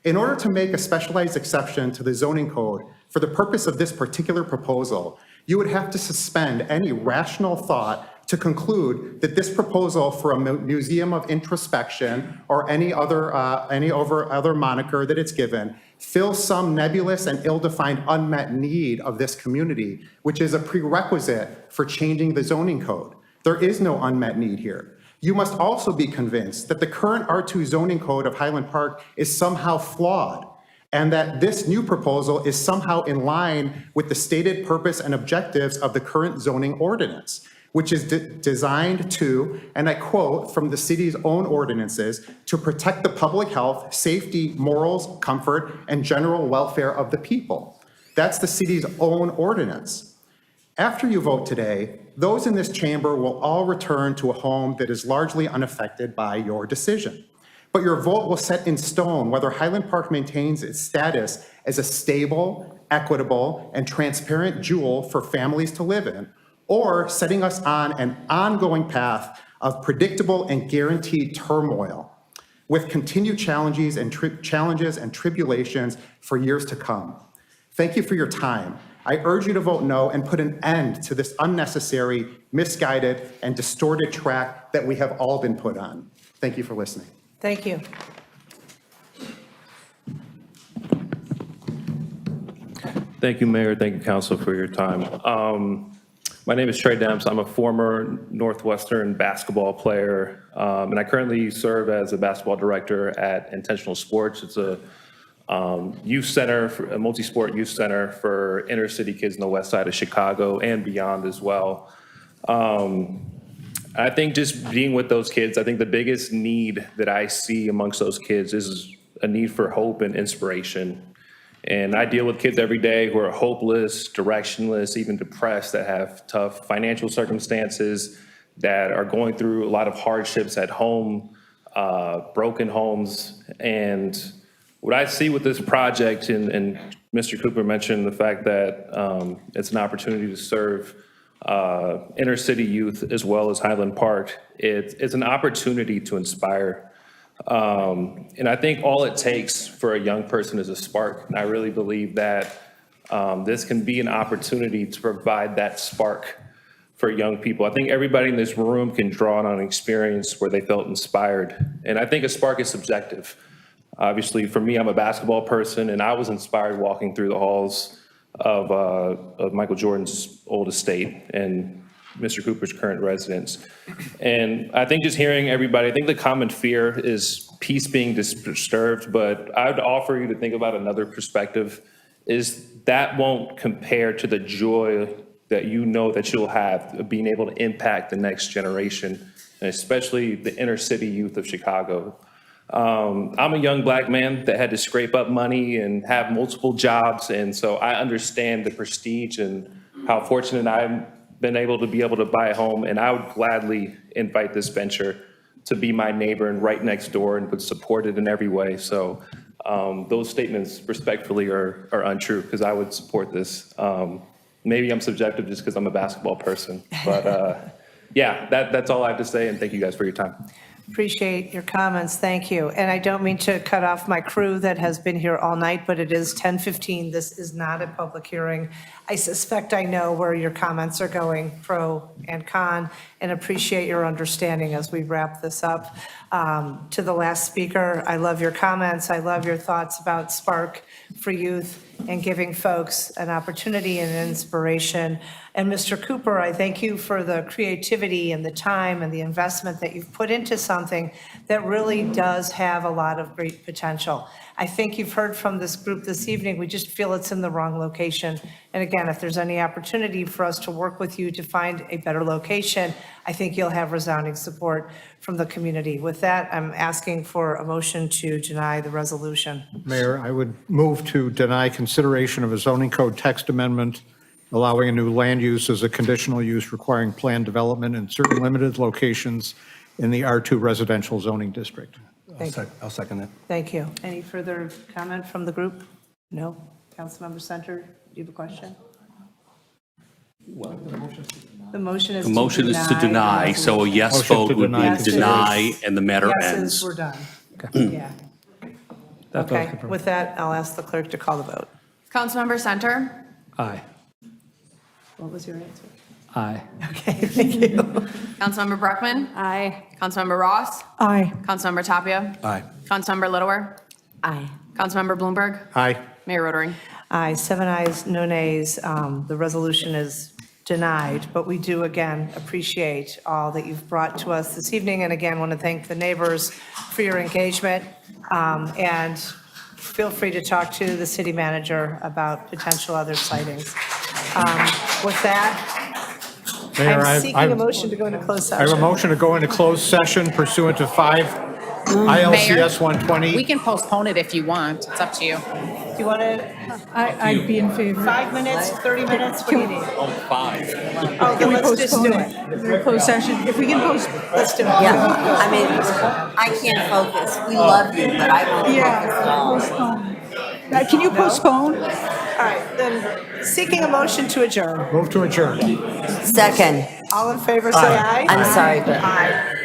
In order to make a specialized exception to the zoning code for the purpose of this particular proposal, you would have to suspend any rational thought to conclude that this proposal for a museum of introspection or any other moniker that it's given fills some nebulous and ill-defined unmet need of this community, which is a prerequisite for changing the zoning code. There is no unmet need here. You must also be convinced that the current R2 zoning code of Highland Park is somehow flawed, and that this new proposal is somehow in line with the stated purpose and objectives of the current zoning ordinance, which is designed to, and I quote from the city's own ordinances, to protect the public health, safety, morals, comfort, and general welfare of the people. That's the city's own ordinance. After you vote today, those in this chamber will all return to a home that is largely unaffected by your decision. But your vote will set in stone whether Highland Park maintains its status as a stable, equitable, and transparent jewel for families to live in, or setting us on an ongoing path of predictable and guaranteed turmoil with continued challenges and tribulations for years to come. Thank you for your time. I urge you to vote no and put an end to this unnecessary, misguided, and distorted track that we have all been put on. Thank you for listening. Thank you. Thank you, Mayor. Thank you, Council, for your time. My name is Trey Demps. I'm a former Northwestern basketball player, and I currently serve as a basketball director at Intentional Sports. It's a youth center, a multi-sport youth center for inner city kids in the west side of Chicago and beyond as well. I think just being with those kids, I think the biggest need that I see amongst those kids is a need for hope and inspiration. And I deal with kids every day who are hopeless, directionless, even depressed, that have tough financial circumstances, that are going through a lot of hardships at home, broken homes. And what I see with this project, and Mr. Cooper mentioned the fact that it's an opportunity to serve inner city youth as well as Highland Park, it's an opportunity to inspire. And I think all it takes for a young person is a spark. And I really believe that this can be an opportunity to provide that spark for young people. I think everybody in this room can draw on an experience where they felt inspired. And I think a spark is subjective. Obviously, for me, I'm a basketball person, and I was inspired walking through the halls of Michael Jordan's old estate and Mr. Cooper's current residence. And I think just hearing everybody, I think the common fear is peace being disturbed, but I would offer you to think about another perspective, is that won't compare to the joy that you know that you'll have of being able to impact the next generation, and especially the inner city youth of Chicago. I'm a young black man that had to scrape up money and have multiple jobs, and so I understand the prestige and how fortunate I've been able to buy a home, and I would gladly invite this venture to be my neighbor and right next door and would support it in every way. So those statements respectfully are untrue, because I would support this. Maybe I'm subjective just because I'm a basketball person, but yeah, that's all I have to say, and thank you guys for your time. Appreciate your comments. Thank you. And I don't mean to cut off my crew that has been here all night, but it is 10:15. This is not a public hearing. I suspect I know where your comments are going, pro and con, and appreciate your understanding as we wrap this up. To the last speaker, I love your comments. I love your thoughts about Spark for Youth and giving folks an opportunity and inspiration. And Mr. Cooper, I thank you for the creativity and the time and the investment that you've put into something that really does have a lot of great potential. I think you've heard from this group this evening, we just feel it's in the wrong location. And again, if there's any opportunity for us to work with you to find a better location, I think you'll have resounding support from the community. With that, I'm asking for a motion to deny the resolution. Mayor, I would move to deny consideration of a zoning code text amendment allowing a new land use as a conditional use requiring planned development in certain limited locations in the R2 residential zoning district. I'll second it. Thank you. Any further comment from the group? No? Councilmember Center, do you have a question? The motion is The motion is to deny, so a yes Motion to vote would be deny. to deny, and the matter Yeses, ends. we're done. Yeah. That's what I was Okay, confirming. with that, I'll ask the clerk to call the vote. Councilmember Center? Aye. What was your answer? Aye. Okay, thank you. Councilmember Brockman? Aye. Councilmember Ross? Aye. Councilmember Tapia? Aye. Councilmember Littlewer? Aye. Councilmember Bloomberg? Aye. Mayor Rotering? Aye, 7 ayes, no nays. The resolution is denied, but we do again appreciate all that you've brought to us this evening. And again, want to thank the neighbors for your engagement. And feel free to talk to the city manager about potential other sightings. With that, Mayor, I'm seeking a motion to go into closed I have a session. motion to go into closed session pursuant to 5 ILCS 120. We can postpone it if you want. It's up to you. Do you want to, I'd be in favor. 5 minutes, 30 minutes? What do you need? Oh, 5. Oh, Can we let's just do postpone it. it? Closed session, if we can post, Let's do it. Yeah, I mean, I can't focus. We love you, but I won't focus at all. postpone. Can you postpone? All right, then, seeking a motion to adjourn. Move to adjourn. Second. All in favor, say aye. I'm sorry, but. Aye.